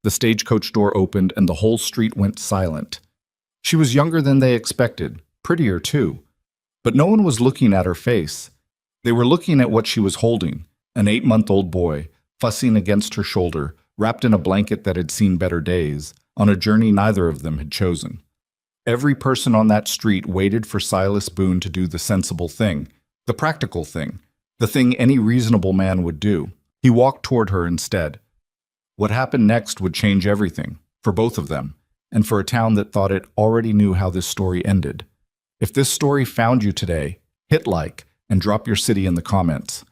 The stagecoach door opened and the whole street went silent. She was younger than they expected, prettier too. But no one was looking at her face. They were looking at what she was holding, an 8-month-old boy, fussing against her shoulder, wrapped in a blanket that had seen better days, on a journey neither of them had chosen. Every person on that street waited for Silas Boone to do the sensible thing, the practical thing, the thing any reasonable man would do. He walked toward her instead. What happened next would change everything, for both of them, and for a town that thought it already knew how this story ended. If this story found you today, hit like and drop your city in the comments.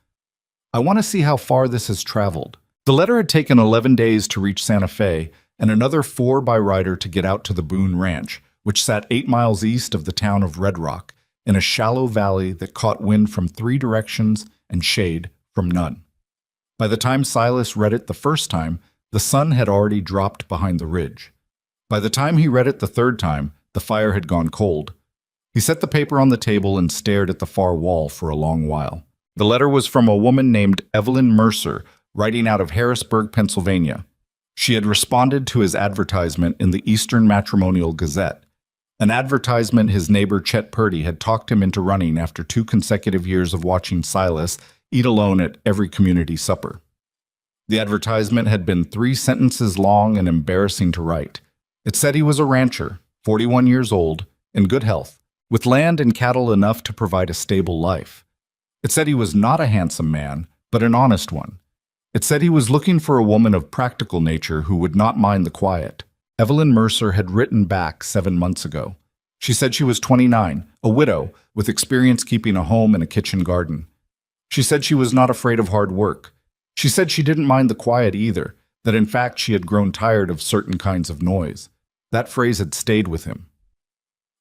I want to see how far this has traveled. The letter had taken 11 days to reach Santa Fe and another 4 by Ryder to get out to the Boone Ranch, which sat 8 miles east of the town of Red Rock, in a shallow valley that caught wind from 3 directions and shade from none. By the time Silas read it the first time, the sun had already dropped behind the ridge. By the time he read it the third time, the fire had gone cold. He set the paper on the table and stared at the far wall for a long while. The letter was from a woman named Evelyn Mercer, writing out of Harrisburg, Pennsylvania. She had responded to his advertisement in the Eastern Matrimonial Gazette, an advertisement his neighbor Chet Purdy had talked him into running after 2 consecutive years of watching Silas eat alone at every community supper. The advertisement had been 3 sentences long and embarrassing to write. It said he was a rancher, 41 years old, in good health, with land and cattle enough to provide a stable life. It said he was not a handsome man, but an honest one. It said he was looking for a woman of practical nature who would not mind the quiet. Evelyn Mercer had written back 7 months ago. She said she was 29, a widow, with experience keeping a home and a kitchen garden. She said she was not afraid of hard work. She said she didn't mind the quiet either, that in fact she had grown tired of certain kinds of noise. That phrase had stayed with him.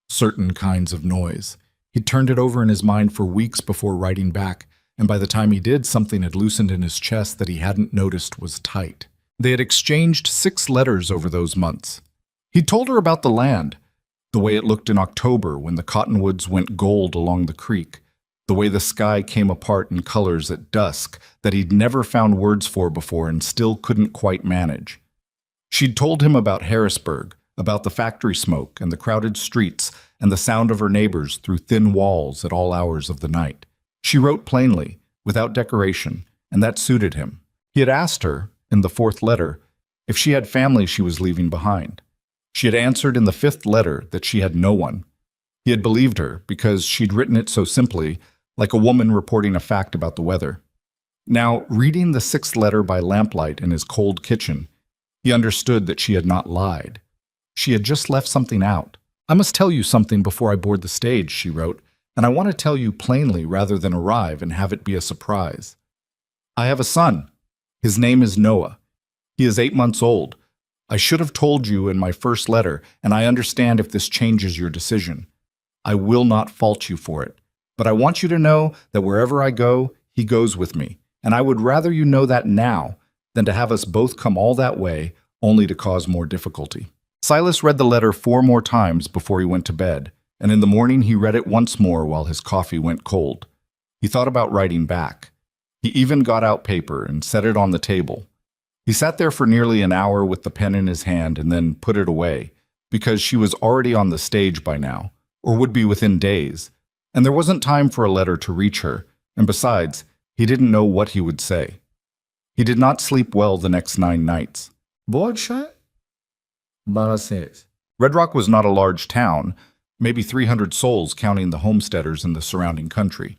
Certain kinds of noise. He'd turned it over in his mind for weeks before writing back, and by the time he did, something had loosened in his chest that he hadn't noticed was tight. They had exchanged 6 letters over those months. He told her about the land, the way it looked in October when the cottonwoods went gold along the creek, the way the sky came apart in colors at dusk that he'd never found words for before and still couldn't quite manage. She'd told him about Harrisburg, about the factory smoke and the crowded streets and the sound of her neighbors through thin walls at all hours of the night. She wrote plainly, without decoration, and that suited him. He had asked her, in the 4th letter, if she had family she was leaving behind. She had answered in the 5th letter that she had no one. He had believed her because she'd written it so simply, like a woman reporting a fact about the weather. Now, reading the 6th letter by lamplight in his cold kitchen, he understood that she had not lied. She had just left something out. "I must tell you something before I board the stage," she wrote, "and I want to tell you plainly rather than arrive and have it be a surprise. I have a son. His name is Noah. He is 8 months old. I should have told you in my first letter, and I understand if this changes your decision. I will not fault you for it. But I want you to know that wherever I go, he goes with me, and I would rather you know that now than to have us both come all that way only to cause more difficulty." Silas read the letter 4 more times before he went to bed, and in the morning he read it once more while his coffee went cold. He thought about writing back. He even got out paper and set it on the table. He sat there for nearly an hour with the pen in his hand and then put it away, because she was already on the stage by now, or would be within days, and there wasn't time for a letter to reach her, and besides, he didn't know what he would say. He did not sleep well the next 9 nights. Red Rock was not a large town, maybe 300 souls counting the homesteaders in the surrounding country.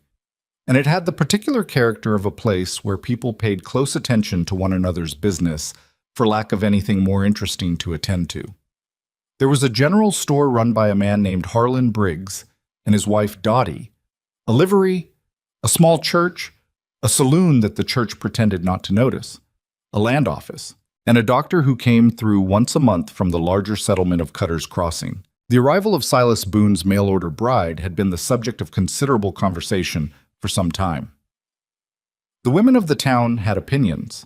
And it had the particular character of a place where people paid close attention to one another's business for lack of anything more interesting to attend to. There was a general store run by a man named Harlan Briggs and his wife Dottie, a livery, a small church, a saloon that the church pretended not to notice, a land office, and a doctor who came through once a month from the larger settlement of Cutter's Crossing. The arrival of Silas Boone's mail-order bride had been the subject of considerable conversation for some time. The women of the town had opinions.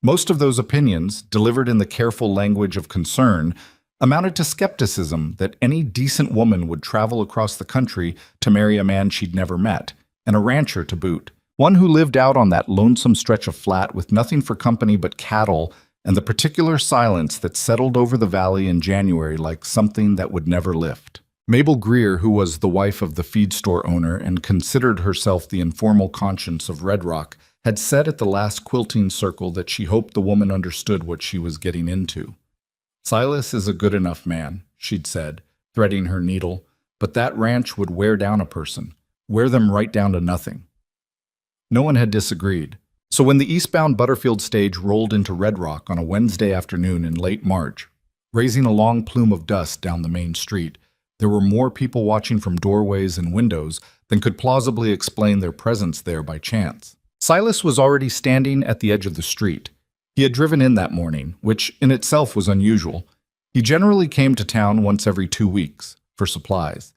Most of those opinions, delivered in the careful language of concern, amounted to skepticism that any decent woman would travel across the country to marry a man she'd never met, and a rancher to boot, one who lived out on that lonesome stretch of flat with nothing for company but cattle and the particular silence that settled over the valley in January like something that would never lift. Mabel Greer, who was the wife of the feed store owner and considered herself the informal conscience of Red Rock, had said at the last quilting circle that she hoped the woman understood what she was getting into. "Silas is a good enough man," she'd said, threading her needle, "but that ranch would wear down a person, wear them right down to nothing." No one had disagreed. So when the eastbound Butterfield stage rolled into Red Rock on a Wednesday afternoon in late March, raising a long plume of dust down the main street, there were more people watching from doorways and windows than could plausibly explain their presence there by chance. Silas was already standing at the edge of the street. He had driven in that morning, which in itself was unusual. He generally came to town once every 2 weeks for supplies,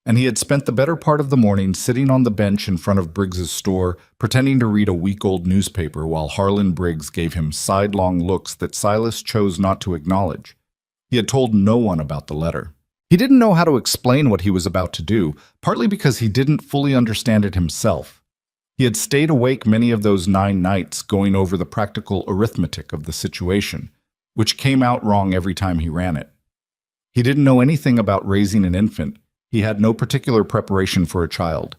and he had spent the better part of the morning sitting on the bench in front of Briggs's store, pretending to read a week-old newspaper while Harlan Briggs gave him sidelong looks that Silas chose not to acknowledge. He had told no one about the letter. He didn't know how to explain what he was about to do, partly because he didn't fully understand it himself. He had stayed awake many of those 9 nights going over the practical arithmetic of the situation, which came out wrong every time he ran it. He didn't know anything about raising an infant. He had no particular preparation for a child.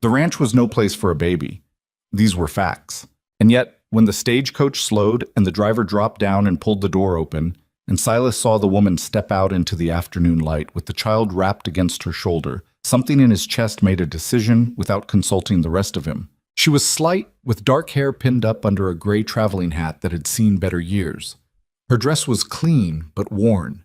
The ranch was no place for a baby. These were facts. And yet, when the stagecoach slowed and the driver dropped down and pulled the door open, and Silas saw the woman step out into the afternoon light with the child wrapped against her shoulder, something in his chest made a decision without consulting the rest of him. She was slight, with dark hair pinned up under a gray traveling hat that had seen better years. Her dress was clean, but worn.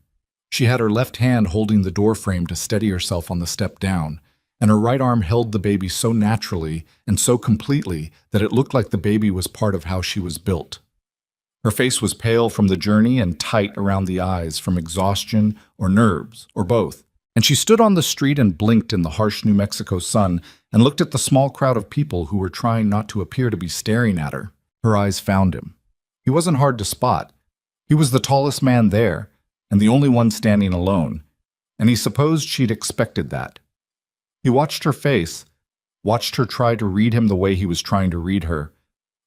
She had her left hand holding the door frame to steady herself on the step down, and her right arm held the baby so naturally and so completely that it looked like the baby was part of how she was built. Her face was pale from the journey and tight around the eyes from exhaustion or nerves, or both, and she stood on the street and blinked in the harsh New Mexico sun and looked at the small crowd of people who were trying not to appear to be staring at her. Her eyes found him. He wasn't hard to spot. He was the tallest man there, and the only one standing alone, and he supposed she'd expected that. He watched her face, watched her try to read him the way he was trying to read her,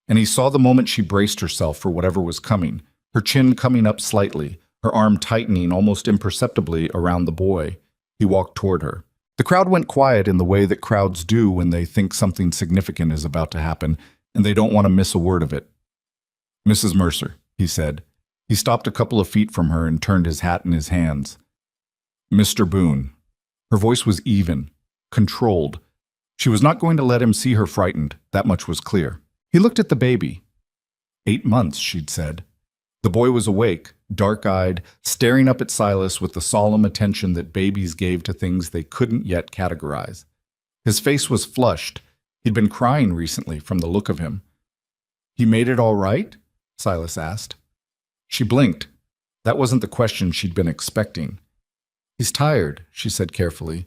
and he saw the moment she braced herself for whatever was coming, her chin coming up slightly, her arm tightening almost imperceptibly around the boy. He walked toward her. The crowd went quiet in the way that crowds do when they think something significant is about to happen, and they don't want to miss a word of it. "Mrs. Mercer," he said. He stopped a couple of feet from her and turned his hat in his hands. "Mr. Boone." Her voice was even, controlled. She was not going to let him see her frightened, that much was clear. He looked at the baby. 8 months, she'd said. The boy was awake, dark-eyed, staring up at Silas with the solemn attention that babies gave to things they couldn't yet categorize. His face was flushed. He'd been crying recently from the look of him. "He made it all right?" Silas asked. She blinked. That wasn't the question she'd been expecting. "He's tired," she said carefully.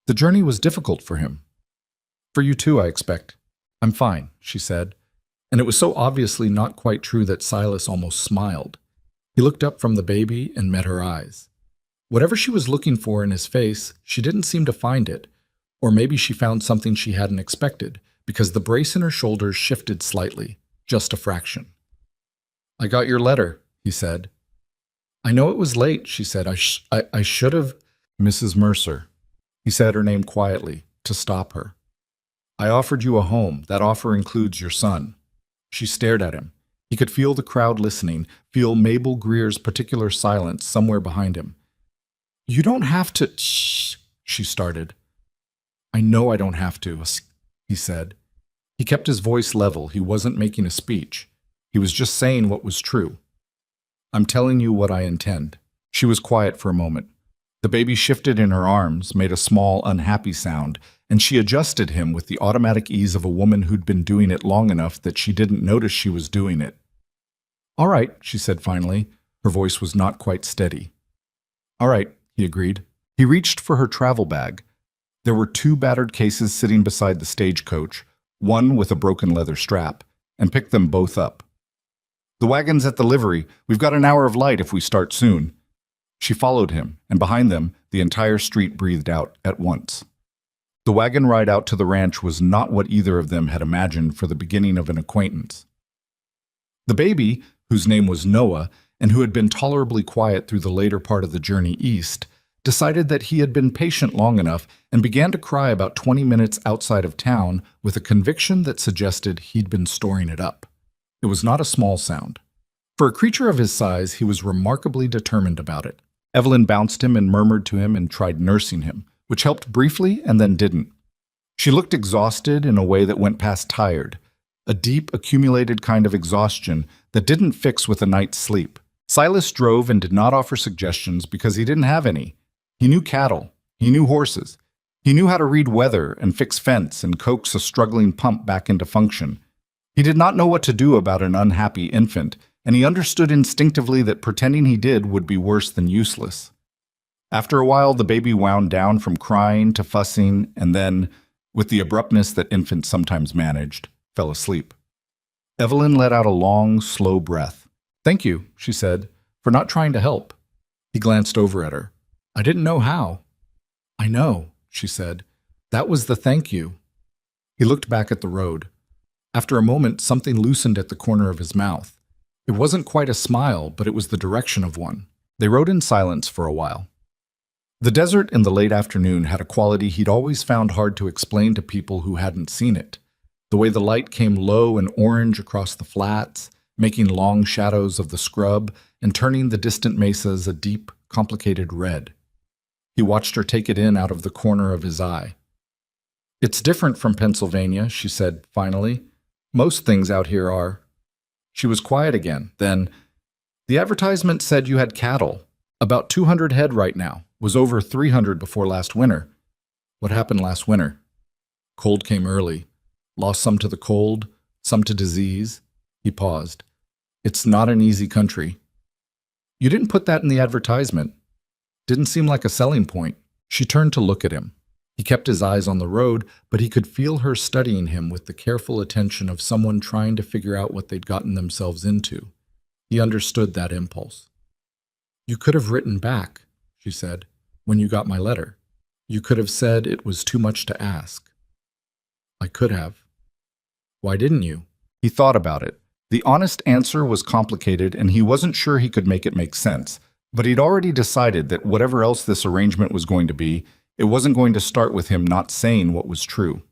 "The journey was difficult for him. For you too, I expect." "I'm fine," she said, and it was so obviously not quite true that Silas almost smiled. He looked up from the baby and met her eyes. Whatever she was looking for in his face, she didn't seem to find it, or maybe she found something she hadn't expected, because the brace in her shoulders shifted slightly, just a fraction. "I got your letter," he said. "I know it was late," she said. I should have—" "Mrs. Mercer." He said her name quietly, to stop her. "I offered you a home. That offer includes your son." She stared at him. He could feel the crowd listening, feel Mabel Greer's particular silence somewhere behind him. "You don't have to—" "Shh," she started. "I know I don't have to," he said. He kept his voice level. He wasn't making a speech. He was just saying what was true. "I'm telling you what I intend." She was quiet for a moment. The baby shifted in her arms, made a small, unhappy sound, and she adjusted him with the automatic ease of a woman who'd been doing it long enough that she didn't notice she was doing it. "All right," she said finally. Her voice was not quite steady. "All right," he agreed. He reached for her travel bag. There were 2 battered cases sitting beside the stagecoach, one with a broken leather strap, and picked them both up. "The wagon's at the livery. We've got an hour of light if we start soon." She followed him, and behind them, the entire street breathed out at once. The wagon ride out to the ranch was not what either of them had imagined for the beginning of an acquaintance. The baby, whose name was Noah and who had been tolerably quiet through the later part of the journey east, decided that he had been patient long enough and began to cry about 20 minutes outside of town with a conviction that suggested he'd been storing it up. It was not a small sound. For a creature of his size, he was remarkably determined about it. Evelyn bounced him and murmured to him and tried nursing him, which helped briefly and then didn't. She looked exhausted in a way that went past tired, a deep, accumulated kind of exhaustion that didn't fix with a night's sleep. Silas drove and did not offer suggestions because he didn't have any. He knew cattle. He knew horses. He knew how to read weather and fix fence and coax a struggling pump back into function. He did not know what to do about an unhappy infant, and he understood instinctively that pretending he did would be worse than useless. After a while, the baby wound down from crying to fussing, and then, with the abruptness that infants sometimes managed, fell asleep. Evelyn let out a long, slow breath. "Thank you," she said, "for not trying to help." He glanced over at her. "I didn't know how." "I know," she said. "That was the thank you." He looked back at the road. After a moment, something loosened at the corner of his mouth. It wasn't quite a smile, but it was the direction of one. They rode in silence for a while. The desert in the late afternoon had a quality he'd always found hard to explain to people who hadn't seen it. The way the light came low and orange across the flats, making long shadows of the scrub and turning the distant mesas a deep, complicated red. He watched her take it in out of the corner of his eye. "It's different from Pennsylvania," she said finally. "Most things out here are." She was quiet again. Then, "The advertisement said you had cattle. About 200 head right now. Was over 300 before last winter." "What happened last winter?" "Cold came early. Lost some to the cold, some to disease." He paused. "It's not an easy country." "You didn't put that in the advertisement. Didn't seem like a selling point." She turned to look at him. He kept his eyes on the road, but he could feel her studying him with the careful attention of someone trying to figure out what they'd gotten themselves into. He understood that impulse. "You could have written back," she said, "when you got my letter. You could have said it was too much to ask." "I could have." "Why didn't you?" He thought about it. The honest answer was complicated, and he wasn't sure he could make it make sense. But he'd already decided that whatever else this arrangement was going to be, it wasn't going to start with him not saying what was true.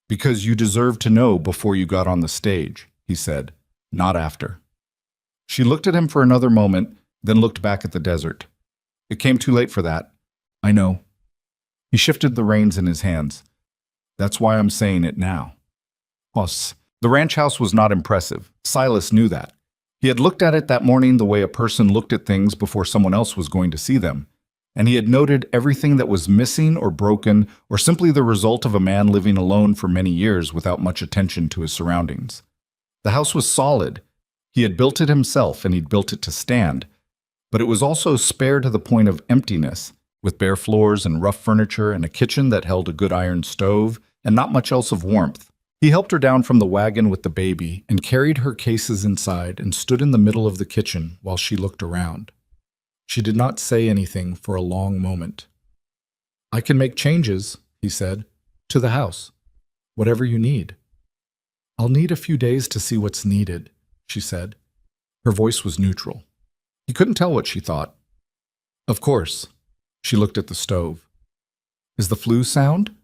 "Because you deserved to know before you got on the stage," he said, "not after." She looked at him for another moment, then looked back at the desert. "It came too late for that." "I know." He shifted the reins in his hands. "That's why I'm saying it now." Us. The ranch house was not impressive. Silas knew that. He had looked at it that morning the way a person looked at things before someone else was going to see them, and he had noted everything that was missing or broken or simply the result of a man living alone for many years without much attention to his surroundings. The house was solid. He had built it himself, and he'd built it to stand, but it was also spare to the point of emptiness, with bare floors and rough furniture and a kitchen that held a good iron stove and not much else of warmth. He helped her down from the wagon with the baby and carried her cases inside and stood in the middle of the kitchen while she looked around. She did not say anything for a long moment. "I can make changes," he said, "to the house. Whatever you need." "I'll need a few days to see what's needed," she said. Her voice was neutral. He couldn't tell what she thought. "Of course." She looked at the stove. "Is the flue sound?"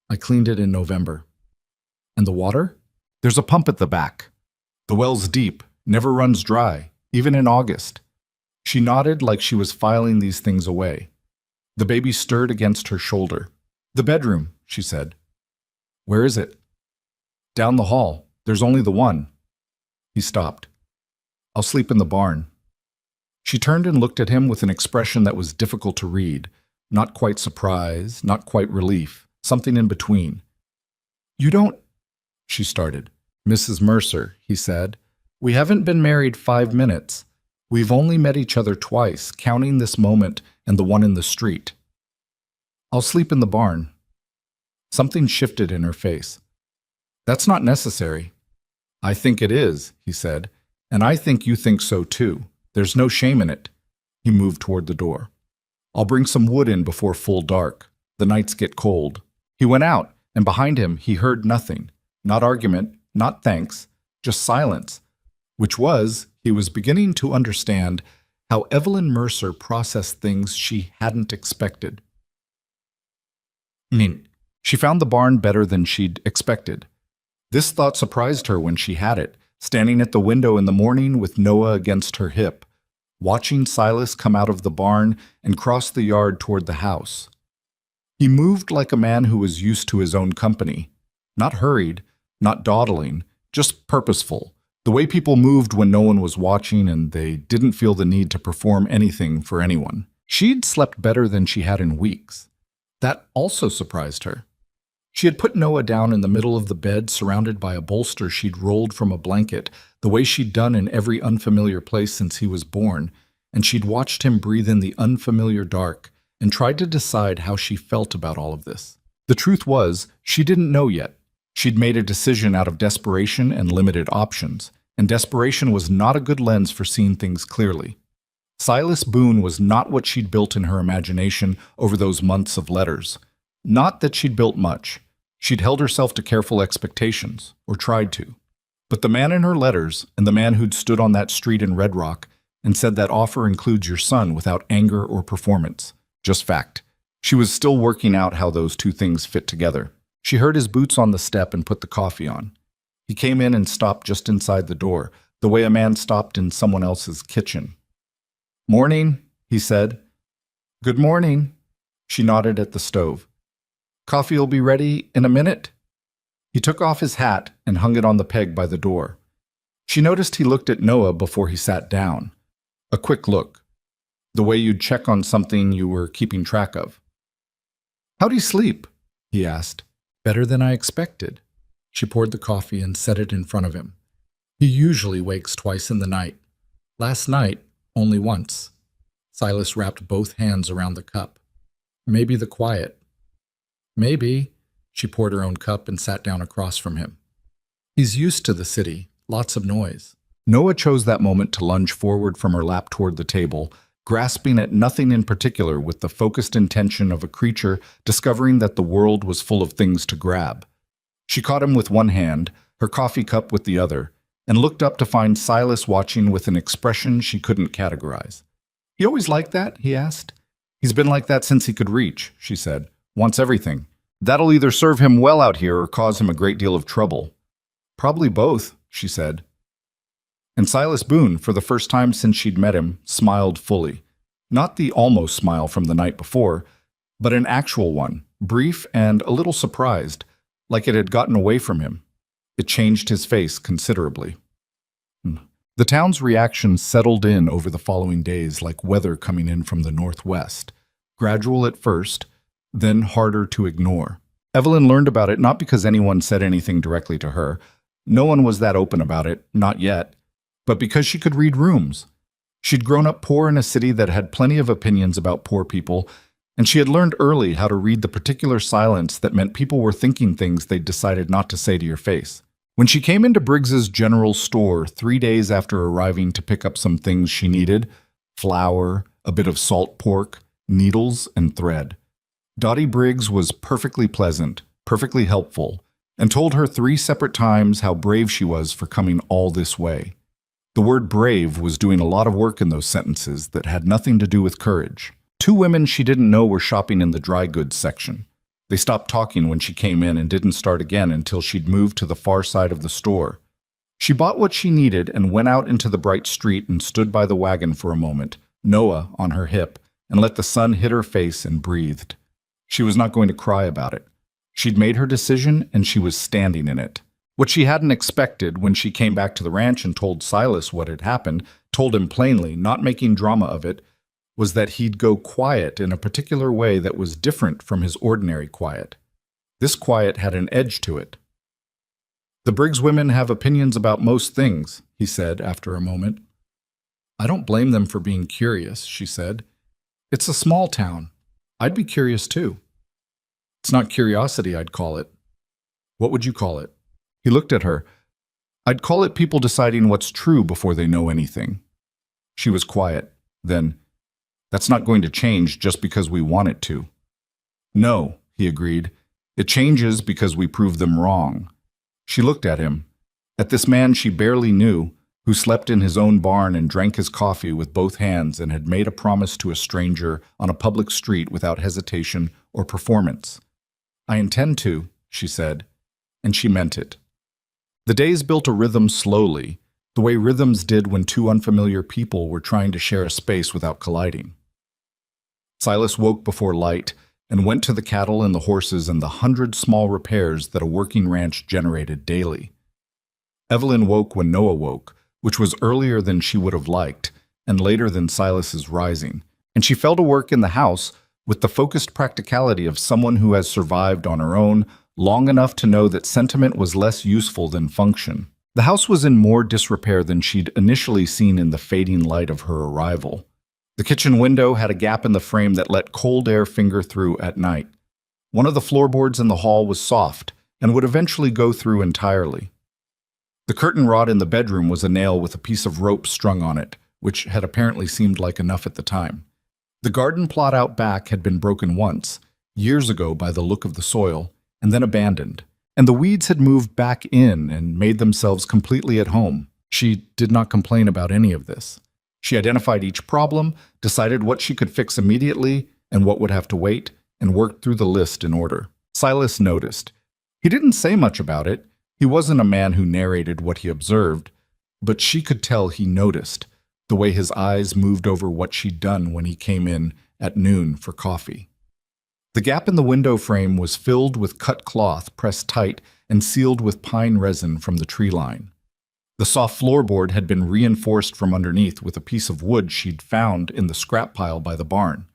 "I cleaned it in November." "And the water?" "There's a pump at the back. The well's deep, never runs dry, even in August." She nodded like she was filing these things away. The baby stirred against her shoulder. "The bedroom," she said. "Where is it?" "Down the hall. There's only the one." He stopped. "I'll sleep in the barn." She turned and looked at him with an expression that was difficult to read, not quite surprise, not quite relief, something in between. "You don't—" she started. "Mrs. Mercer," he said, "we haven't been married 5 minutes. We've only met each other twice, counting this moment and the one in the street. I'll sleep in the barn." Something shifted in her face. "That's not necessary." "I think it is," he said, "and I think you think so too. There's no shame in it." He moved toward the door. "I'll bring some wood in before full dark. The nights get cold." He went out, and behind him he heard nothing. Not argument, not thanks, just silence, which was, He was beginning to understand how Evelyn Mercer processed things she hadn't expected. She found the barn better than she'd expected. This thought surprised her when she had it, standing at the window in the morning with Noah against her hip, watching Silas come out of the barn and cross the yard toward the house. He moved like a man who was used to his own company, not hurried, not dawdling, just purposeful, the way people moved when no one was watching and they didn't feel the need to perform anything for anyone. She'd slept better than she had in weeks. That also surprised her. She had put Noah down in the middle of the bed, surrounded by a bolster she'd rolled from a blanket, the way she'd done in every unfamiliar place since he was born, and she'd watched him breathe in the unfamiliar dark and tried to decide how she felt about all of this. The truth was, she didn't know yet. She'd made a decision out of desperation and limited options, and desperation was not a good lens for seeing things clearly. Silas Boone was not what she'd built in her imagination over those months of letters. Not that she'd built much. She'd held herself to careful expectations, or tried to. But the man in her letters, and the man who'd stood on that street in Red Rock and said that offer includes your son without anger or performance, just fact. She was still working out how those two things fit together. She heard his boots on the step and put the coffee on. He came in and stopped just inside the door, the way a man stopped in someone else's kitchen. "Morning," he said. "Good morning." She nodded at the stove. "Coffee'll be ready in a minute?" He took off his hat and hung it on the peg by the door. She noticed he looked at Noah before he sat down. A quick look. The way you'd check on something you were keeping track of. "How'd he sleep?" he asked. "Better than I expected." She poured the coffee and set it in front of him. "He usually wakes twice in the night. Last night, only once." Silas wrapped both hands around the cup. "Maybe the quiet." "Maybe." She poured her own cup and sat down across from him. "He's used to the city, lots of noise." Noah chose that moment to lunge forward from her lap toward the table, grasping at nothing in particular with the focused intention of a creature discovering that the world was full of things to grab. She caught him with one hand, her coffee cup with the other, and looked up to find Silas watching with an expression she couldn't categorize. "He always like that?" he asked. "He's been like that since he could reach," she said. "Wants everything. That'll either serve him well out here or cause him a great deal of trouble." "Probably both," she said. And Silas Boone, for the first time since she'd met him, smiled fully. Not the almost smile from the night before, but an actual one, brief and a little surprised, like it had gotten away from him. It changed his face considerably. The town's reaction settled in over the following days like weather coming in from the northwest, gradual at first, then harder to ignore. Evelyn learned about it not because anyone said anything directly to her. No one was that open about it, not yet, but because she could read rooms. She'd grown up poor in a city that had plenty of opinions about poor people, and she had learned early how to read the particular silence that meant people were thinking things they'd decided not to say to your face. When she came into Briggs's general store 3 days after arriving to pick up some things she needed, flour, a bit of salt pork, needles, and thread, Dottie Briggs was perfectly pleasant, perfectly helpful, and told her 3 separate times how brave she was for coming all this way. The word brave was doing a lot of work in those sentences that had nothing to do with courage. 2 women she didn't know were shopping in the dry goods section. They stopped talking when she came in and didn't start again until she'd moved to the far side of the store. She bought what she needed and went out into the bright street and stood by the wagon for a moment, Noah on her hip, and let the sun hit her face and breathed. She was not going to cry about it. She'd made her decision and she was standing in it. What she hadn't expected when she came back to the ranch and told Silas what had happened, told him plainly, not making drama of it, was that he'd go quiet in a particular way that was different from his ordinary quiet. This quiet had an edge to it. "The Briggs women have opinions about most things," he said after a moment. "I don't blame them for being curious," she said. "It's a small town. I'd be curious too." "It's not curiosity, I'd call it." "What would you call it?" He looked at her. "I'd call it people deciding what's true before they know anything." She was quiet. Then, "That's not going to change just because we want it to." "No," he agreed. "It changes because we prove them wrong." She looked at him, at this man she barely knew, who slept in his own barn and drank his coffee with both hands and had made a promise to a stranger on a public street without hesitation or performance. "I intend to," she said, and she meant it. The days built a rhythm slowly, the way rhythms did when two unfamiliar people were trying to share a space without colliding. Silas woke before light and went to the cattle and the horses and the 100 small repairs that a working ranch generated daily. Evelyn woke when Noah woke, which was earlier than she would have liked and later than Silas's rising, and she fell to work in the house with the focused practicality of someone who has survived on her own long enough to know that sentiment was less useful than function. The house was in more disrepair than she'd initially seen in the fading light of her arrival. The kitchen window had a gap in the frame that let cold air finger through at night. One of the floorboards in the hall was soft and would eventually go through entirely. The curtain rod in the bedroom was a nail with a piece of rope strung on it, which had apparently seemed like enough at the time. The garden plot out back had been broken once, years ago by the look of the soil, and then abandoned, and the weeds had moved back in and made themselves completely at home. She did not complain about any of this. She identified each problem, decided what she could fix immediately and what would have to wait, and worked through the list in order. Silas noticed. He didn't say much about it. He wasn't a man who narrated what he observed, but she could tell he noticed, the way his eyes moved over what she'd done when he came in at noon for coffee. The gap in the window frame was filled with cut cloth pressed tight and sealed with pine resin from the tree line. The soft floorboard had been reinforced from underneath with a piece of wood she'd found in the scrap pile by the barn.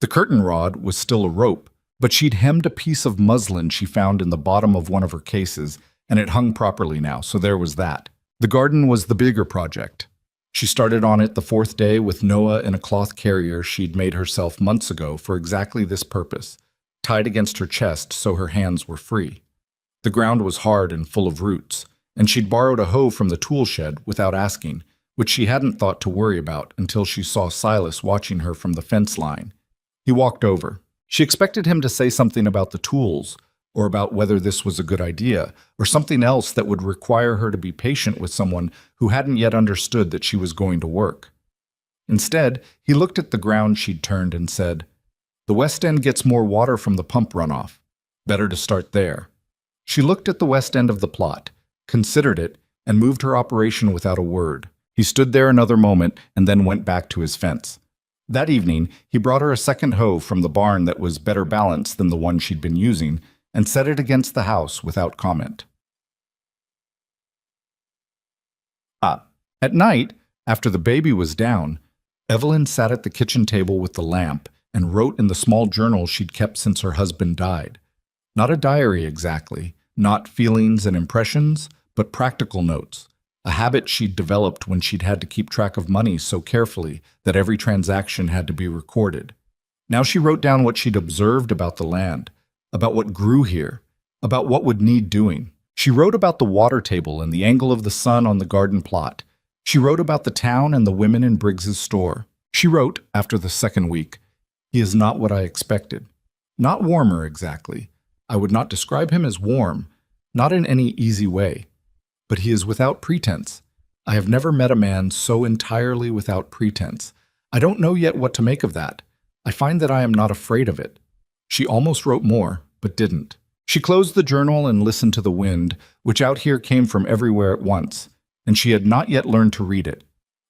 The curtain rod was still a rope, but she'd hemmed a piece of muslin she found in the bottom of one of her cases, and it hung properly now, so there was that. The garden was the bigger project. She started on it the 4th day with Noah in a cloth carrier she'd made herself months ago for exactly this purpose, tied against her chest so her hands were free. The ground was hard and full of roots, and she'd borrowed a hoe from the tool shed without asking, which she hadn't thought to worry about until she saw Silas watching her from the fence line. He walked over. She expected him to say something about the tools, or about whether this was a good idea, or something else that would require her to be patient with someone who hadn't yet understood that she was going to work. Instead, he looked at the ground she'd turned and said, "The west end gets more water from the pump runoff. Better to start there." She looked at the west end of the plot, considered it, and moved her operation without a word. He stood there another moment and then went back to his fence. That evening, he brought her a second hoe from the barn that was better balanced than the one she'd been using, and set it against the house without comment. At night, after the baby was down, Evelyn sat at the kitchen table with the lamp and wrote in the small journal she'd kept since her husband died. Not a diary exactly, not feelings and impressions, but practical notes, a habit she'd developed when she'd had to keep track of money so carefully that every transaction had to be recorded. Now she wrote down what she'd observed about the land, about what grew here, about what would need doing. She wrote about the water table and the angle of the sun on the garden plot. She wrote about the town and the women in Briggs's store. She wrote, after the 2nd week, "He is not what I expected. Not warmer, exactly. I would not describe him as warm, not in any easy way. But he is without pretense. I have never met a man so entirely without pretense. I don't know yet what to make of that. I find that I am not afraid of it." She almost wrote more, but didn't. She closed the journal and listened to the wind, which out here came from everywhere at once, and she had not yet learned to read it,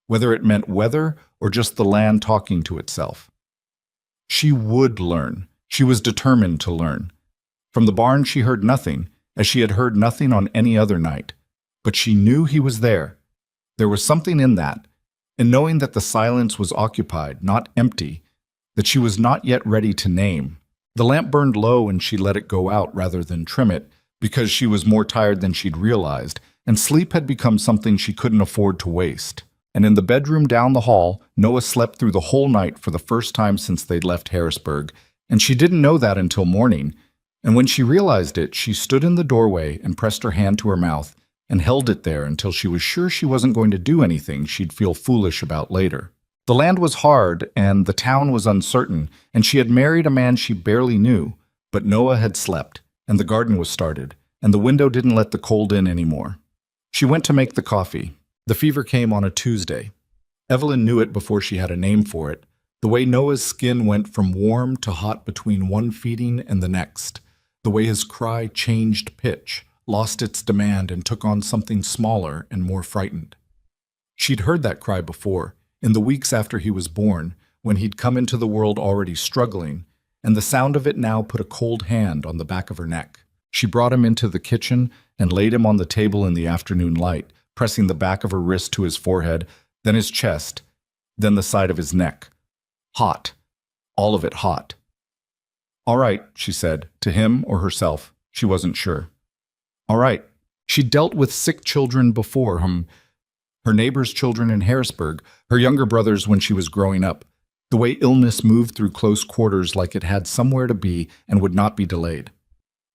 whether it meant weather or just the land talking to itself. She would learn. She was determined to learn. From the barn she heard nothing, as she had heard nothing on any other night. But she knew he was there. There was something in that, in knowing that the silence was occupied, not empty, that she was not yet ready to name. The lamp burned low and she let it go out rather than trim it, because she was more tired than she'd realized, and sleep had become something she couldn't afford to waste. And in the bedroom down the hall, Noah slept through the whole night for the first time since they'd left Harrisburg, and she didn't know that until morning. And when she realized it, she stood in the doorway and pressed her hand to her mouth and held it there until she was sure she wasn't going to do anything she'd feel foolish about later. The land was hard, and the town was uncertain, and she had married a man she barely knew, but Noah had slept, and the garden was started, and the window didn't let the cold in anymore. She went to make the coffee. The fever came on a Tuesday. Evelyn knew it before she had a name for it, the way Noah's skin went from warm to hot between one feeding and the next, the way his cry changed pitch, lost its demand, and took on something smaller and more frightened. She'd heard that cry before, in the weeks after he was born, when he'd come into the world already struggling, and the sound of it now put a cold hand on the back of her neck. She brought him into the kitchen and laid him on the table in the afternoon light, pressing the back of her wrist to his forehead, then his chest, then the side of his neck. Hot. All of it hot. "All right," she said, to him or herself. She wasn't sure. All right. She'd dealt with sick children before, her neighbor's children in Harrisburg, her younger brothers when she was growing up, the way illness moved through close quarters like it had somewhere to be and would not be delayed.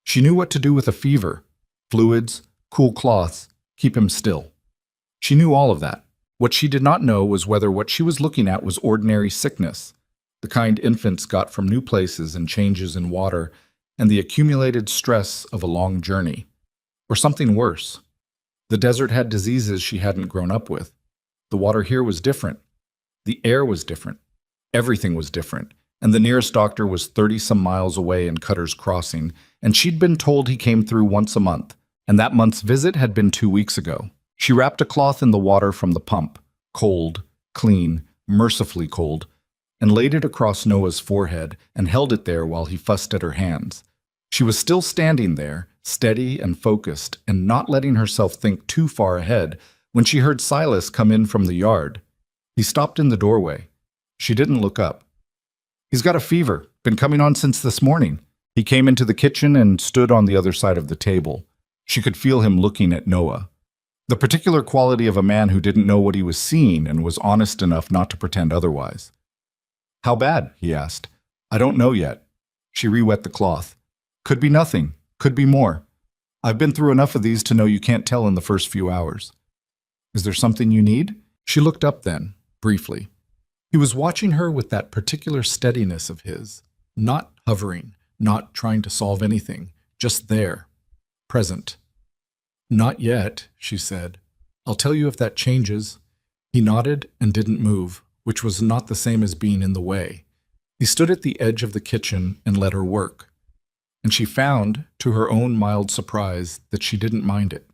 She knew what to do with a fever: fluids, cool cloths, keep him still. She knew all of that. What she did not know was whether what she was looking at was ordinary sickness, the kind infants got from new places and changes in water and the accumulated stress of a long journey, or something worse. The desert had diseases she hadn't grown up with. The water here was different. The air was different. Everything was different, and the nearest doctor was 30-some miles away in Cutter's Crossing, and she'd been told he came through once a month, and that month's visit had been 2 weeks ago. She wrapped a cloth in the water from the pump, cold, clean, mercifully cold, and laid it across Noah's forehead and held it there while he fussed at her hands. She was still standing there, steady and focused, and not letting herself think too far ahead, when she heard Silas come in from the yard. He stopped in the doorway. She didn't look up. "He's got a fever, been coming on since this morning." He came into the kitchen and stood on the other side of the table. She could feel him looking at Noah. The particular quality of a man who didn't know what he was seeing and was honest enough not to pretend otherwise. "How bad?" he asked. "I don't know yet." She re-wet the cloth. "Could be nothing. Could be more. I've been through enough of these to know you can't tell in the first few hours." "Is there something you need?" She looked up then, briefly. He was watching her with that particular steadiness of his, not hovering, not trying to solve anything, just there, present. "Not yet," she said. "I'll tell you if that changes." He nodded and didn't move, which was not the same as being in the way. He stood at the edge of the kitchen and let her work. And she found, to her own mild surprise, that she didn't mind it.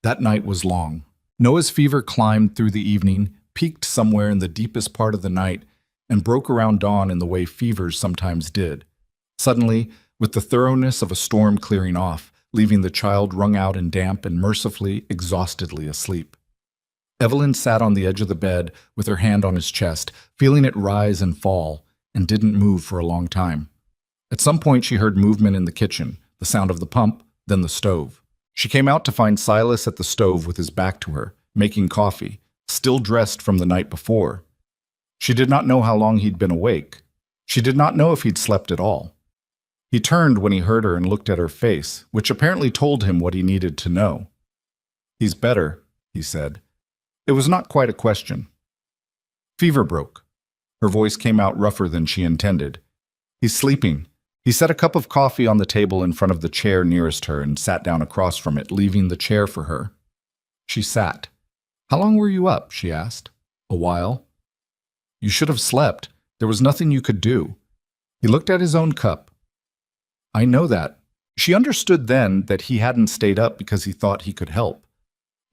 That night was long. Noah's fever climbed through the evening, peaked somewhere in the deepest part of the night, and broke around dawn in the way fevers sometimes did. Suddenly, with the thoroughness of a storm clearing off, leaving the child wrung out and damp and mercifully, exhaustedly asleep. Evelyn sat on the edge of the bed with her hand on his chest, feeling it rise and fall, and didn't move for a long time. At some point she heard movement in the kitchen, the sound of the pump, then the stove. She came out to find Silas at the stove with his back to her, making coffee, still dressed from the night before. She did not know how long he'd been awake. She did not know if he'd slept at all. He turned when he heard her and looked at her face, which apparently told him what he needed to know. "He's better," he said. It was not quite a question. "Fever broke." Her voice came out rougher than she intended. "He's sleeping." He set a cup of coffee on the table in front of the chair nearest her and sat down across from it, leaving the chair for her. She sat. "How long were you up?" she asked. "A while." "You should have slept. There was nothing you could do." He looked at his own cup. "I know that." She understood then that he hadn't stayed up because he thought he could help.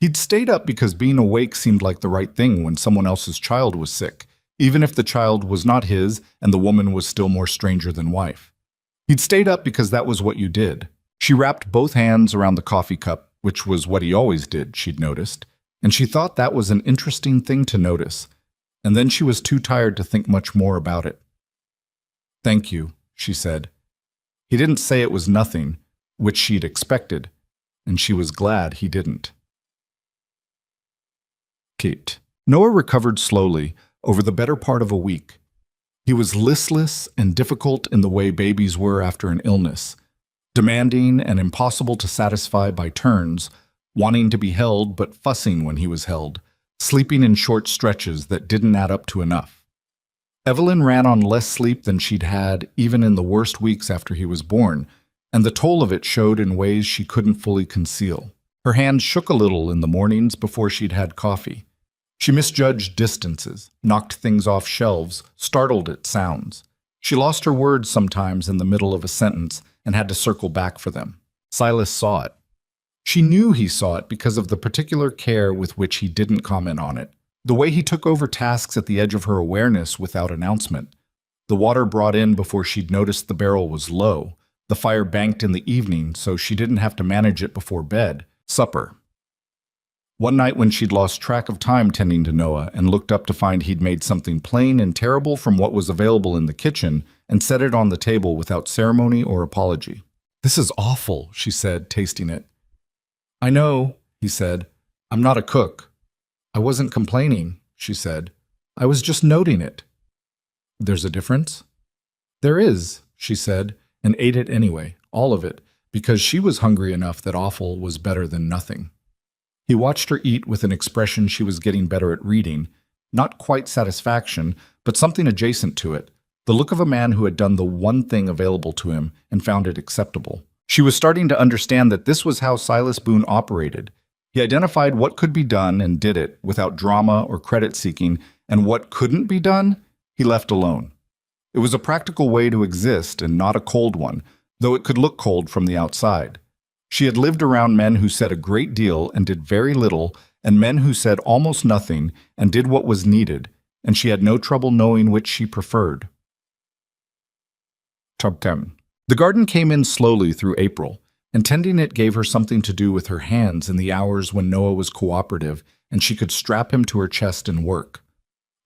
He'd stayed up because being awake seemed like the right thing when someone else's child was sick, even if the child was not his and the woman was still more stranger than wife. He'd stayed up because that was what you did. She wrapped both hands around the coffee cup, which was what he always did, she'd noticed, and she thought that was an interesting thing to notice, and then she was too tired to think much more about it. "Thank you," she said. He didn't say it was nothing, which she'd expected, and she was glad he didn't. Kate. Noah recovered slowly over the better part of a week. He was listless and difficult in the way babies were after an illness, demanding and impossible to satisfy by turns, wanting to be held but fussing when he was held, sleeping in short stretches that didn't add up to enough. Evelyn ran on less sleep than she'd had even in the worst weeks after he was born, and the toll of it showed in ways she couldn't fully conceal. Her hands shook a little in the mornings before she'd had coffee. She misjudged distances, knocked things off shelves, startled at sounds. She lost her words sometimes in the middle of a sentence and had to circle back for them. Silas saw it. She knew he saw it because of the particular care with which he didn't comment on it. The way he took over tasks at the edge of her awareness without announcement. The water brought in before she'd noticed the barrel was low. The fire banked in the evening so she didn't have to manage it before bed. Supper. One night when she'd lost track of time tending to Noah and looked up to find he'd made something plain and terrible from what was available in the kitchen and set it on the table without ceremony or apology. "This is awful," she said, tasting it. "I know," he said. "I'm not a cook." "I wasn't complaining," she said. "I was just noting it." "There's a difference?" "There is," she said, and ate it anyway, all of it, because she was hungry enough that awful was better than nothing. He watched her eat with an expression she was getting better at reading, not quite satisfaction, but something adjacent to it, the look of a man who had done the one thing available to him and found it acceptable. She was starting to understand that this was how Silas Boone operated. He identified what could be done and did it without drama or credit-seeking, and what couldn't be done, he left alone. It was a practical way to exist and not a cold one, though it could look cold from the outside. She had lived around men who said a great deal and did very little, and men who said almost nothing and did what was needed, and she had no trouble knowing which she preferred. Top 10. The garden came in slowly through April, and tending it gave her something to do with her hands in the hours when Noah was cooperative and she could strap him to her chest and work.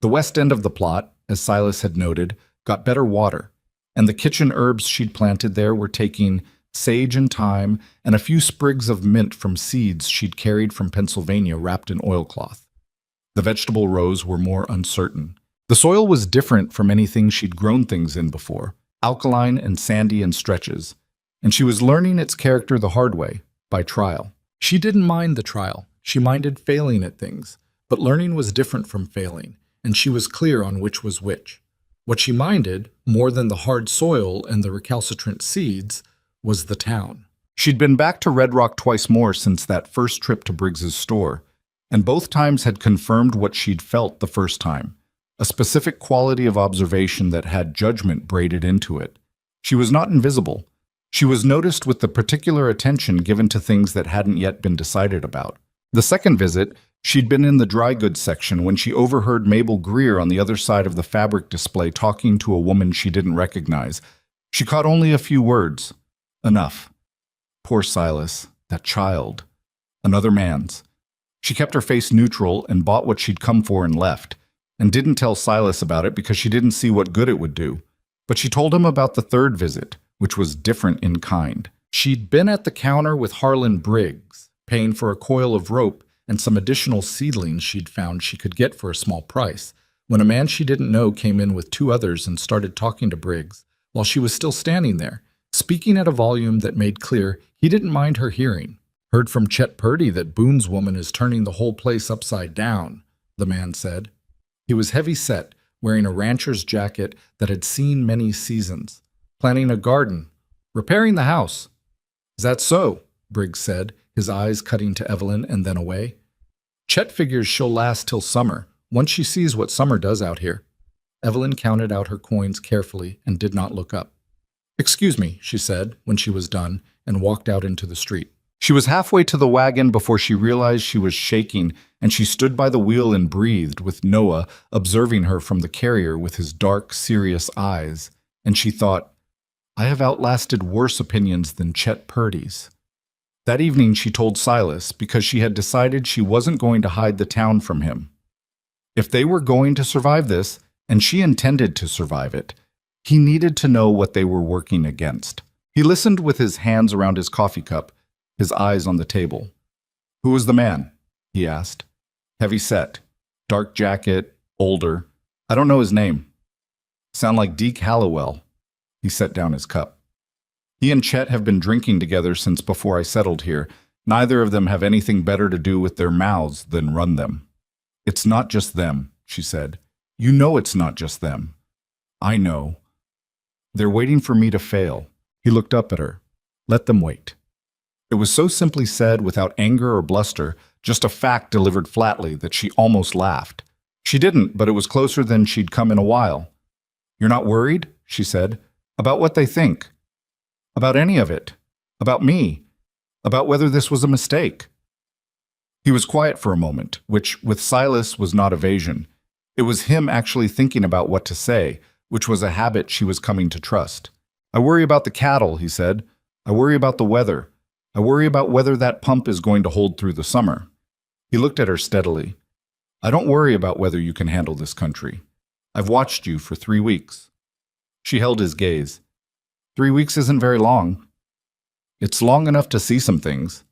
The west end of the plot, as Silas had noted, got better water, and the kitchen herbs she'd planted there were taking sage and thyme and a few sprigs of mint from seeds she'd carried from Pennsylvania wrapped in oilcloth. The vegetable rows were more uncertain. The soil was different from anything she'd grown things in before, alkaline and sandy in stretches, and she was learning its character the hard way, by trial. She didn't mind the trial. She minded failing at things, but learning was different from failing, and she was clear on which was which. What she minded, more than the hard soil and the recalcitrant seeds, was the town. She'd been back to Red Rock twice more since that first trip to Briggs's store, and both times had confirmed what she'd felt the first time, a specific quality of observation that had judgment braided into it. She was not invisible. She was noticed with the particular attention given to things that hadn't yet been decided about. The second visit, she'd been in the dry goods section when she overheard Mabel Greer on the other side of the fabric display talking to a woman she didn't recognize. She caught only a few words. Enough. Poor Silas, that child. Another man's. She kept her face neutral and bought what she'd come for and left, and didn't tell Silas about it because she didn't see what good it would do. But she told him about the third visit, which was different in kind. She'd been at the counter with Harlan Briggs, paying for a coil of rope and some additional seedlings she'd found she could get for a small price, when a man she didn't know came in with two others and started talking to Briggs while she was still standing there, speaking at a volume that made clear he didn't mind her hearing. "Heard from Chet Purdy that Boone's woman is turning the whole place upside down," the man said. He was heavy-set, wearing a rancher's jacket that had seen many seasons. "Planting a garden. Repairing the house." "Is that so?" Briggs said, his eyes cutting to Evelyn and then away. "Chet figures she'll last till summer, once she sees what summer does out here." Evelyn counted out her coins carefully and did not look up. "Excuse me," she said when she was done, and walked out into the street. She was halfway to the wagon before she realized she was shaking, and she stood by the wheel and breathed, with Noah observing her from the carrier with his dark, serious eyes. And she thought, I have outlasted worse opinions than Chet Purdy's. That evening she told Silas because she had decided she wasn't going to hide the town from him. If they were going to survive this, and she intended to survive it, he needed to know what they were working against. He listened with his hands around his coffee cup, his eyes on the table. "Who was the man?" he asked. "Heavy set, dark jacket, older. I don't know his name." "Sound like Deke Halliwell." He set down his cup. "He and Chet have been drinking together since before I settled here. Neither of them have anything better to do with their mouths than run them." "It's not just them," she said. "You know it's not just them." "I know. They're waiting for me to fail." He looked up at her. "Let them wait." It was so simply said without anger or bluster, just a fact delivered flatly, that she almost laughed. She didn't, but it was closer than she'd come in a while. "You're not worried?" she said. "About what they think? About any of it? About me? About whether this was a mistake?" He was quiet for a moment, which, with Silas, was not evasion. It was him actually thinking about what to say, which was a habit she was coming to trust. "I worry about the cattle," he said. "I worry about the weather. I worry about whether that pump is going to hold through the summer." He looked at her steadily. "I don't worry about whether you can handle this country. I've watched you for 3 weeks. She held his gaze. 3 weeks isn't very long. It's long enough to see some things.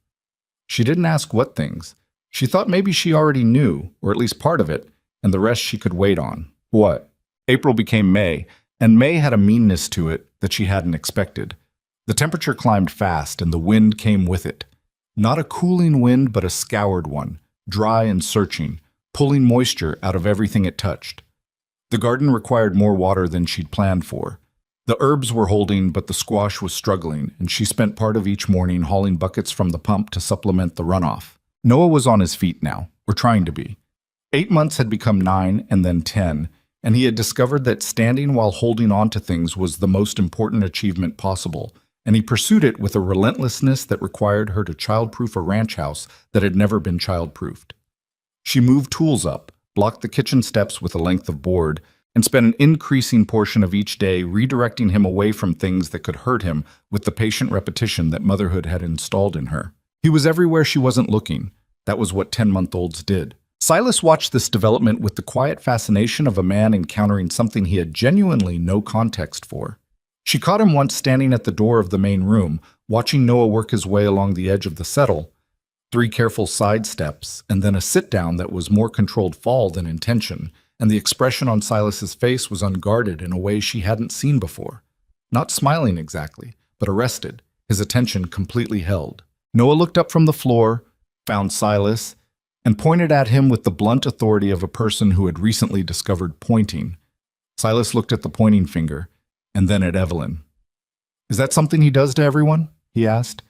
She didn't ask what things. She thought maybe she already knew, or at least part of it, and the rest she could wait on. What? April became May, and May had a meanness to it that she hadn't expected. The temperature climbed fast, and the wind came with it. Not a cooling wind, but a scoured one, dry and searching, pulling moisture out of everything it touched. The garden required more water than she'd planned for. The herbs were holding, but the squash was struggling, and she spent part of each morning hauling buckets from the pump to supplement the runoff. Noah was on his feet now, or trying to be. 8 months had become 9 and then 10, and he had discovered that standing while holding on to things was the most important achievement possible, and he pursued it with a relentlessness that required her to childproof a ranch house that had never been childproofed. She moved tools up, blocked the kitchen steps with a length of board, and spent an increasing portion of each day redirecting him away from things that could hurt him with the patient repetition that motherhood had installed in her. He was everywhere she wasn't looking. That was what 10-month-olds did. Silas watched this development with the quiet fascination of a man encountering something he had genuinely no context for. She caught him once standing at the door of the main room, watching Noah work his way along the edge of the settle. 3 careful side steps, and then a sit-down that was more controlled fall than intention, and the expression on Silas's face was unguarded in a way she hadn't seen before. Not smiling exactly, but arrested, his attention completely held. Noah looked up from the floor, found Silas, and pointed at him with the blunt authority of a person who had recently discovered pointing. Silas looked at the pointing finger, and then at Evelyn. "Is that something he does to everyone?" he asked.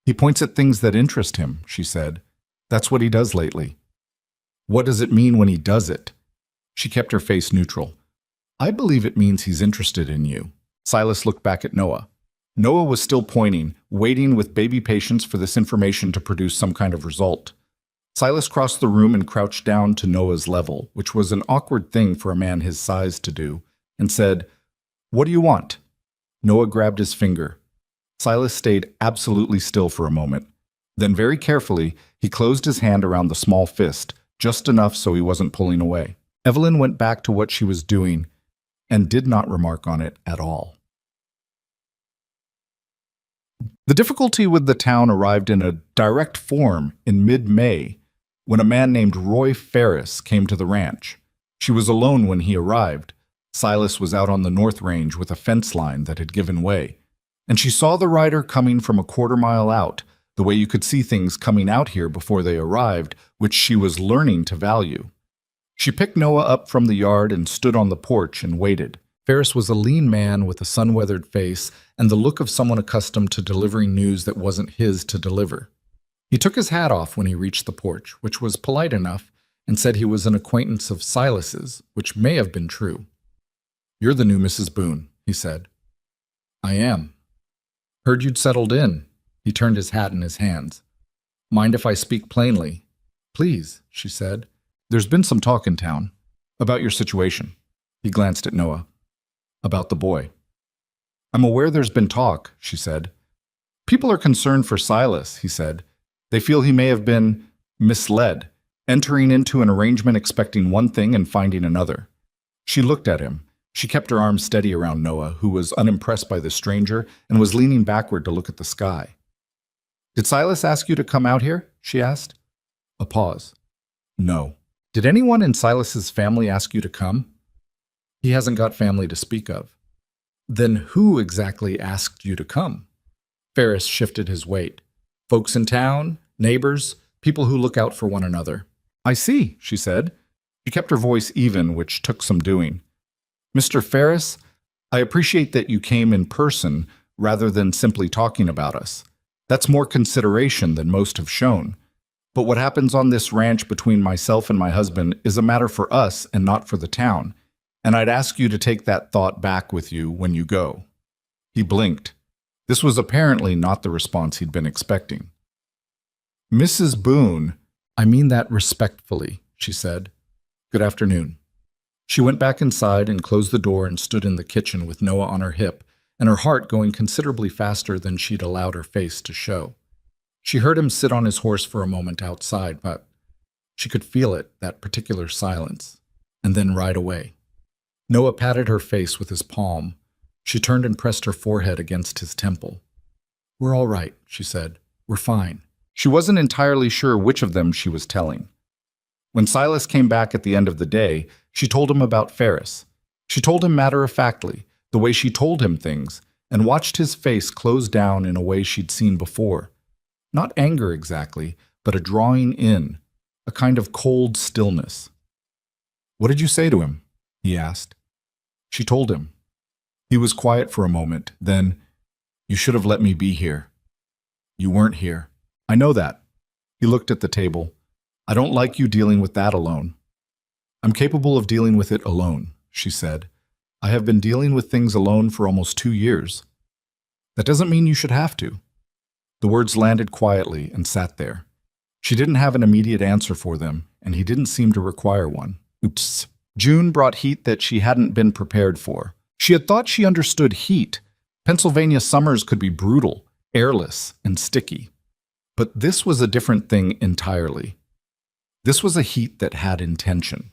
"He points at things that interest him," she said. "That's what he does lately." "What does it mean when he does it?" She kept her face neutral. "I believe it means he's interested in you." Silas looked back at Noah. Noah was still pointing, waiting with baby patience for this information to produce some kind of result. Silas crossed the room and crouched down to Noah's level, which was an awkward thing for a man his size to do, and said, "What do you want?" Noah grabbed his finger. Silas stayed absolutely still for a moment. Then very carefully, he closed his hand around the small fist, just enough so he wasn't pulling away. Evelyn went back to what she was doing and did not remark on it at all. The difficulty with the town arrived in a direct form in mid-May, when a man named Roy Ferris came to the ranch. She was alone when he arrived. Silas was out on the north range with a fence line that had given way, and she saw the rider coming from a quarter-mile out, the way you could see things coming out here before they arrived, which she was learning to value. She picked Noah up from the yard and stood on the porch and waited. Ferris was a lean man with a sun-weathered face and the look of someone accustomed to delivering news that wasn't his to deliver. He took his hat off when he reached the porch, which was polite enough, and said he was an acquaintance of Silas's, which may have been true. "You're the new Mrs. Boone," he said. "I am." "Heard you'd settled in." He turned his hat in his hands. "Mind if I speak plainly?" "Please," she said. "There's been some talk in town. About your situation." He glanced at Noah. "About the boy." "I'm aware there's been talk," she said. "People are concerned for Silas," he said. "They feel he may have been misled, entering into an arrangement expecting one thing and finding another." She looked at him. She kept her arm steady around Noah, who was unimpressed by the stranger and was leaning backward to look at the sky. "Did Silas ask you to come out here?" she asked. A pause. "No." "Did anyone in Silas's family ask you to come?" "He hasn't got family to speak of." "Then who exactly asked you to come?" Ferris shifted his weight. "Folks in town, neighbors, people who look out for one another." "I see," she said. She kept her voice even, which took some doing. "Mr. Ferris, I appreciate that you came in person rather than simply talking about us. That's more consideration than most have shown. But what happens on this ranch between myself and my husband is a matter for us and not for the town, and I'd ask you to take that thought back with you when you go." He blinked. This was apparently not the response he'd been expecting. "Mrs. Boone, I mean that respectfully," she said. "Good afternoon." She went back inside and closed the door and stood in the kitchen with Noah on her hip, and her heart going considerably faster than she'd allowed her face to show. She heard him sit on his horse for a moment outside, but she could feel it, that particular silence, and then ride away. Noah patted her face with his palm. She turned and pressed her forehead against his temple. "We're all right," she said. "We're fine." She wasn't entirely sure which of them she was telling. When Silas came back at the end of the day, she told him about Ferris. She told him matter-of-factly, the way she told him things, and watched his face close down in a way she'd seen before. Not anger exactly, but a drawing in, a kind of cold stillness. "What did you say to him?" he asked. She told him. He was quiet for a moment, then, "You should have let me be here. You weren't here. I know that." He looked at the table. "I don't like you dealing with that alone." "I'm capable of dealing with it alone," she said. "I have been dealing with things alone for almost 2 years. That doesn't mean you should have to." The words landed quietly and sat there. She didn't have an immediate answer for them, and he didn't seem to require one. Oops. June brought heat that she hadn't been prepared for. She had thought she understood heat. Pennsylvania summers could be brutal, airless, and sticky. But this was a different thing entirely. This was a heat that had intention.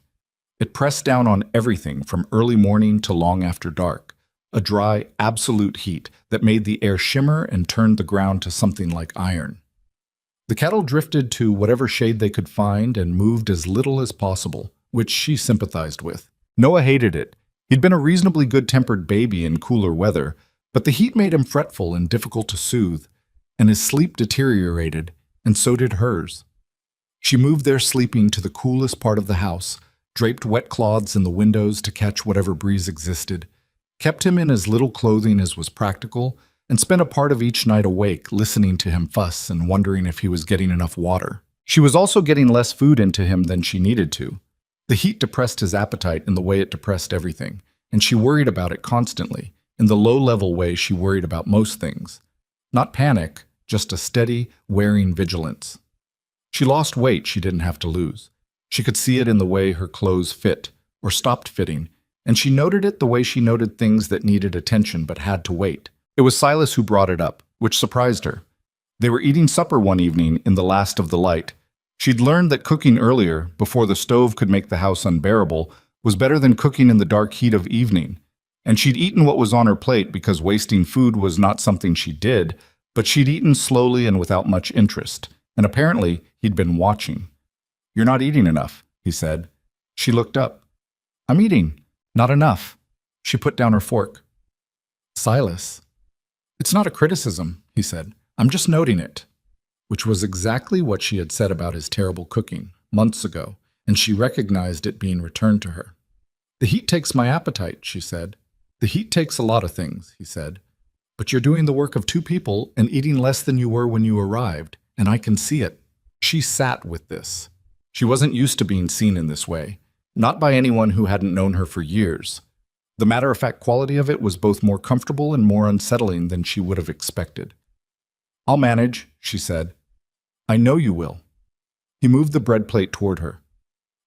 It pressed down on everything from early morning to long after dark. A dry, absolute heat that made the air shimmer and turned the ground to something like iron. The cattle drifted to whatever shade they could find and moved as little as possible, which she sympathized with. Noah hated it. He'd been a reasonably good-tempered baby in cooler weather, but the heat made him fretful and difficult to soothe, and his sleep deteriorated, and so did hers. She moved their sleeping to the coolest part of the house, draped wet cloths in the windows to catch whatever breeze existed, kept him in as little clothing as was practical, and spent a part of each night awake listening to him fuss and wondering if he was getting enough water. She was also getting less food into him than she needed to. The heat depressed his appetite in the way it depressed everything, and she worried about it constantly, in the low-level way she worried about most things. Not panic, just a steady, wearing vigilance. She lost weight she didn't have to lose. She could see it in the way her clothes fit, or stopped fitting, and she noted it the way she noted things that needed attention but had to wait. It was Silas who brought it up, which surprised her. They were eating supper one evening in the last of the light. She'd learned that cooking earlier, before the stove could make the house unbearable, was better than cooking in the dark heat of evening. And she'd eaten what was on her plate because wasting food was not something she did, but she'd eaten slowly and without much interest, and apparently he'd been watching. "You're not eating enough," he said. She looked up. "I'm eating. Not enough." She put down her fork. "Silas." "It's not a criticism," he said. "I'm just noting it." Which was exactly what she had said about his terrible cooking, months ago, and she recognized it being returned to her. "The heat takes my appetite," she said. "The heat takes a lot of things," he said. "But you're doing the work of 2 people and eating less than you were when you arrived, and I can see it." She sat with this. She wasn't used to being seen in this way, not by anyone who hadn't known her for years. The matter-of-fact quality of it was both more comfortable and more unsettling than she would have expected. "I'll manage," she said. "I know you will." He moved the bread plate toward her.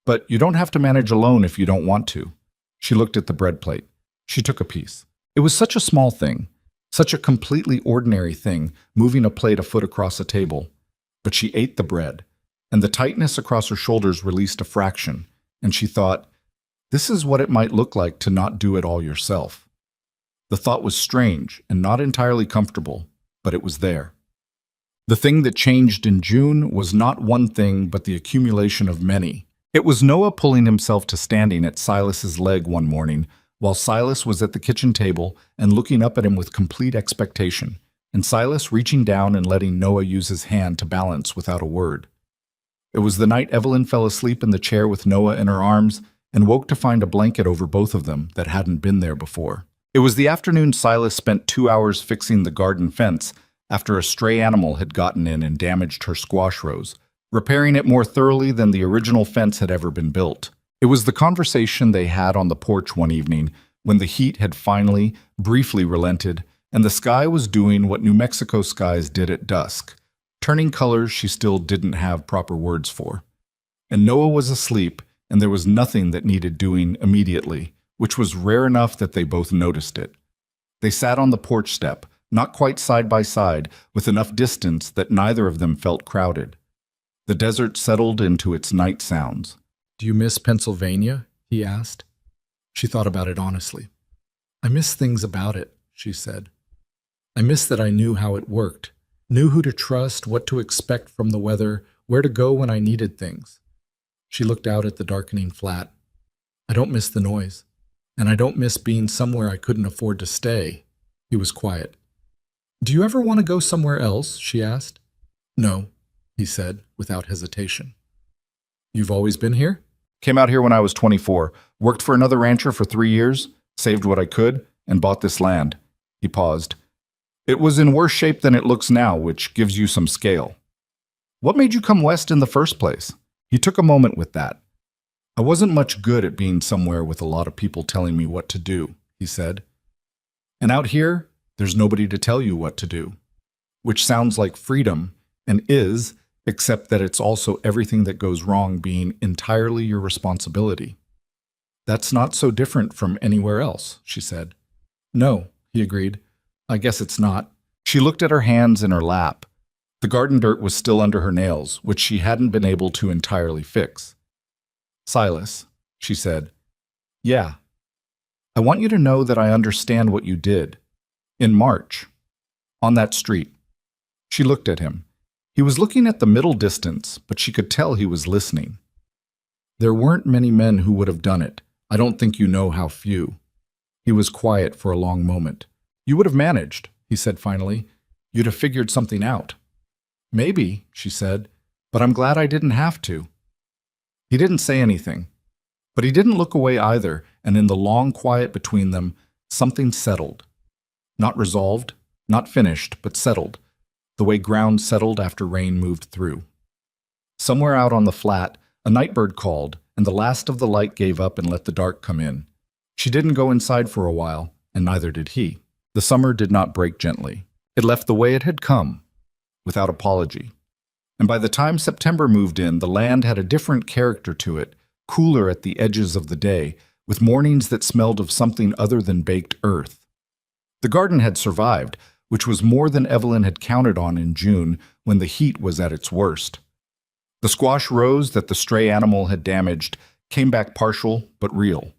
"But you don't have to manage alone if you don't want to." She looked at the bread plate. She took a piece. It was such a small thing, such a completely ordinary thing, moving a plate a foot across a table. But she ate the bread, and the tightness across her shoulders released a fraction, and she thought, this is what it might look like to not do it all yourself. The thought was strange and not entirely comfortable, but it was there. The thing that changed in June was not one thing but the accumulation of many. It was Noah pulling himself to standing at Silas's leg one morning, while Silas was at the kitchen table and looking up at him with complete expectation, and Silas reaching down and letting Noah use his hand to balance without a word. It was the night Evelyn fell asleep in the chair with Noah in her arms and woke to find a blanket over both of them that hadn't been there before. It was the afternoon Silas spent 2 hours fixing the garden fence after a stray animal had gotten in and damaged her squash rows, repairing it more thoroughly than the original fence had ever been built. It was the conversation they had on the porch one evening when the heat had finally, briefly relented, and the sky was doing what New Mexico skies did at dusk, turning colors she still didn't have proper words for. And Noah was asleep, and there was nothing that needed doing immediately, which was rare enough that they both noticed it. They sat on the porch step, not quite side by side, with enough distance that neither of them felt crowded. The desert settled into its night sounds. "Do you miss Pennsylvania?" he asked. She thought about it honestly. "I miss things about it," she said. "I miss that I knew how it worked, knew who to trust, what to expect from the weather, where to go when I needed things." She looked out at the darkening flat. "I don't miss the noise, and I don't miss being somewhere I couldn't afford to stay." He was quiet. "Do you ever want to go somewhere else?" she asked. "No," he said, without hesitation. "You've always been here?" "Came out here when I was 24, worked for another rancher for 3 years, saved what I could, and bought this land." He paused. "It was in worse shape than it looks now, which gives you some scale." "What made you come west in the first place?" He took a moment with that. "I wasn't much good at being somewhere with a lot of people telling me what to do," he said. "And out here, there's nobody to tell you what to do." Which sounds like freedom, and is, except that it's also everything that goes wrong being entirely your responsibility. "That's not so different from anywhere else," she said. "No," he agreed. "I guess it's not." She looked at her hands in her lap. The garden dirt was still under her nails, which she hadn't been able to entirely fix. "Silas," she said. "Yeah. I want you to know that I understand what you did. In March. On that street." She looked at him. He was looking at the middle distance, but she could tell he was listening. "There weren't many men who would have done it. I don't think you know how few." He was quiet for a long moment. "You would have managed," he said finally. "You'd have figured something out." "Maybe," she said, "but I'm glad I didn't have to." He didn't say anything, but he didn't look away either, and in the long quiet between them, something settled. Not resolved, not finished, but settled, the way ground settled after rain moved through. Somewhere out on the flat, a nightbird called, and the last of the light gave up and let the dark come in. She didn't go inside for a while, and neither did he. The summer did not break gently. It left the way it had come, without apology. And by the time September moved in, the land had a different character to it, cooler at the edges of the day, with mornings that smelled of something other than baked earth. The garden had survived, which was more than Evelyn had counted on in June when the heat was at its worst. The squash rows that the stray animal had damaged came back partial but real.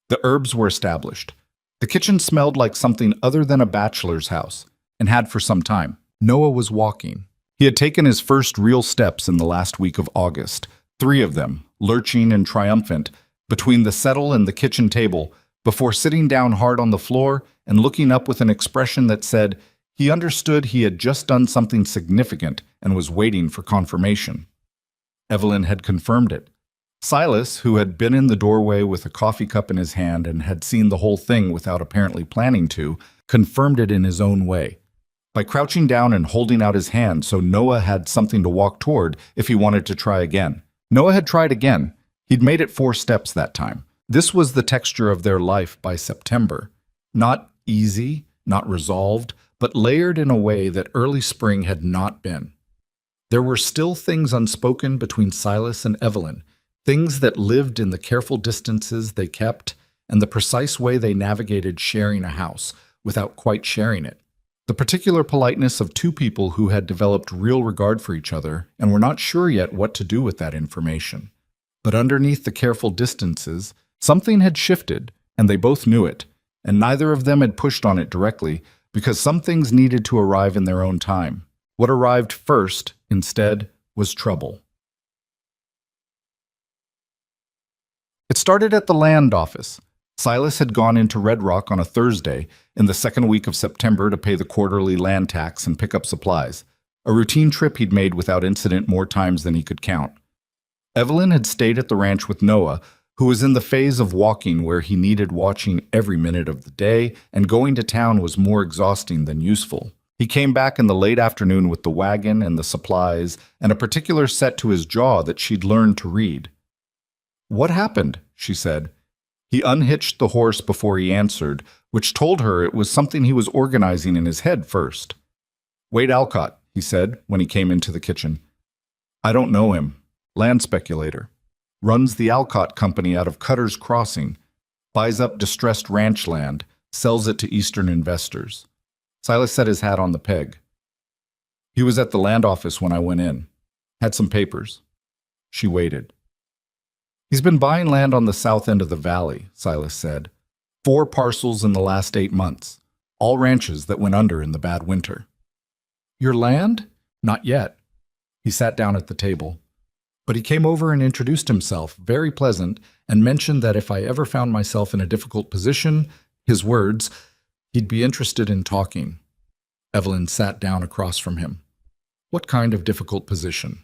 The herbs were established. The kitchen smelled like something other than a bachelor's house, and had for some time. Noah was walking. He had taken his first real steps in the last week of August, 3 of them, lurching and triumphant, between the settle and the kitchen table, before sitting down hard on the floor and looking up with an expression that said he understood he had just done something significant and was waiting for confirmation. Evelyn had confirmed it. Silas, who had been in the doorway with a coffee cup in his hand and had seen the whole thing without apparently planning to, confirmed it in his own way, by crouching down and holding out his hand so Noah had something to walk toward if he wanted to try again. Noah had tried again. He'd made it 4 steps that time. This was the texture of their life by September. Not easy, not resolved, but layered in a way that early spring had not been. There were still things unspoken between Silas and Evelyn, things that lived in the careful distances they kept and the precise way they navigated sharing a house without quite sharing it. The particular politeness of 2 people who had developed real regard for each other and were not sure yet what to do with that information. But underneath the careful distances, something had shifted, and they both knew it, and neither of them had pushed on it directly because some things needed to arrive in their own time. What arrived first, instead, was trouble. It started at the land office. Silas had gone into Red Rock on a Thursday in the second week of September to pay the quarterly land tax and pick up supplies, a routine trip he'd made without incident more times than he could count. Evelyn had stayed at the ranch with Noah, who was in the phase of walking where he needed watching every minute of the day, and going to town was more exhausting than useful. He came back in the late afternoon with the wagon and the supplies and a particular set to his jaw that she'd learned to read. "What happened?" she said. He unhitched the horse before he answered, which told her it was something he was organizing in his head first. "Wade Alcott," he said when he came into the kitchen. "I don't know him. Land speculator. Runs the Alcott Company out of Cutter's Crossing. Buys up distressed ranch land, sells it to Eastern investors." Silas set his hat on the peg. "He was at the land office when I went in. Had some papers." She waited. "He's been buying land on the south end of the valley," Silas said. 4 parcels in the last 8 months. All ranches that went under in the bad winter." "Your land?" "Not yet." He sat down at the table. "But he came over and introduced himself, very pleasant, and mentioned that if I ever found myself in a difficult position, his words, he'd be interested in talking." Evelyn sat down across from him. "What kind of difficult position?"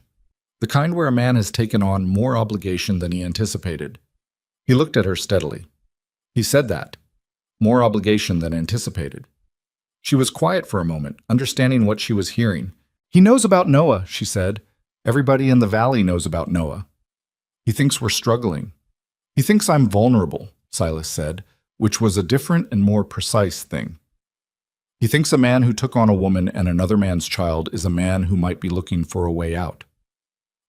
"The kind where a man has taken on more obligation than he anticipated." He looked at her steadily. "He said that. More obligation than anticipated." She was quiet for a moment, understanding what she was hearing. "He knows about Noah," she said. "Everybody in the valley knows about Noah. He thinks we're struggling." "He thinks I'm vulnerable," Silas said, which was a different and more precise thing. "He thinks a man who took on a woman and another man's child is a man who might be looking for a way out."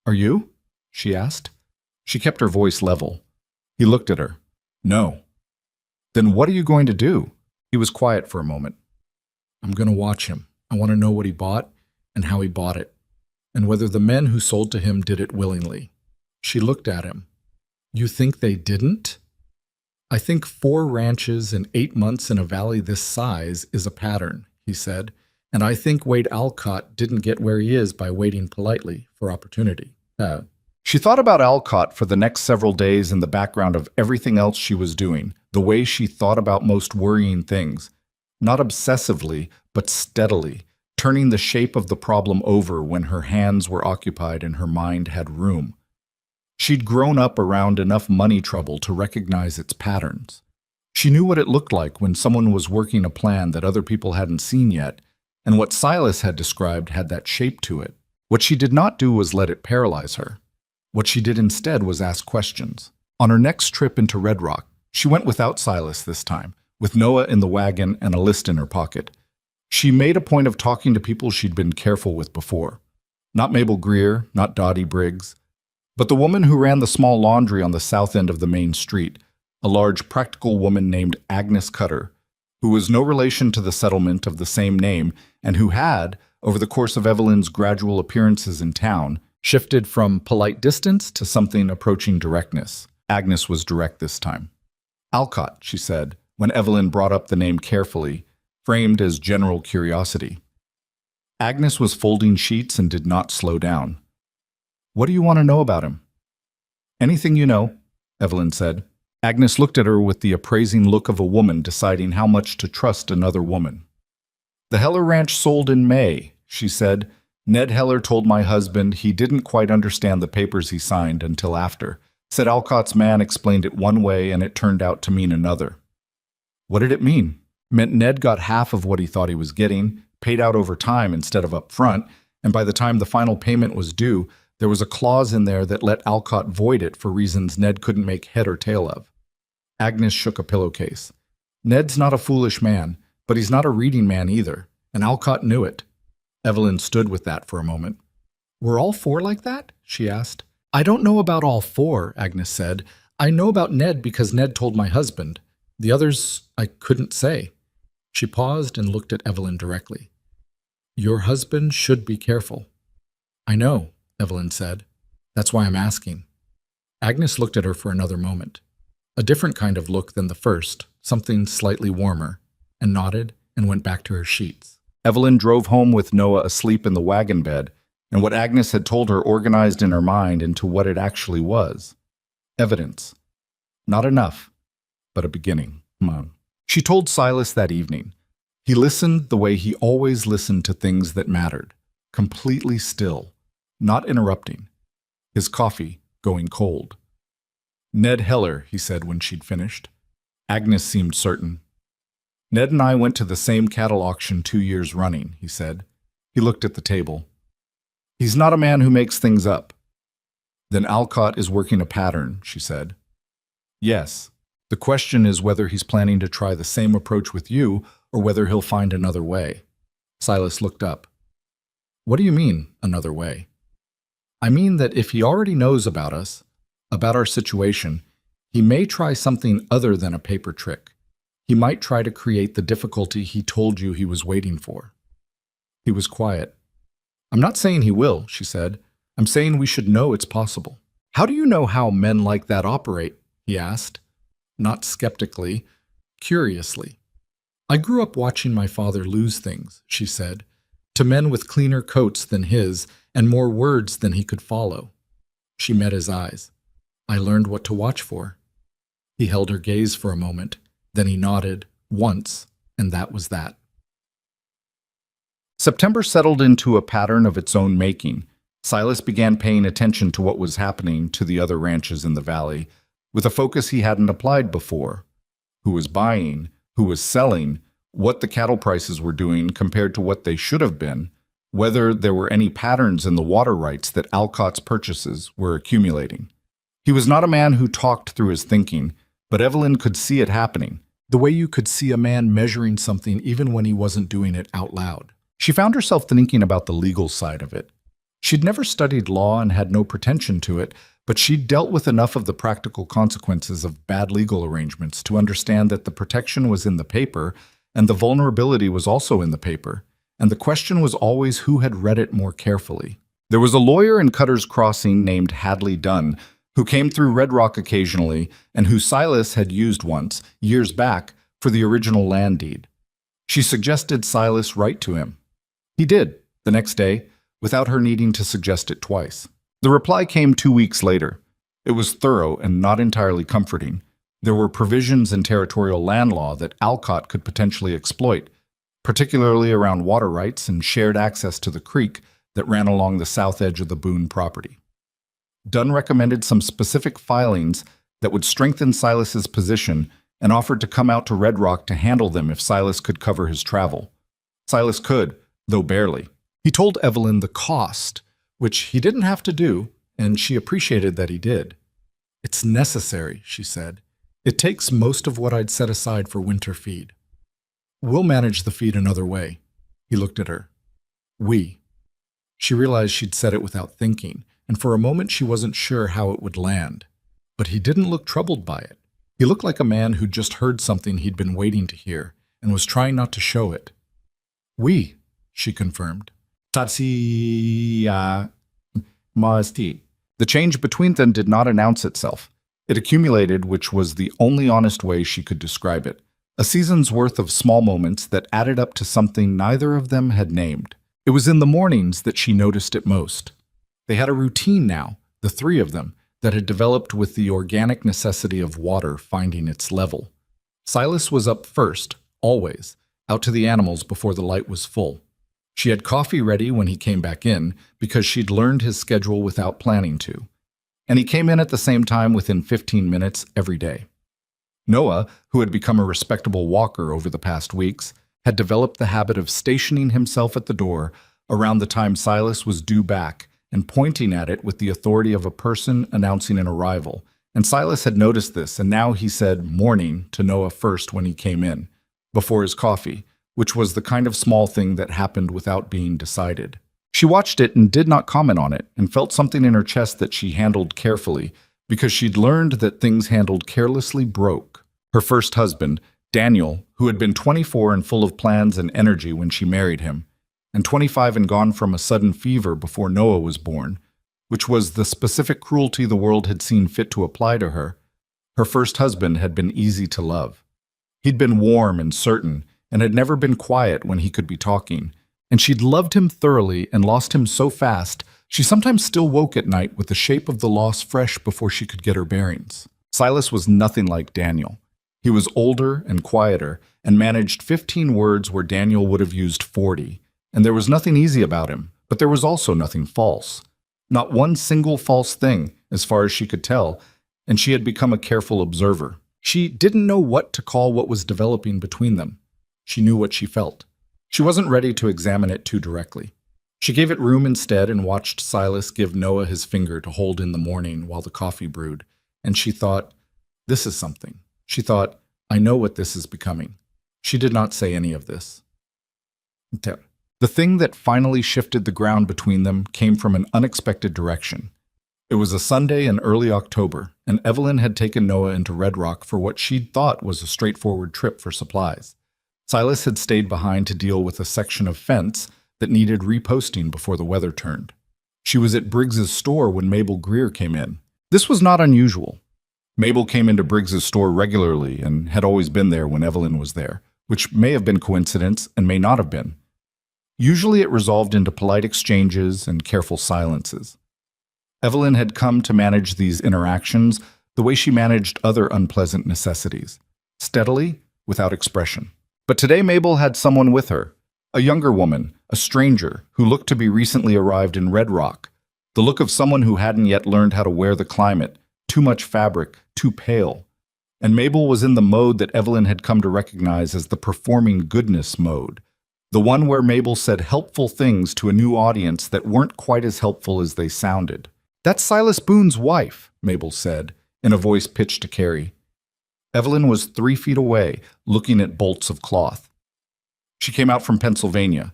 "Are you?" she asked. She kept her voice level. He looked at her. "No." "Then what are you going to do?" He was quiet for a moment. "I'm going to watch him. I want to know what he bought and how he bought it, and whether the men who sold to him did it willingly." She looked at him. "You think they didn't?" "I think 4 ranches in 8 months in a valley this size is a pattern," he said, "and I think Wade Alcott didn't get where he is by waiting politely for opportunity." She thought about Alcott for the next several days in the background of everything else she was doing, the way she thought about most worrying things. Not obsessively, but steadily, turning the shape of the problem over when her hands were occupied and her mind had room. She'd grown up around enough money trouble to recognize its patterns. She knew what it looked like when someone was working a plan that other people hadn't seen yet, and what Silas had described had that shape to it. What she did not do was let it paralyze her. What she did instead was ask questions. On her next trip into Red Rock, she went without Silas this time, with Noah in the wagon and a list in her pocket. She made a point of talking to people she'd been careful with before. Not Mabel Greer, not Dottie Briggs, but the woman who ran the small laundry on the south end of the main street, a large practical woman named Agnes Cutter, who was no relation to the settlement of the same name and who had, over the course of Evelyn's gradual appearances in town, shifted from polite distance to something approaching directness. Agnes was direct this time. "Alcott," she said, when Evelyn brought up the name carefully, framed as general curiosity. Agnes was folding sheets and did not slow down. "What do you want to know about him?" "Anything you know," Evelyn said. Agnes looked at her with the appraising look of a woman deciding how much to trust another woman. "The Heller Ranch sold in May," she said. "Ned Heller told my husband he didn't quite understand the papers he signed until after. Said Alcott's man explained it one way and it turned out to mean another." "What did it mean?" "Meant Ned got half of what he thought he was getting, paid out over time instead of up front, and by the time the final payment was due, there was a clause in there that let Alcott void it for reasons Ned couldn't make head or tail of." Agnes shook a pillowcase. "Ned's not a foolish man, but he's not a reading man either, and Alcott knew it." Evelyn stood with that for a moment. "Were all 4 like that?" she asked. "I don't know about all 4, Agnes said. "I know about Ned because Ned told my husband. The others I couldn't say." She paused and looked at Evelyn directly. "Your husband should be careful." "I know," Evelyn said. "That's why I'm asking." Agnes looked at her for another moment. A different kind of look than the first, something slightly warmer, and nodded and went back to her sheets. Evelyn drove home with Noah asleep in the wagon bed, and what Agnes had told her organized in her mind into what it actually was. Evidence. Not enough, but a beginning. Come on. She told Silas that evening. He listened the way he always listened to things that mattered, completely still, not interrupting. His coffee going cold. "Ned Heller," he said when she'd finished. Agnes seemed certain. Ned and I went to the same cattle auction 2 years running, he said. He looked at the table. He's not a man who makes things up. Then Alcott is working a pattern, she said. Yes. The question is whether he's planning to try the same approach with you or whether he'll find another way. Silas looked up. What do you mean, another way? I mean that if he already knows about us, about our situation, he may try something other than a paper trick. He might try to create the difficulty he told you he was waiting for. He was quiet. I'm not saying he will, she said. I'm saying we should know it's possible. How do you know how men like that operate? He asked. Not skeptically, curiously. I grew up watching my father lose things, she said, to men with cleaner coats than his and more words than he could follow. She met his eyes. I learned what to watch for. He held her gaze for a moment, then he nodded, once, and that was that. September settled into a pattern of its own making. Silas began paying attention to what was happening to the other ranches in the valley, with a focus he hadn't applied before. Who was buying, who was selling, what the cattle prices were doing compared to what they should have been, whether there were any patterns in the water rights that Alcott's purchases were accumulating. He was not a man who talked through his thinking, but Evelyn could see it happening, the way you could see a man measuring something even when he wasn't doing it out loud. She found herself thinking about the legal side of it. She'd never studied law and had no pretension to it, but she'd dealt with enough of the practical consequences of bad legal arrangements to understand that the protection was in the paper and the vulnerability was also in the paper, and the question was always who had read it more carefully. There was a lawyer in Cutter's Crossing named Hadley Dunn, who came through Red Rock occasionally and who Silas had used once, years back, for the original land deed. She suggested Silas write to him. He did, the next day, without her needing to suggest it twice. The reply came 2 weeks later. It was thorough and not entirely comforting. There were provisions in territorial land law that Alcott could potentially exploit, particularly around water rights and shared access to the creek that ran along the south edge of the Boone property. Dunn recommended some specific filings that would strengthen Silas's position and offered to come out to Red Rock to handle them if Silas could cover his travel. Silas could, though barely. He told Evelyn the cost, which he didn't have to do, and she appreciated that he did. It's necessary, she said. It takes most of what I'd set aside for winter feed. We'll manage the feed another way. He looked at her. We. She realized she'd said it without thinking, and for a moment she wasn't sure how it would land. But he didn't look troubled by it. He looked like a man who'd just heard something he'd been waiting to hear, and was trying not to show it. We, she confirmed. Tatsia Masti. The change between them did not announce itself. It accumulated, which was the only honest way she could describe it. A season's worth of small moments that added up to something neither of them had named. It was in the mornings that she noticed it most. They had a routine now, the three of them, that had developed with the organic necessity of water finding its level. Silas was up first, always, out to the animals before the light was full. She had coffee ready when he came back in because she'd learned his schedule without planning to. And he came in at the same time within 15 minutes every day. Noah, who had become a respectable walker over the past weeks, had developed the habit of stationing himself at the door around the time Silas was due back and pointing at it with the authority of a person announcing an arrival. And Silas had noticed this, and now he said morning to Noah first when he came in, before his coffee, which was the kind of small thing that happened without being decided. She watched it and did not comment on it, and felt something in her chest that she handled carefully, because she'd learned that things handled carelessly broke. Her first husband, Daniel, who had been 24 and full of plans and energy when she married him, and 25 and gone from a sudden fever before Noah was born, which was the specific cruelty the world had seen fit to apply to her. Her first husband had been easy to love. He'd been warm and certain, and had never been quiet when he could be talking, and she'd loved him thoroughly and lost him so fast, she sometimes still woke at night with the shape of the loss fresh before she could get her bearings. Silas was nothing like Daniel. He was older and quieter, and managed 15 words where Daniel would have used 40, and there was nothing easy about him, but there was also nothing false. Not one single false thing, as far as she could tell, and she had become a careful observer. She didn't know what to call what was developing between them. She knew what she felt. She wasn't ready to examine it too directly. She gave it room instead and watched Silas give Noah his finger to hold in the morning while the coffee brewed, and she thought, this is something. She thought, I know what this is becoming. She did not say any of this. The thing that finally shifted the ground between them came from an unexpected direction. It was a Sunday in early October, and Evelyn had taken Noah into Red Rock for what she'd thought was a straightforward trip for supplies. Silas had stayed behind to deal with a section of fence that needed reposting before the weather turned. She was at Briggs's store when Mabel Greer came in. This was not unusual. Mabel came into Briggs's store regularly and had always been there when Evelyn was there, which may have been coincidence and may not have been. Usually it resolved into polite exchanges and careful silences. Evelyn had come to manage these interactions the way she managed other unpleasant necessities, steadily, without expression. But today Mabel had someone with her, a younger woman, a stranger, who looked to be recently arrived in Red Rock, the look of someone who hadn't yet learned how to wear the climate, too much fabric, too pale. And Mabel was in the mode that Evelyn had come to recognize as the performing goodness mode, the one where Mabel said helpful things to a new audience that weren't quite as helpful as they sounded. "That's Silas Boone's wife," Mabel said, in a voice pitched to Carrie. Evelyn was 3 feet away, looking at bolts of cloth. She came out from Pennsylvania.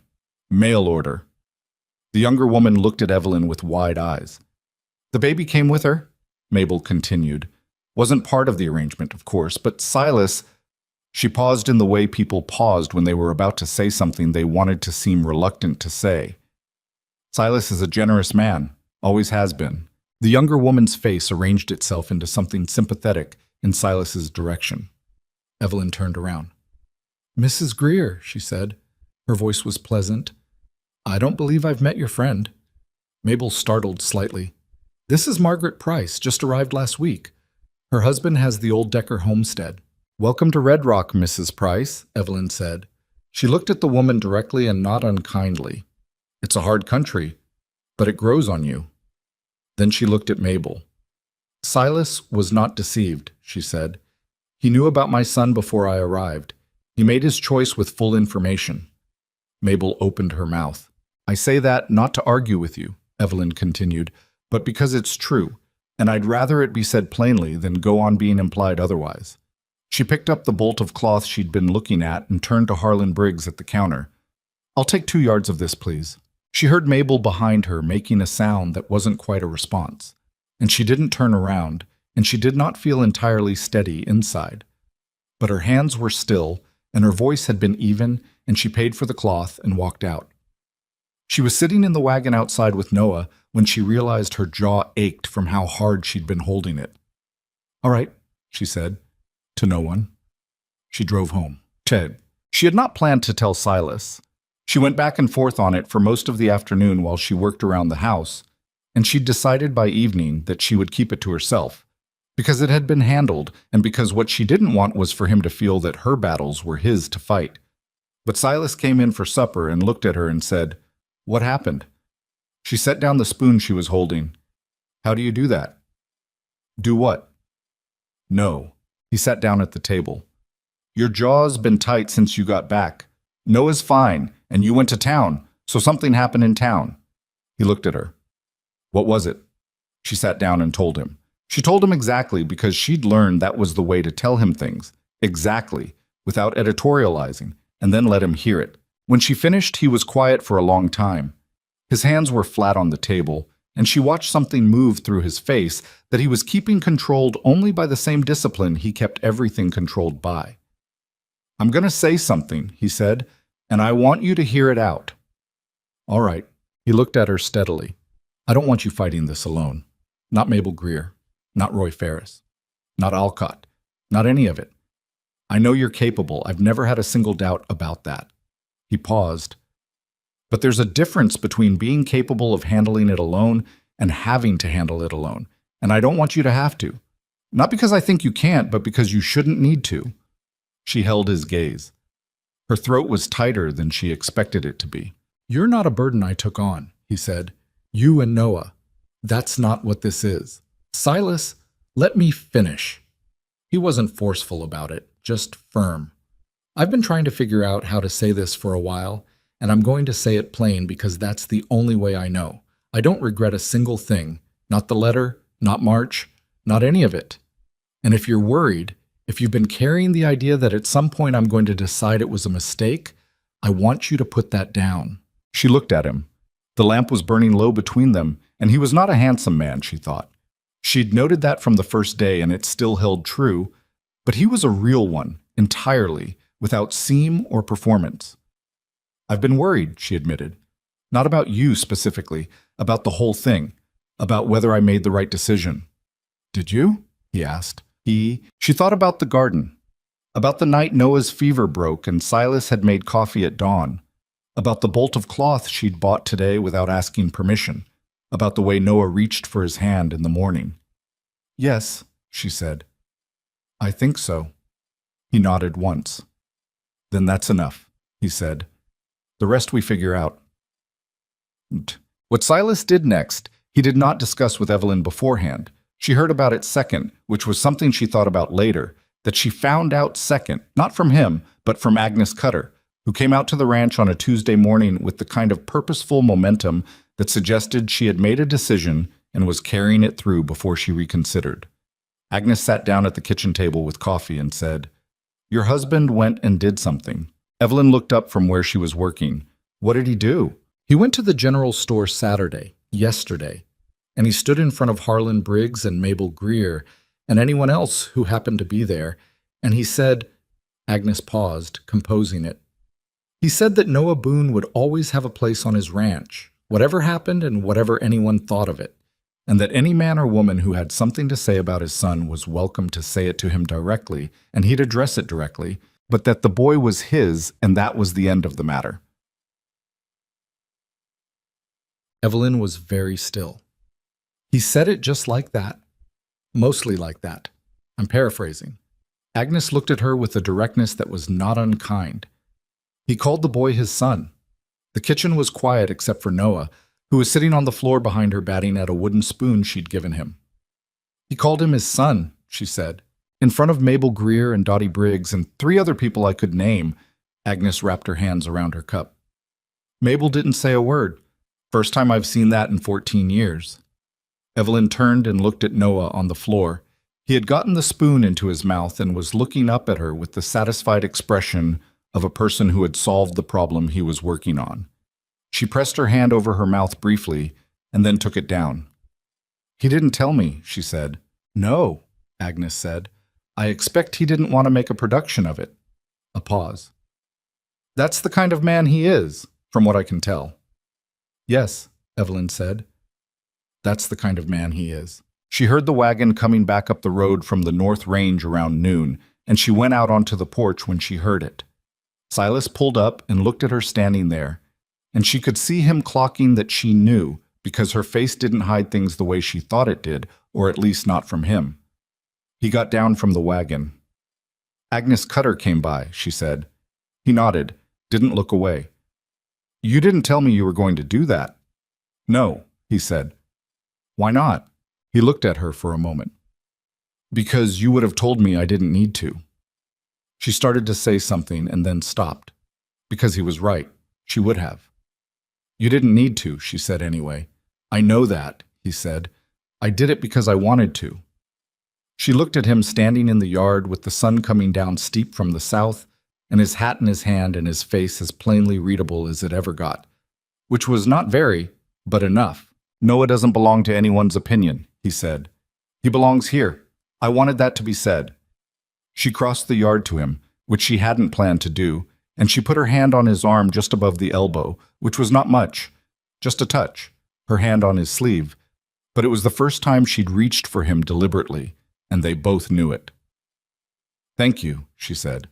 Mail order. The younger woman looked at Evelyn with wide eyes. "The baby came with her," Mabel continued. "Wasn't part of the arrangement, of course, but Silas—" She paused in the way people paused when they were about to say something they wanted to seem reluctant to say. "Silas is a generous man, always has been." The younger woman's face arranged itself into something sympathetic in Silas's direction. Evelyn turned around. "Mrs. Greer," she said. Her voice was pleasant. "I don't believe I've met your friend." Mabel startled slightly. "This is Margaret Price, just arrived last week. Her husband has the old Decker homestead." "Welcome to Red Rock, Mrs. Price," Evelyn said. She looked at the woman directly and not unkindly. "It's a hard country, but it grows on you." Then she looked at Mabel. "Silas was not deceived," she said. "He knew about my son before I arrived. He made his choice with full information." Mabel opened her mouth. "I say that not to argue with you," Evelyn continued, "but because it's true, and I'd rather it be said plainly than go on being implied otherwise." She picked up the bolt of cloth she'd been looking at and turned to Harlan Briggs at the counter. "I'll take 2 yards of this, please." She heard Mabel behind her making a sound that wasn't quite a response, and she didn't turn around, and she did not feel entirely steady inside. But her hands were still, and her voice had been even, and she paid for the cloth and walked out. She was sitting in the wagon outside with Noah when she realized her jaw ached from how hard she'd been holding it. "All right," she said, to no one. She drove home. Ted. She had not planned to tell Silas. She went back and forth on it for most of the afternoon while she worked around the house, and she'd decided by evening that she would keep it to herself, because it had been handled and because what she didn't want was for him to feel that her battles were his to fight. But Silas came in for supper and looked at her and said, "What happened?" She set down the spoon she was holding. "How do you do that?" "Do what?" "No." He sat down at the table. "Your jaw's been tight since you got back. Noah's fine, and you went to town, so something happened in town." He looked at her. "What was it?" She sat down and told him. She told him exactly because she'd learned that was the way to tell him things, exactly, without editorializing, and then let him hear it. When she finished, he was quiet for a long time. His hands were flat on the table, and she watched something move through his face that he was keeping controlled only by the same discipline he kept everything controlled by. "I'm going to say something," he said, "and I want you to hear it out." "All right." He looked at her steadily. "I don't want you fighting this alone. Not Mabel Greer. Not Roy Ferris. Not Alcott. Not any of it. I know you're capable. I've never had a single doubt about that." He paused. "But there's a difference between being capable of handling it alone and having to handle it alone, and I don't want you to have to. Not because I think you can't, but because you shouldn't need to." She held his gaze. Her throat was tighter than she expected it to be. "You're not a burden I took on," he said. "You and Noah. That's not what this is. Silas, let me finish." He wasn't forceful about it, just firm. I've been trying to figure out how to say this for a while, and I'm going to say it plain because that's the only way I know. I don't regret a single thing. Not the letter, not March, not any of it. And if you're worried, if you've been carrying the idea that at some point I'm going to decide it was a mistake, I want you to put that down. She looked at him. The lamp was burning low between them, and he was not a handsome man, she thought. She'd noted that from the first day, and it still held true, but he was a real one, entirely, without seam or performance. I've been worried, she admitted. Not about you specifically, about the whole thing, about whether I made the right decision. Did you? He asked. She thought about the garden, about the night Noah's fever broke and Silas had made coffee at dawn, about the bolt of cloth she'd bought today without asking permission, about the way Noah reached for his hand in the morning. Yes, she said. I think so. He nodded once. Then that's enough, he said. The rest we figure out. What Silas did next, he did not discuss with Evelyn beforehand. She heard about it second, which was something she thought about later, that she found out second, not from him, but from Agnes Cutter, who came out to the ranch on a Tuesday morning with the kind of purposeful momentum that suggested she had made a decision and was carrying it through before she reconsidered. Agnes sat down at the kitchen table with coffee and said, "Your husband went and did something." Evelyn looked up from where she was working. What did he do? He went to the general store Saturday, yesterday, and he stood in front of Harlan Briggs and Mabel Greer and anyone else who happened to be there, and he said, Agnes paused, composing it. He said that Noah Boone would always have a place on his ranch, whatever happened and whatever anyone thought of it, and that any man or woman who had something to say about his son was welcome to say it to him directly, and he'd address it directly, but that the boy was his, and that was the end of the matter. Evelyn was very still. He said it just like that. Mostly like that. I'm paraphrasing. Agnes looked at her with a directness that was not unkind. He called the boy his son. The kitchen was quiet except for Noah, who was sitting on the floor behind her batting at a wooden spoon she'd given him. He called him his son, she said. In front of Mabel Greer and Dottie Briggs and 3 other people I could name. Agnes wrapped her hands around her cup. Mabel didn't say a word. First time I've seen that in 14 years. Evelyn turned and looked at Noah on the floor. He had gotten the spoon into his mouth and was looking up at her with the satisfied expression of a person who had solved the problem he was working on. She pressed her hand over her mouth briefly and then took it down. He didn't tell me, she said. No, Agnes said. I expect he didn't want to make a production of it. A pause. That's the kind of man he is, from what I can tell. Yes, Evelyn said. That's the kind of man he is. She heard the wagon coming back up the road from the North Range around noon, and she went out onto the porch when she heard it. Silas pulled up and looked at her standing there, and she could see him clocking that she knew because her face didn't hide things the way she thought it did, or at least not from him. He got down from the wagon. Agnes Cutter came by, she said. He nodded, didn't look away. You didn't tell me you were going to do that. No, he said. Why not? He looked at her for a moment. Because you would have told me I didn't need to. She started to say something and then stopped. Because he was right. She would have. You didn't need to, she said anyway. I know that, he said. I did it because I wanted to. She looked at him standing in the yard with the sun coming down steep from the south and his hat in his hand and his face as plainly readable as it ever got, which was not very, but enough. Noah doesn't belong to anyone's opinion, he said. He belongs here. I wanted that to be said. She crossed the yard to him, which she hadn't planned to do, and she put her hand on his arm just above the elbow, which was not much, just a touch, her hand on his sleeve. But it was the first time she'd reached for him deliberately, and they both knew it. Thank you, she said.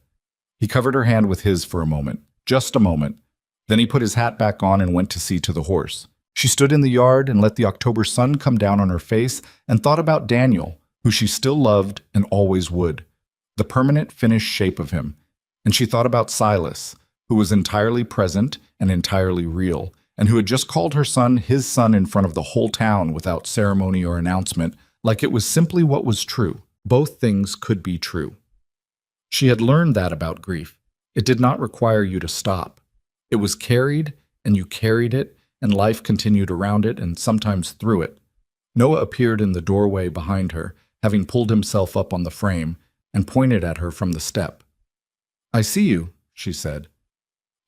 He covered her hand with his for a moment, just a moment. Then he put his hat back on and went to see to the horse. She stood in the yard and let the October sun come down on her face and thought about Daniel, who she still loved and always would, the permanent finished shape of him. And she thought about Silas, who was entirely present and entirely real, and who had just called her son his son in front of the whole town without ceremony or announcement, like it was simply what was true. Both things could be true. She had learned that about grief. It did not require you to stop. It was carried, and you carried it, and life continued around it and sometimes through it. Noah appeared in the doorway behind her, having pulled himself up on the frame, and pointed at her from the step. "I see you," she said.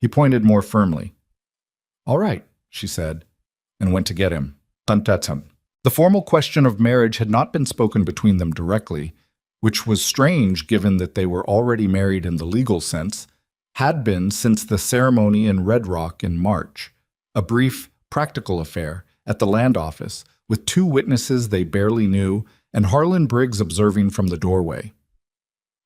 He pointed more firmly. "All right," she said, and went to get him. Dun-dun-dun. The formal question of marriage had not been spoken between them directly, which was strange given that they were already married in the legal sense, had been since the ceremony in Red Rock in March, a brief, practical affair at the land office with 2 witnesses they barely knew and Harlan Briggs observing from the doorway.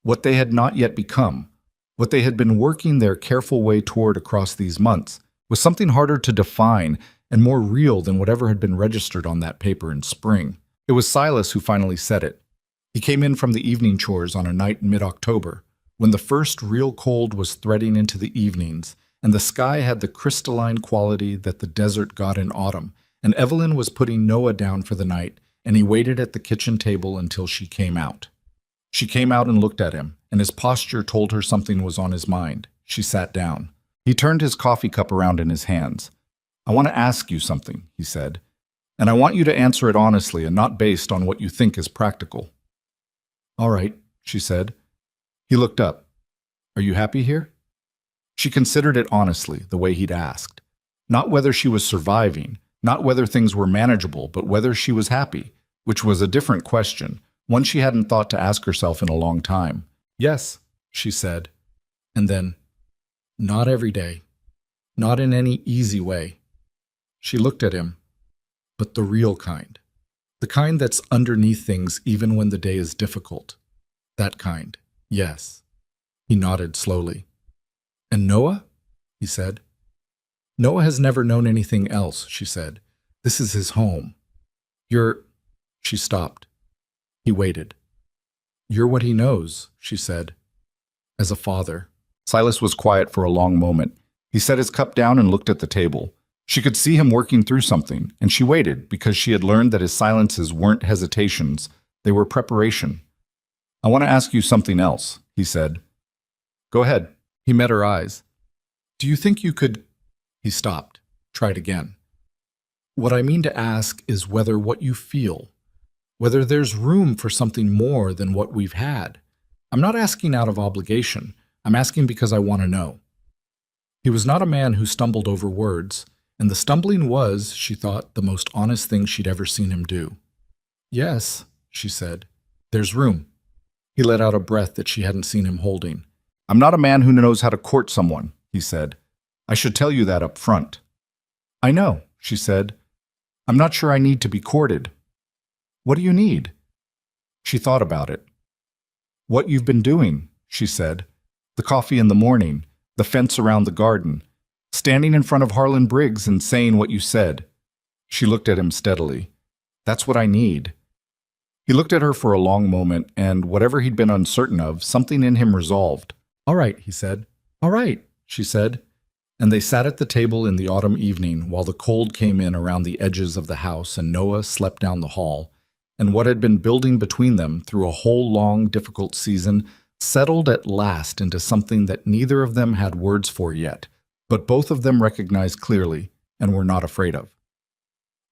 What they had not yet become, what they had been working their careful way toward across these months, was something harder to define and more real than whatever had been registered on that paper in spring. It was Silas who finally said it. He came in from the evening chores on a night in mid-October, when the first real cold was threading into the evenings, and the sky had the crystalline quality that the desert got in autumn, and Evelyn was putting Noah down for the night, and he waited at the kitchen table until she came out. She came out and looked at him, and his posture told her something was on his mind. She sat down. He turned his coffee cup around in his hands. "I want to ask you something," he said, "and I want you to answer it honestly and not based on what you think is practical." "All right," she said. He looked up. "Are you happy here?" She considered it honestly, the way he'd asked. Not whether she was surviving, not whether things were manageable, but whether she was happy, which was a different question, one she hadn't thought to ask herself in a long time. "Yes," she said. And then, "Not every day. Not in any easy way." She looked at him. "But the real kind. The kind that's underneath things even when the day is difficult. That kind. Yes." He nodded slowly. "And Noah?" he said. "Noah has never known anything else," she said. "This is his home. You're—" She stopped. He waited. "You're what he knows," she said. "As a father." Silas was quiet for a long moment. He set his cup down and looked at the table. She could see him working through something, and she waited because she had learned that his silences weren't hesitations, they were preparation. "I want to ask you something else," he said. "Go ahead." He met her eyes. "Do you think you could—" He stopped, tried again. "What I mean to ask is whether what you feel, whether there's room for something more than what we've had. I'm not asking out of obligation. I'm asking because I want to know." He was not a man who stumbled over words, and the stumbling was, she thought, the most honest thing she'd ever seen him do. "Yes," she said. "There's room." He let out a breath that she hadn't seen him holding. "I'm not a man who knows how to court someone," he said. "I should tell you that up front." "I know," she said. "I'm not sure I need to be courted." "What do you need?" She thought about it. "What you've been doing," she said. "The coffee in the morning, the fence around the garden, standing in front of Harlan Briggs and saying what you said." She looked at him steadily. "That's what I need." He looked at her for a long moment, and whatever he'd been uncertain of, something in him resolved. "All right," he said. "All right," she said. And they sat at the table in the autumn evening while the cold came in around the edges of the house and Noah slept down the hall, and what had been building between them through a whole long, difficult season settled at last into something that neither of them had words for yet, but both of them recognized clearly and were not afraid of.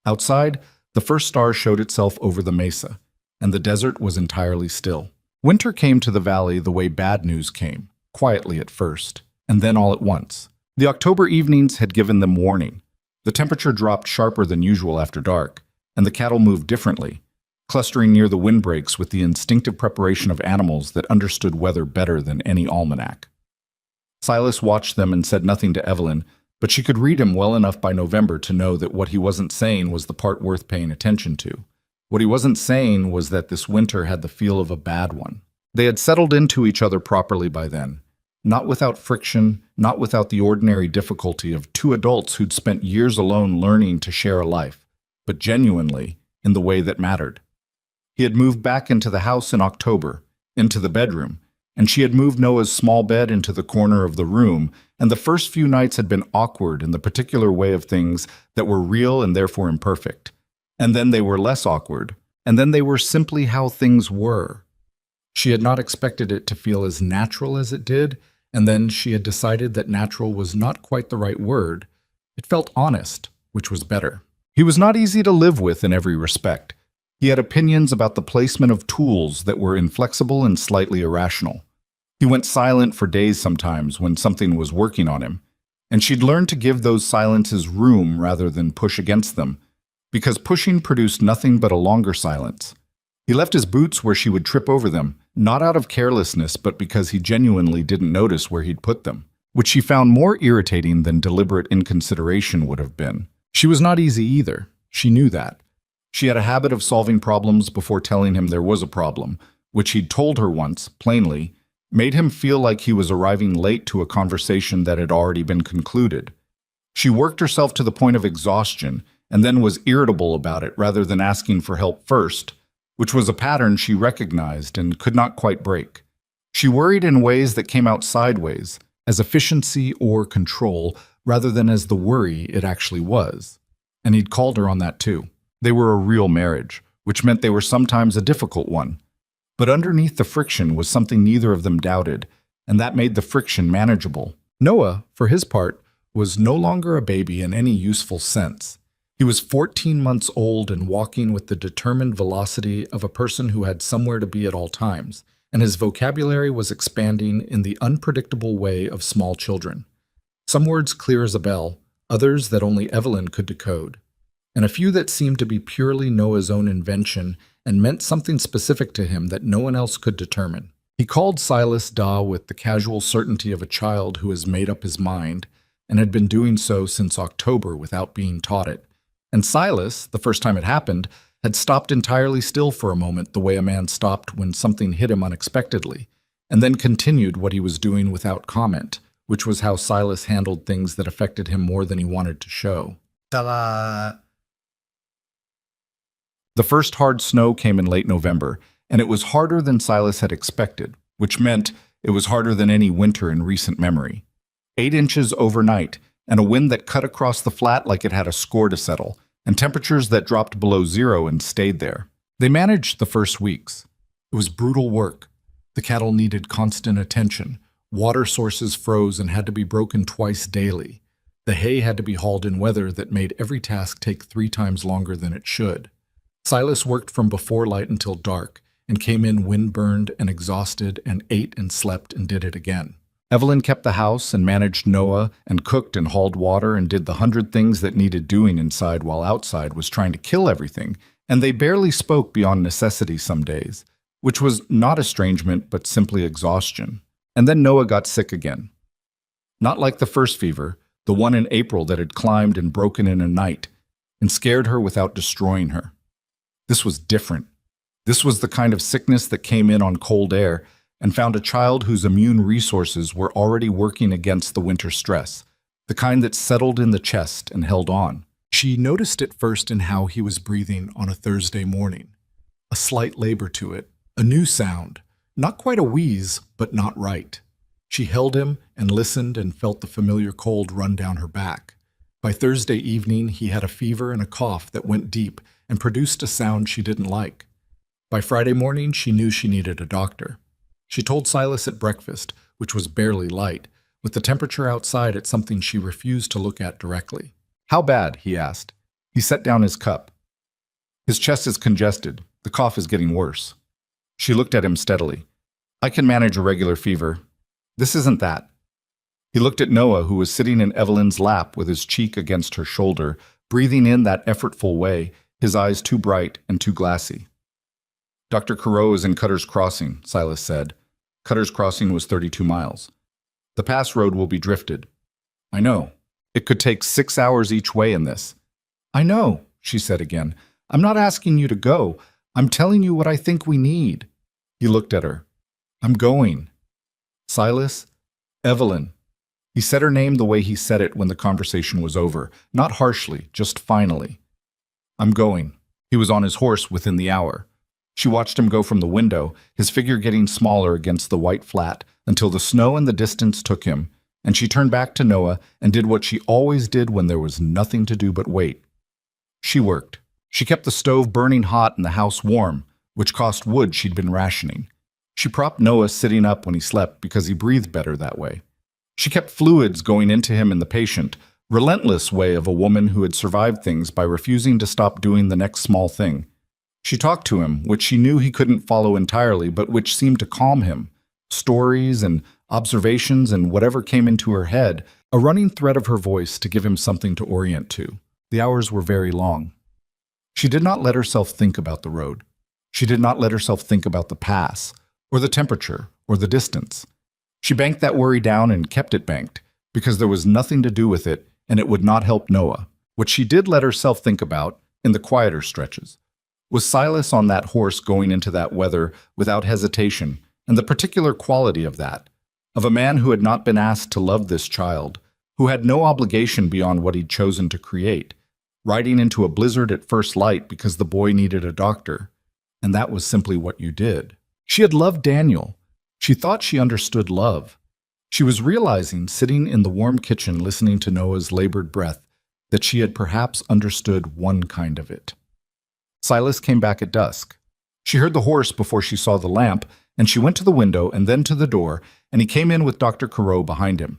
Outside, the first star showed itself over the mesa, and the desert was entirely still. Winter came to the valley the way bad news came, quietly at first, and then all at once. The October evenings had given them warning. The temperature dropped sharper than usual after dark, and the cattle moved differently, clustering near the windbreaks with the instinctive preparation of animals that understood weather better than any almanac. Silas watched them and said nothing to Evelyn, but she could read him well enough by November to know that what he wasn't saying was the part worth paying attention to. What he wasn't saying was that this winter had the feel of a bad one. They had settled into each other properly by then, not without friction, not without the ordinary difficulty of 2 adults who'd spent years alone learning to share a life, but genuinely in the way that mattered. He had moved back into the house in October, into the bedroom, and she had moved Noah's small bed into the corner of the room, and the first few nights had been awkward in the particular way of things that were real and therefore imperfect. And then they were less awkward, and then they were simply how things were. She had not expected it to feel as natural as it did, And then she had decided that natural was not quite the right word. It felt honest, which was better. He was not easy to live with in every respect. He had opinions about the placement of tools that were inflexible and slightly irrational. He went silent for days sometimes when something was working on him, and she'd learned to give those silences room rather than push against them, because pushing produced nothing but a longer silence. He left his boots where she would trip over them, not out of carelessness but because he genuinely didn't notice where he'd put them, which she found more irritating than deliberate inconsideration would have been. She was not easy either. She knew that. She had a habit of solving problems before telling him there was a problem, which he'd told her once, plainly, made him feel like he was arriving late to a conversation that had already been concluded. She worked herself to the point of exhaustion and then was irritable about it rather than asking for help first, which was a pattern she recognized and could not quite break. She worried in ways that came out sideways, as efficiency or control, rather than as the worry it actually was. And he'd called her on that too. They were a real marriage, which meant they were sometimes a difficult one. But underneath the friction was something neither of them doubted, and that made the friction manageable. Noah, for his part, was no longer a baby in any useful sense. He was 14 months old and walking with the determined velocity of a person who had somewhere to be at all times, and his vocabulary was expanding in the unpredictable way of small children. Some words clear as a bell, others that only Evelyn could decode, and a few that seemed to be purely Noah's own invention and meant something specific to him that no one else could determine. He called Silas Da with the casual certainty of a child who has made up his mind and had been doing so since October without being taught it. And Silas, the first time it happened, had stopped entirely still for a moment the way a man stopped when something hit him unexpectedly, and then continued what he was doing without comment, which was how Silas handled things that affected him more than he wanted to show. Ta-da! The first hard snow came in late November, and it was harder than Silas had expected, which meant it was harder than any winter in recent memory. 8 inches overnight, and a wind that cut across the flat like it had a score to settle, and temperatures that dropped below zero and stayed there. They managed the first weeks. It was brutal work. The cattle needed constant attention. Water sources froze and had to be broken twice daily. The hay had to be hauled in weather that made every task take 3 times longer than it should. Silas worked from before light until dark, and came in wind-burned and exhausted and ate and slept and did it again. Evelyn kept the house and managed Noah and cooked and hauled water and did the 100 things that needed doing inside while outside was trying to kill everything, and they barely spoke beyond necessity some days, which was not estrangement but simply exhaustion. And then Noah got sick again. Not like the first fever, the one in April that had climbed and broken in a night, and scared her without destroying her. This was different. This was the kind of sickness that came in on cold air and found a child whose immune resources were already working against the winter stress, the kind that settled in the chest and held on. She noticed it first in how he was breathing on a Thursday morning. A slight labor to it, a new sound, not quite a wheeze, but not right. She held him and listened and felt the familiar cold run down her back. By Thursday evening, he had a fever and a cough that went deep and produced a sound she didn't like. By Friday morning, she knew she needed a doctor. She told Silas at breakfast, which was barely light, with the temperature outside at something she refused to look at directly. "How bad?" he asked. He set down his cup. "His chest is congested. The cough is getting worse." She looked at him steadily. "I can manage a regular fever. This isn't that." He looked at Noah, who was sitting in Evelyn's lap with his cheek against her shoulder, breathing in that effortful way, his eyes too bright and too glassy. "Dr. Carreau is in Cutter's Crossing," Silas said. Cutter's Crossing was 32 miles. "The pass road will be drifted." "I know. It could take 6 hours each way in this." "I know," she said again. "I'm not asking you to go. I'm telling you what I think we need." He looked at her. "I'm going." "Silas? Evelyn." He said her name the way he said it when the conversation was over, not harshly, just finally. "I'm going." He was on his horse within the hour. She watched him go from the window, his figure getting smaller against the white flat, until the snow in the distance took him, and she turned back to Noah and did what she always did when there was nothing to do but wait. She worked. She kept the stove burning hot and the house warm, which cost wood she'd been rationing. She propped Noah sitting up when he slept because he breathed better that way. She kept fluids going into him and the patient, relentless way of a woman who had survived things by refusing to stop doing the next small thing. She talked to him, which she knew he couldn't follow entirely, but which seemed to calm him. Stories and observations and whatever came into her head, a running thread of her voice to give him something to orient to. The hours were very long. She did not let herself think about the road. She did not let herself think about the pass, or the temperature, or the distance. She banked that worry down and kept it banked, because there was nothing to do with it, and it would not help Noah. What she did let herself think about, in the quieter stretches, was Silas on that horse going into that weather without hesitation, and the particular quality of that, of a man who had not been asked to love this child, who had no obligation beyond what he'd chosen to create, riding into a blizzard at first light because the boy needed a doctor, and that was simply what you did. She had loved Daniel. She thought she understood love. She was realizing, sitting in the warm kitchen listening to Noah's labored breath, that she had perhaps understood one kind of it. Silas came back at dusk. She heard the horse before she saw the lamp, and she went to the window and then to the door, and he came in with Dr. Carew behind him,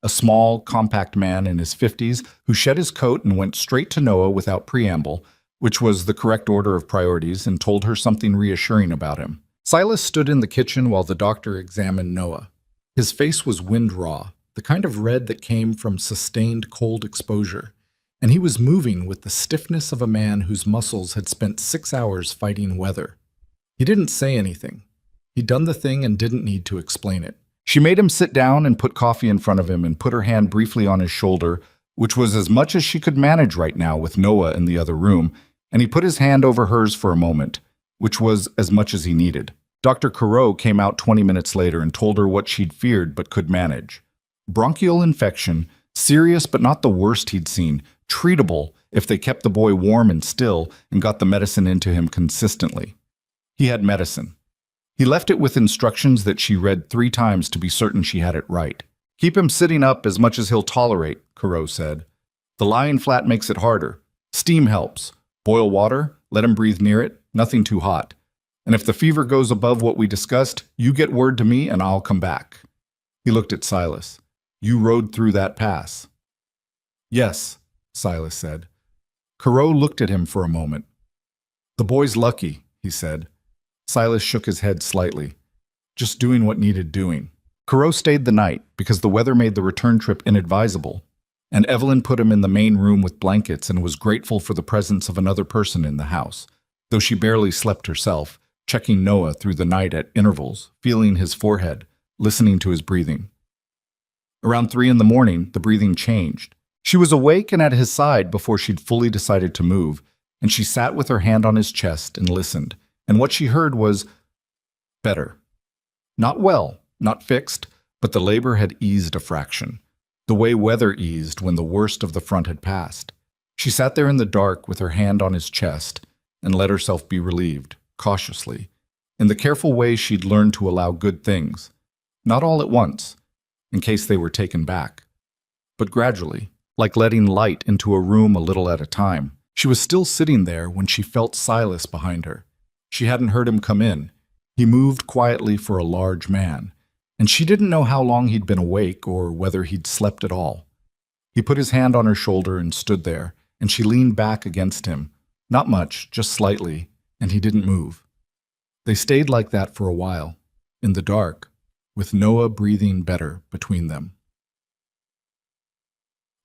a small, compact man in his 50s who shed his coat and went straight to Noah without preamble, which was the correct order of priorities, and told her something reassuring about him. Silas stood in the kitchen while the doctor examined Noah. His face was wind-raw, the kind of red that came from sustained cold exposure, and he was moving with the stiffness of a man whose muscles had spent 6 hours fighting weather. He didn't say anything. He'd done the thing and didn't need to explain it. She made him sit down and put coffee in front of him and put her hand briefly on his shoulder, which was as much as she could manage right now with Noah in the other room, and he put his hand over hers for a moment, which was as much as he needed. Dr. Carew came out 20 minutes later and told her what she'd feared but could manage. Bronchial infection, serious but not the worst he'd seen, treatable if they kept the boy warm and still and got the medicine into him consistently. He had medicine. He left it with instructions that she read 3 times to be certain she had it right. Keep him sitting up as much as he'll tolerate, Carew said. The lying flat makes it harder. Steam helps. Boil water, let him breathe near it, nothing too hot. And if the fever goes above what we discussed, you get word to me and I'll come back. He looked at Silas. You rode through that pass. Yes, Silas said. Carew looked at him for a moment. The boy's lucky, he said. Silas shook his head slightly. Just doing what needed doing. Carew stayed the night because the weather made the return trip inadvisable, and Evelyn put him in the main room with blankets and was grateful for the presence of another person in the house, though she barely slept herself, checking Noah through the night at intervals, feeling his forehead, listening to his breathing. Around 3 in the morning, the breathing changed. She was awake and at his side before she'd fully decided to move, and she sat with her hand on his chest and listened, and what she heard was better. Not well, not fixed, but the labor had eased a fraction, the way weather eased when the worst of the front had passed. She sat there in the dark with her hand on his chest and let herself be relieved, cautiously, in the careful way she'd learned to allow good things, not all at once, in case they were taken back, but gradually, like letting light into a room a little at a time. She was still sitting there when she felt Silas behind her. She hadn't heard him come in. He moved quietly for a large man, and she didn't know how long he'd been awake or whether he'd slept at all. He put his hand on her shoulder and stood there, and she leaned back against him, not much, just slightly, and he didn't move. They stayed like that for a while, in the dark, with Noah breathing better between them.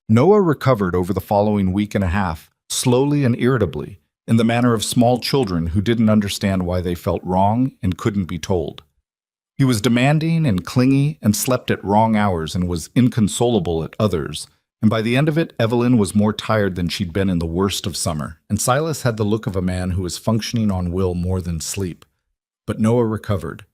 Noah recovered over the following week and a half, slowly and irritably, in the manner of small children who didn't understand why they felt wrong and couldn't be told. He was demanding and clingy and slept at wrong hours and was inconsolable at others, and by the end of it, Evelyn was more tired than she'd been in the worst of summer, and Silas had the look of a man who was functioning on will more than sleep. But Noah recovered.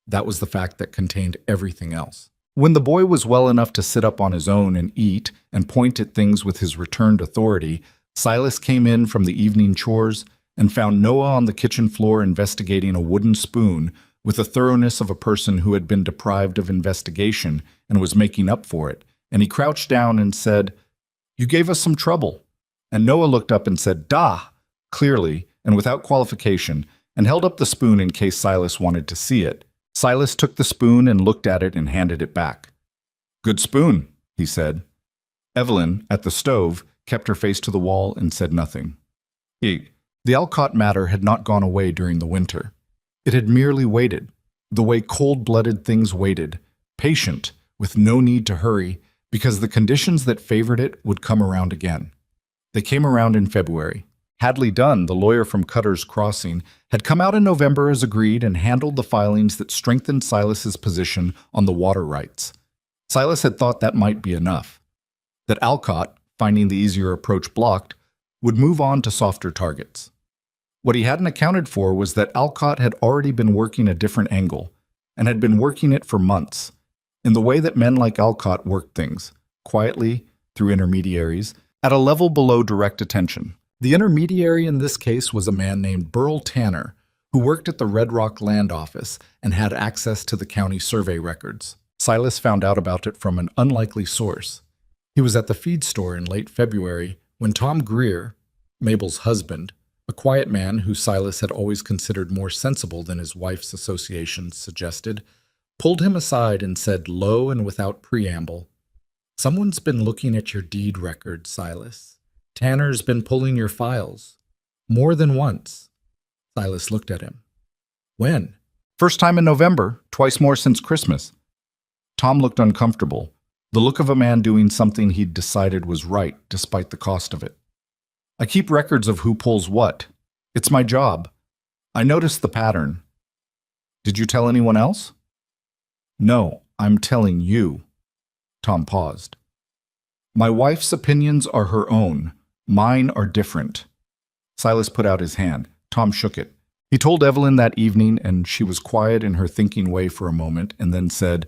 That was the fact that contained everything else. When the boy was well enough to sit up on his own and eat and point at things with his returned authority, Silas came in from the evening chores and found Noah on the kitchen floor investigating a wooden spoon with the thoroughness of a person who had been deprived of investigation and was making up for it. And he crouched down and said, "You gave us some trouble." And Noah looked up and said, "Da," clearly and without qualification, and held up the spoon in case Silas wanted to see it. Silas took the spoon and looked at it and handed it back. "Good spoon," he said. Evelyn, at the stove, kept her face to the wall and said nothing. The Alcott matter had not gone away during the winter. It had merely waited, the way cold-blooded things waited, patient, with no need to hurry, because the conditions that favored it would come around again. They came around in February. Hadley Dunn, the lawyer from Cutter's Crossing, had come out in November as agreed and handled the filings that strengthened Silas's position on the water rights. Silas had thought that might be enough. That Alcott, finding the easier approach blocked, would move on to softer targets. What he hadn't accounted for was that Alcott had already been working a different angle, and had been working it for months, in the way that men like Alcott worked things, quietly, through intermediaries, at a level below direct attention. The intermediary in this case was a man named Burl Tanner, who worked at the Red Rock Land Office and had access to the county survey records. Silas found out about it from an unlikely source. He was at the feed store in late February when Tom Greer, Mabel's husband, a quiet man who Silas had always considered more sensible than his wife's associations suggested, pulled him aside and said low and without preamble, "Someone's been looking at your deed record, Silas. Tanner's been pulling your files. More than once." Silas looked at him. "When?" "First time in November, twice more since Christmas." Tom looked uncomfortable, the look of a man doing something he'd decided was right despite the cost of it. "I keep records of who pulls what. It's my job. I noticed the pattern." "Did you tell anyone else?" "No, I'm telling you." Tom paused. "My wife's opinions are her own. Mine are different." Silas put out his hand. Tom shook it. He told Evelyn that evening, and she was quiet in her thinking way for a moment, and then said,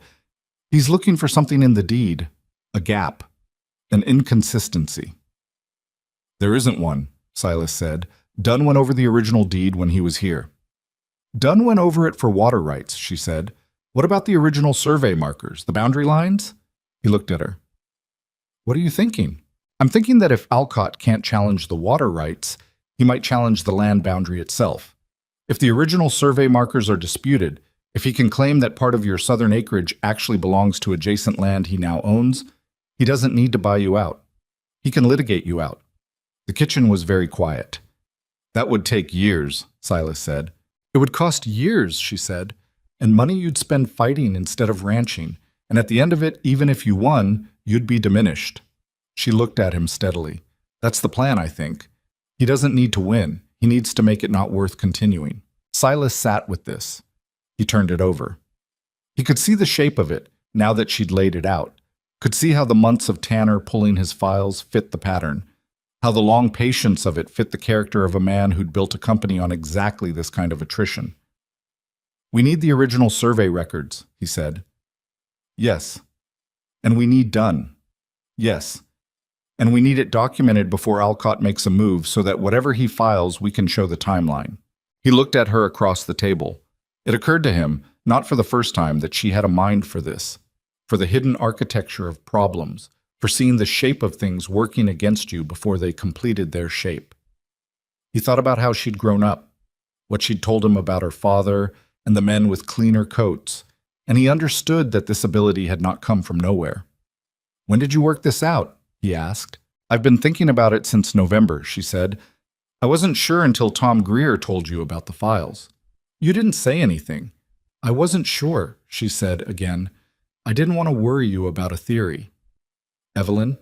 "He's looking for something in the deed. A gap. An inconsistency." "There isn't one," Silas said. "Dunn went over the original deed when he was here." "Dunn went over it for water rights," she said. "What about the original survey markers, the boundary lines?" He looked at her. "What are you thinking?" "I'm thinking that if Alcott can't challenge the water rights, he might challenge the land boundary itself. If the original survey markers are disputed, if he can claim that part of your southern acreage actually belongs to adjacent land he now owns, he doesn't need to buy you out. He can litigate you out." The kitchen was very quiet. "That would take years," Silas said. "It would cost years," she said, "and money you'd spend fighting instead of ranching, and at the end of it, even if you won, you'd be diminished." She looked at him steadily. "That's the plan, I think. He doesn't need to win. He needs to make it not worth continuing." Silas sat with this. He turned it over. He could see the shape of it, now that she'd laid it out, could see how the months of Tanner pulling his files fit the pattern, how the long patience of it fit the character of a man who'd built a company on exactly this kind of attrition. "We need the original survey records," he said. "Yes." "And we need Dunn." "Yes." "And we need it documented before Alcott makes a move so that whatever he files, we can show the timeline." He looked at her across the table. It occurred to him, not for the first time, that she had a mind for this, for the hidden architecture of problems, for seeing the shape of things working against you before they completed their shape. He thought about how she'd grown up, what she'd told him about her father and the men with cleaner coats, and he understood that this ability had not come from nowhere. "When did you work this out?" he asked. "I've been thinking about it since November," she said. "I wasn't sure until Tom Greer told you about the files." "You didn't say anything." "I wasn't sure," she said again. "I didn't want to worry you about a theory." "Evelyn?"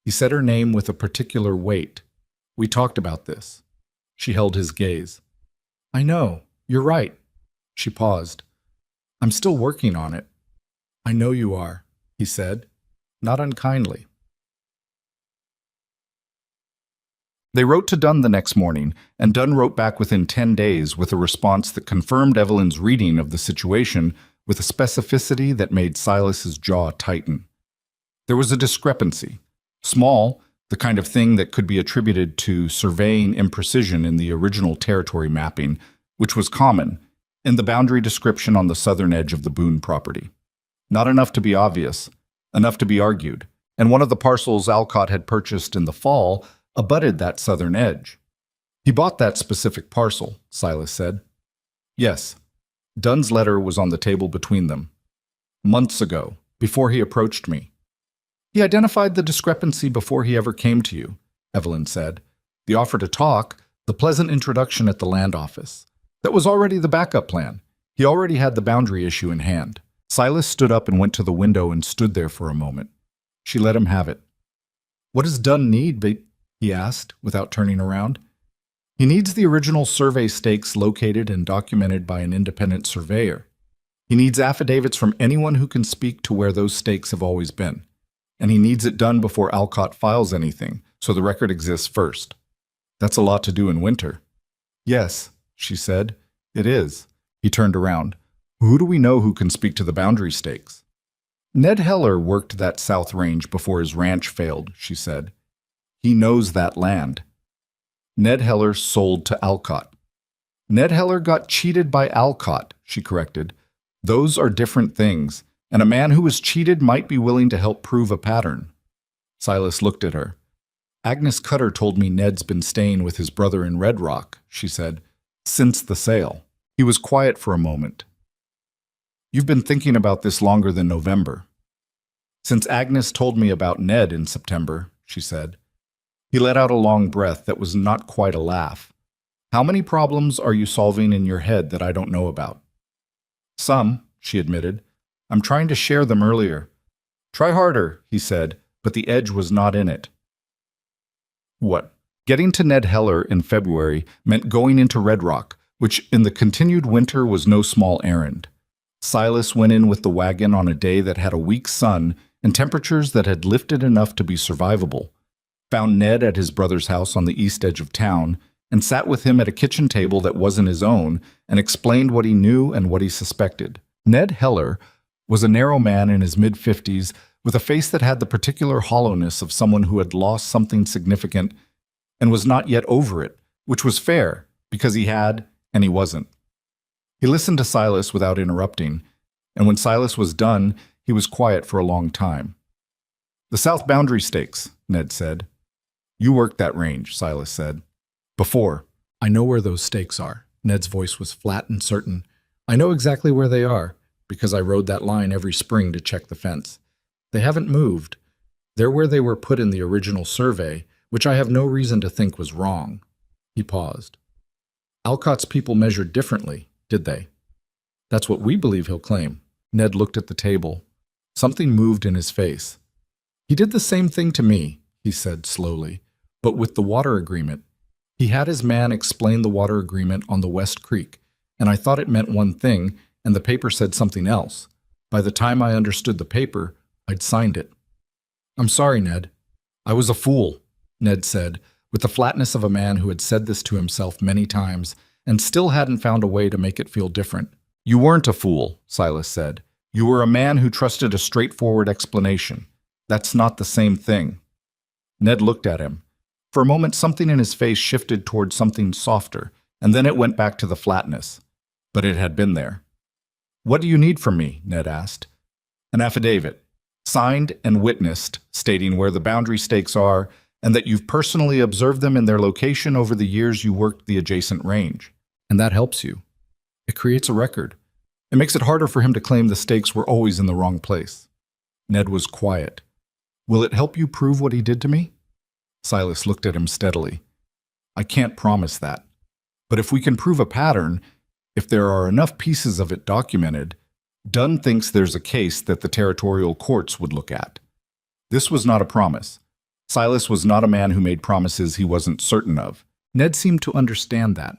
He said her name with a particular weight. "We talked about this." She held his gaze. "I know. You're right." She paused. "I'm still working on it." "I know you are," he said, not unkindly. They wrote to Dunn the next morning, and Dunn wrote back within 10 days with a response that confirmed Evelyn's reading of the situation with a specificity that made Silas's jaw tighten. There was a discrepancy. Small, the kind of thing that could be attributed to surveying imprecision in the original territory mapping, which was common, in the boundary description on the southern edge of the Boone property. Not enough to be obvious, enough to be argued, and one of the parcels Alcott had purchased in the fall abutted that southern edge. "He bought that specific parcel," Silas said. "Yes." Dunn's letter was on the table between them. Months ago, before he approached me. He identified the discrepancy before he ever came to you, Evelyn said. The offer to talk, the pleasant introduction at the land office. That was already the backup plan. He already had the boundary issue in hand. Silas stood up and went to the window and stood there for a moment. She let him have it. What does Dunn need, he asked, without turning around. He needs the original survey stakes located and documented by an independent surveyor. He needs affidavits from anyone who can speak to where those stakes have always been. And he needs it done before Alcott files anything, so the record exists first. That's a lot to do in winter. Yes, she said, it is. He turned around. Who do we know who can speak to the boundary stakes? Ned Heller worked that south range before his ranch failed, she said. He knows that land. Ned Heller sold to Alcott. Ned Heller got cheated by Alcott, she corrected. Those are different things, and a man who was cheated might be willing to help prove a pattern. Silas looked at her. Agnes Cutter told me Ned's been staying with his brother in Red Rock, she said, since the sale. He was quiet for a moment. You've been thinking about this longer than November. Since Agnes told me about Ned in September, she said. He let out a long breath that was not quite a laugh. How many problems are you solving in your head that I don't know about? Some, she admitted. I'm trying to share them earlier. Try harder, he said, but the edge was not in it. What? Getting to Ned Heller in February meant going into Red Rock, which in the continued winter was no small errand. Silas went in with the wagon on a day that had a weak sun and temperatures that had lifted enough to be survivable, found Ned at his brother's house on the east edge of town, and sat with him at a kitchen table that wasn't his own and explained what he knew and what he suspected. Ned Heller was a narrow man in his mid-50s with a face that had the particular hollowness of someone who had lost something significant and was not yet over it, which was fair because he had and he wasn't. He listened to Silas without interrupting, and when Silas was done, he was quiet for a long time. The south boundary stakes, Ned said. You worked that range, Silas said. Before. I know where those stakes are. Ned's voice was flat and certain. I know exactly where they are, because I rode that line every spring to check the fence. They haven't moved. They're where they were put in the original survey, which I have no reason to think was wrong. He paused. Alcott's people measured differently, did they? That's what we believe he'll claim. Ned looked at the table. Something moved in his face. He did the same thing to me, he said slowly, but with the water agreement. He had his man explain the water agreement on the West Creek, and I thought it meant one thing, and the paper said something else. By the time I understood the paper, I'd signed it. I'm sorry, Ned. I was a fool, Ned said, with the flatness of a man who had said this to himself many times and still hadn't found a way to make it feel different. You weren't a fool, Silas said. You were a man who trusted a straightforward explanation. That's not the same thing. Ned looked at him. For a moment, something in his face shifted toward something softer, and then it went back to the flatness. But it had been there. What do you need from me? Ned asked. An affidavit, signed and witnessed, stating where the boundary stakes are and that you've personally observed them in their location over the years you worked the adjacent range. And that helps you. It creates a record. It makes it harder for him to claim the stakes were always in the wrong place. Ned was quiet. Will it help you prove what he did to me? Silas looked at him steadily. I can't promise that. But if we can prove a pattern, if there are enough pieces of it documented, Dunn thinks there's a case that the territorial courts would look at. This was not a promise. Silas was not a man who made promises he wasn't certain of. Ned seemed to understand that.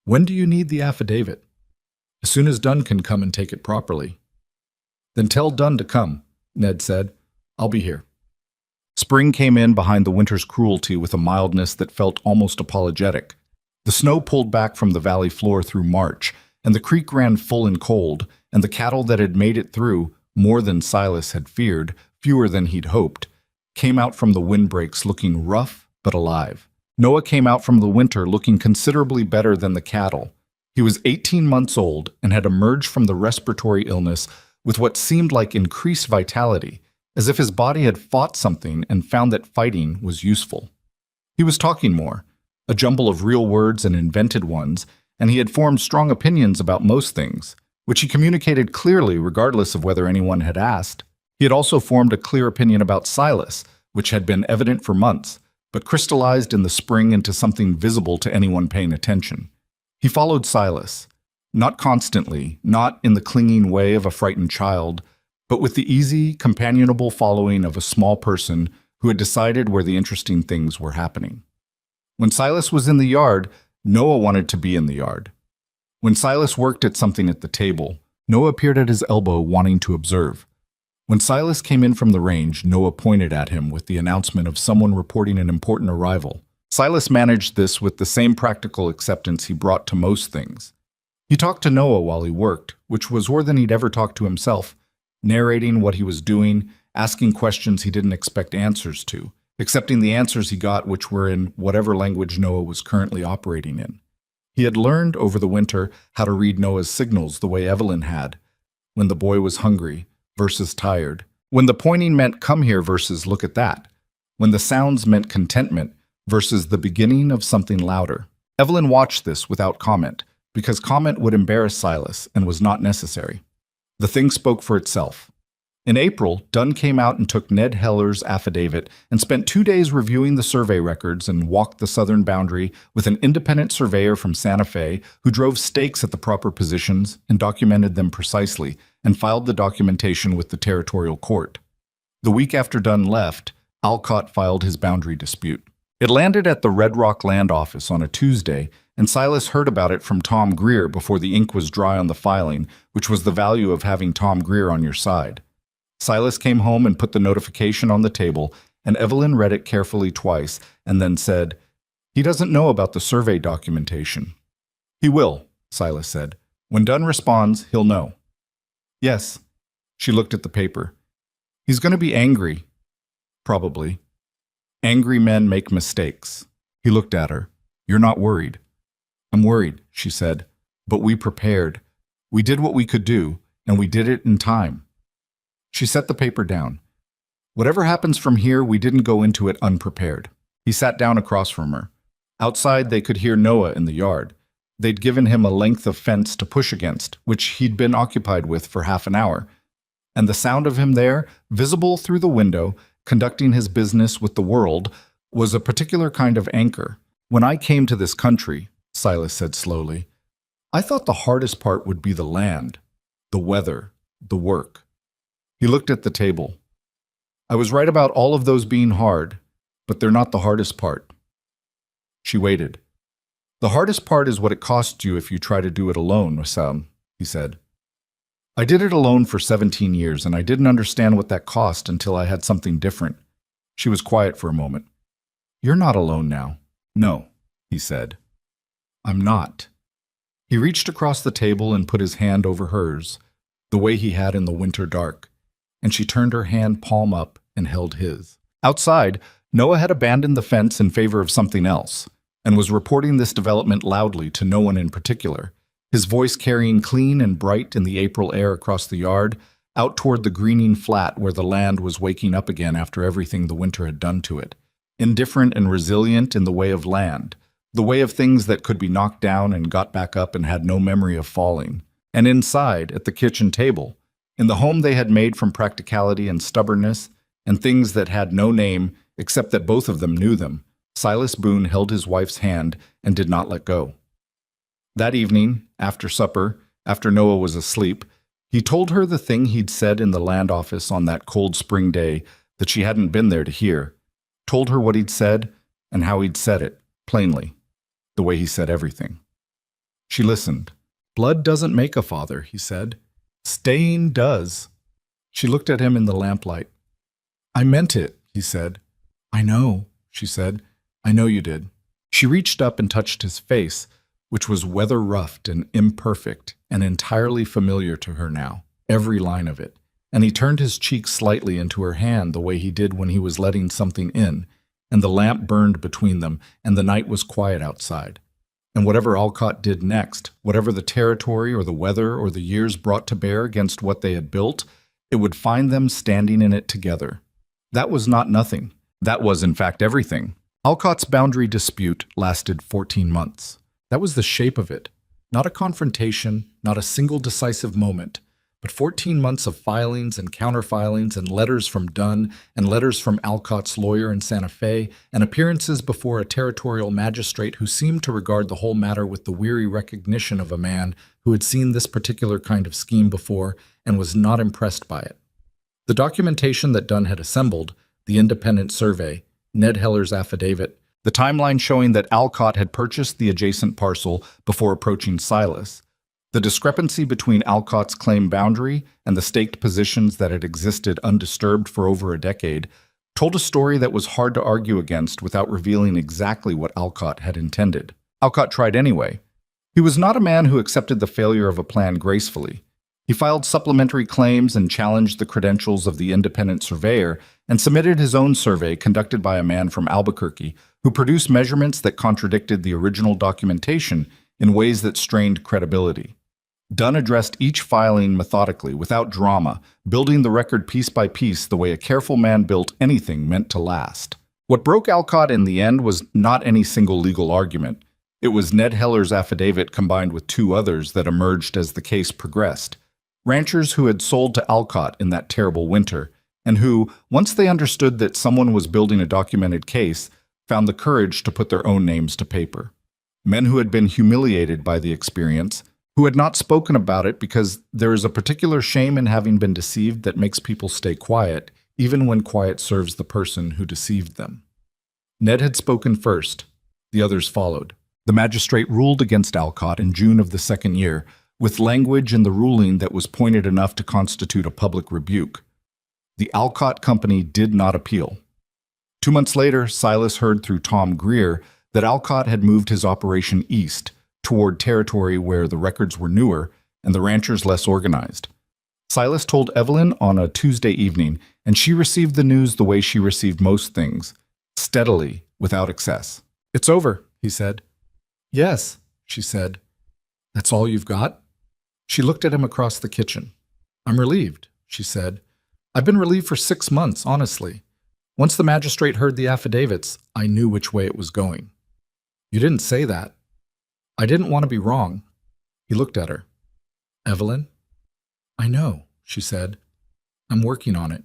When do you need the affidavit? As soon as Dunn can come and take it properly. Then tell Dunn to come, Ned said. I'll be here. Spring came in behind the winter's cruelty with a mildness that felt almost apologetic. The snow pulled back from the valley floor through March, and the creek ran full and cold, and the cattle that had made it through, more than Silas had feared, fewer than he'd hoped, came out from the windbreaks looking rough but alive. Noah came out from the winter looking considerably better than the cattle. He was 18 months old and had emerged from the respiratory illness with what seemed like increased vitality, as if his body had fought something and found that fighting was useful. He was talking more, a jumble of real words and invented ones, and he had formed strong opinions about most things, which he communicated clearly regardless of whether anyone had asked. He had also formed a clear opinion about Silas, which had been evident for months, but crystallized in the spring into something visible to anyone paying attention. He followed Silas, not constantly, not in the clinging way of a frightened child, but with the easy, companionable following of a small person who had decided where the interesting things were happening. When Silas was in the yard, Noah wanted to be in the yard. When Silas worked at something at the table, Noah appeared at his elbow wanting to observe. When Silas came in from the range, Noah pointed at him with the announcement of someone reporting an important arrival. Silas managed this with the same practical acceptance he brought to most things. He talked to Noah while he worked, which was more than he'd ever talked to himself, narrating what he was doing, asking questions he didn't expect answers to, accepting the answers he got, which were in whatever language Noah was currently operating in. He had learned over the winter how to read Noah's signals the way Evelyn had, when the boy was hungry versus tired, when the pointing meant come here versus look at that, when the sounds meant contentment versus the beginning of something louder. Evelyn watched this without comment, because comment would embarrass Silas and was not necessary. The thing spoke for itself. In April, Dunn came out and took Ned Heller's affidavit and spent 2 days reviewing the survey records and walked the southern boundary with an independent surveyor from Santa Fe who drove stakes at the proper positions and documented them precisely and filed the documentation with the territorial court. The week after Dunn left, Alcott filed his boundary dispute. It landed at the Red Rock Land Office on a Tuesday, and Silas heard about it from Tom Greer before the ink was dry on the filing, which was the value of having Tom Greer on your side. Silas came home and put the notification on the table, and Evelyn read it carefully twice and then said, "He doesn't know about the survey documentation." "He will," Silas said. "When Dunn responds, he'll know." "Yes." She looked at the paper. "He's going to be angry." "Probably. Angry men make mistakes." He looked at her. "You're not worried." "I'm worried," she said. "But we prepared. We did what we could do, and we did it in time." She set the paper down. "Whatever happens from here, we didn't go into it unprepared." He sat down across from her. Outside, they could hear Noah in the yard. They'd given him a length of fence to push against, which he'd been occupied with for half an hour. And the sound of him there, visible through the window, conducting his business with the world, was a particular kind of anchor. "When I came to this country," Silas said slowly, "I thought the hardest part would be the land, the weather, the work." He looked at the table. "I was right about all of those being hard, but they're not the hardest part." She waited. "The hardest part is what it costs you if you try to do it alone, Wissam," he said. "I did it alone for 17 years, and I didn't understand what that cost until I had something different." She was quiet for a moment. "You're not alone now." "No," he said. "I'm not." He reached across the table and put his hand over hers, the way he had in the winter dark, and she turned her hand palm up and held his. Outside, Noah had abandoned the fence in favor of something else, and was reporting this development loudly to no one in particular, his voice carrying clean and bright in the April air across the yard, out toward the greening flat where the land was waking up again after everything the winter had done to it, indifferent and resilient in the way of land, the way of things that could be knocked down and got back up and had no memory of falling. And inside, at the kitchen table, in the home they had made from practicality and stubbornness, and things that had no name except that both of them knew them, Silas Boone held his wife's hand and did not let go. That evening, after supper, after Noah was asleep, he told her the thing he'd said in the land office on that cold spring day that she hadn't been there to hear, told her what he'd said and how he'd said it, plainly, the way he said everything. She listened. "Blood doesn't make a father," he said. "Staying does." She looked at him in the lamplight. "I meant it," he said. "I know," she said. "I know you did." She reached up and touched his face, which was weather-roughed and imperfect and entirely familiar to her now, every line of it, and he turned his cheek slightly into her hand the way he did when he was letting something in, and the lamp burned between them, and the night was quiet outside. And whatever Alcott did next, whatever the territory or the weather or the years brought to bear against what they had built, it would find them standing in it together. That was not nothing. That was, in fact, everything. Alcott's boundary dispute lasted 14 months. That was the shape of it. Not a confrontation, not a single decisive moment, but 14 months of filings and counterfilings and letters from Dunn and letters from Alcott's lawyer in Santa Fe and appearances before a territorial magistrate who seemed to regard the whole matter with the weary recognition of a man who had seen this particular kind of scheme before and was not impressed by it. The documentation that Dunn had assembled, the independent survey, Ned Heller's affidavit, the timeline showing that Alcott had purchased the adjacent parcel before approaching Silas, the discrepancy between Alcott's claim boundary and the staked positions that had existed undisturbed for over a decade, told a story that was hard to argue against without revealing exactly what Alcott had intended. Alcott tried anyway. He was not a man who accepted the failure of a plan gracefully. He filed supplementary claims and challenged the credentials of the independent surveyor and submitted his own survey conducted by a man from Albuquerque who produced measurements that contradicted the original documentation in ways that strained credibility. Dunn addressed each filing methodically, without drama, building the record piece by piece the way a careful man built anything meant to last. What broke Alcott in the end was not any single legal argument. It was Ned Heller's affidavit combined with two others that emerged as the case progressed. Ranchers who had sold to Alcott in that terrible winter, and who, once they understood that someone was building a documented case, found the courage to put their own names to paper. Men who had been humiliated by the experience, who had not spoken about it because there is a particular shame in having been deceived that makes people stay quiet, even when quiet serves the person who deceived them. Ned had spoken first. The others followed. The magistrate ruled against Alcott in June of the second year, with language in the ruling that was pointed enough to constitute a public rebuke. The Alcott Company did not appeal. 2 months later, Silas heard through Tom Greer that Alcott had moved his operation east, toward territory where the records were newer and the ranchers less organized. Silas told Evelyn on a Tuesday evening, and she received the news the way she received most things, steadily, without excess. "It's over," he said. "Yes," she said. "That's all you've got?" She looked at him across the kitchen. "I'm relieved," she said. "I've been relieved for 6 months, honestly. Once the magistrate heard the affidavits, I knew which way it was going." "You didn't say that." "I didn't want to be wrong." He looked at her. "Evelyn?" "I know," she said. "I'm working on it."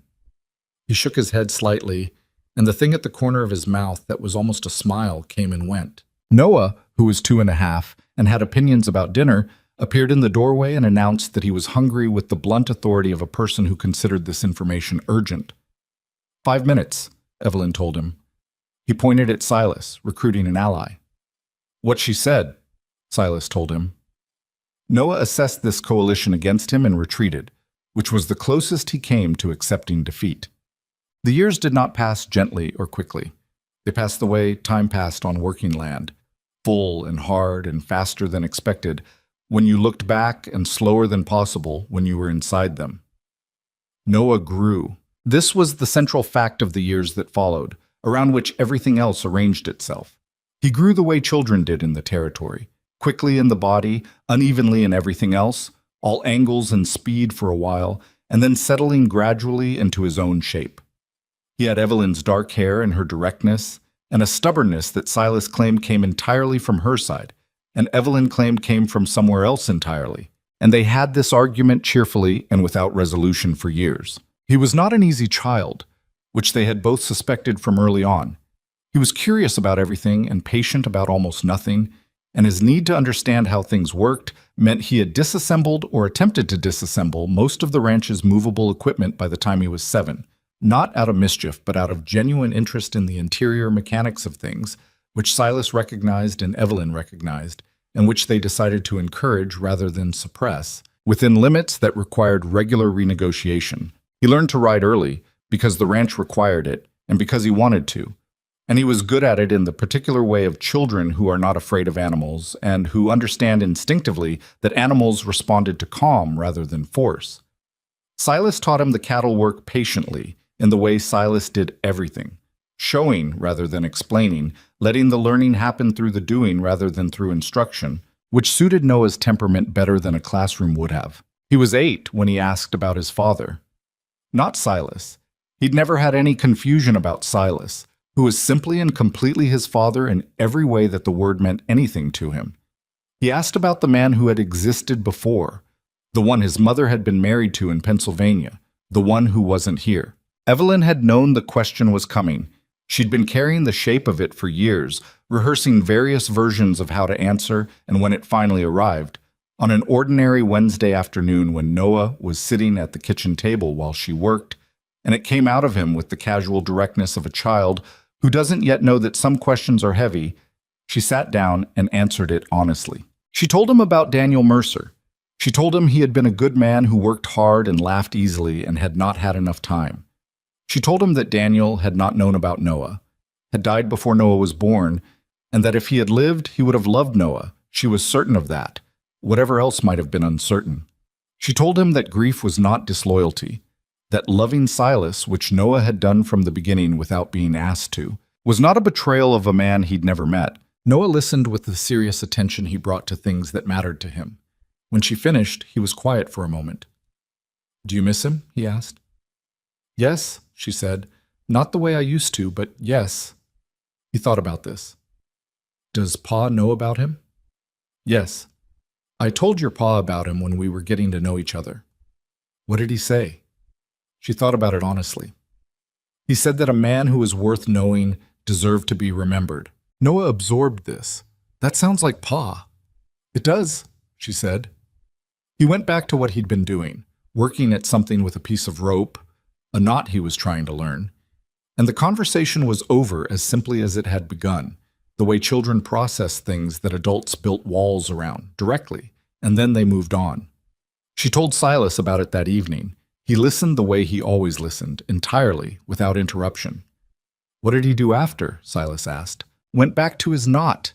He shook his head slightly, and the thing at the corner of his mouth that was almost a smile came and went. Noah, who was 2.5 and had opinions about dinner, appeared in the doorway and announced that he was hungry with the blunt authority of a person who considered this information urgent. 5 minutes, Evelyn told him. He pointed at Silas, recruiting an ally. "What she said," Silas told him. Noah assessed this coalition against him and retreated, which was the closest he came to accepting defeat. The years did not pass gently or quickly. They passed the way time passed on working land, full and hard and faster than expected, when you looked back, and slower than possible when you were inside them. Noah grew. This was the central fact of the years that followed, around which everything else arranged itself. He grew the way children did in the territory, quickly in the body, unevenly in everything else, all angles and speed for a while, and then settling gradually into his own shape. He had Evelyn's dark hair and her directness, and a stubbornness that Silas claimed came entirely from her side, and Evelyn claimed came from somewhere else entirely. And they had this argument cheerfully and without resolution for years. He was not an easy child, which they had both suspected from early on. He was curious about everything and patient about almost nothing, and his need to understand how things worked meant he had disassembled or attempted to disassemble most of the ranch's movable equipment by the time he was 7, not out of mischief, but out of genuine interest in the interior mechanics of things, which Silas recognized and Evelyn recognized, and which they decided to encourage rather than suppress, within limits that required regular renegotiation. He learned to ride early because the ranch required it, and because he wanted to. And he was good at it in the particular way of children who are not afraid of animals and who understand instinctively that animals responded to calm rather than force. Silas taught him the cattle work patiently in the way Silas did everything, showing rather than explaining, letting the learning happen through the doing rather than through instruction, which suited Noah's temperament better than a classroom would have. He was 8 when he asked about his father. Not Silas. He'd never had any confusion about Silas, who was simply and completely his father in every way that the word meant anything to him. He asked about the man who had existed before, the one his mother had been married to in Pennsylvania, the one who wasn't here. Evelyn had known the question was coming. She'd been carrying the shape of it for years, rehearsing various versions of how to answer, and when it finally arrived, on an ordinary Wednesday afternoon when Noah was sitting at the kitchen table while she worked, and it came out of him with the casual directness of a child who doesn't yet know that some questions are heavy, she sat down and answered it honestly. She told him about Daniel Mercer. She told him he had been a good man who worked hard and laughed easily and had not had enough time. She told him that Daniel had not known about Noah, had died before Noah was born, and that if he had lived, he would have loved Noah. She was certain of that. Whatever else might have been uncertain. She told him that grief was not disloyalty, that loving Silas, which Noah had done from the beginning without being asked to, was not a betrayal of a man he'd never met. Noah listened with the serious attention he brought to things that mattered to him. When she finished, he was quiet for a moment. "Do you miss him?" he asked. "Yes," she said. "Not the way I used to, but yes." He thought about this. "Does Pa know about him?" "Yes. I told your Pa about him when we were getting to know each other." "What did he say?" She thought about it honestly. "He said that a man who was worth knowing deserved to be remembered." Noah absorbed this. "That sounds like Pa." "It does," she said. He went back to what he'd been doing, working at something with a piece of rope, a knot he was trying to learn. And the conversation was over as simply as it had begun, the way children process things that adults built walls around, directly, and then they moved on. She told Silas about it that evening. He listened the way he always listened, entirely, without interruption. "What did he do after?" Silas asked. "Went back to his knot."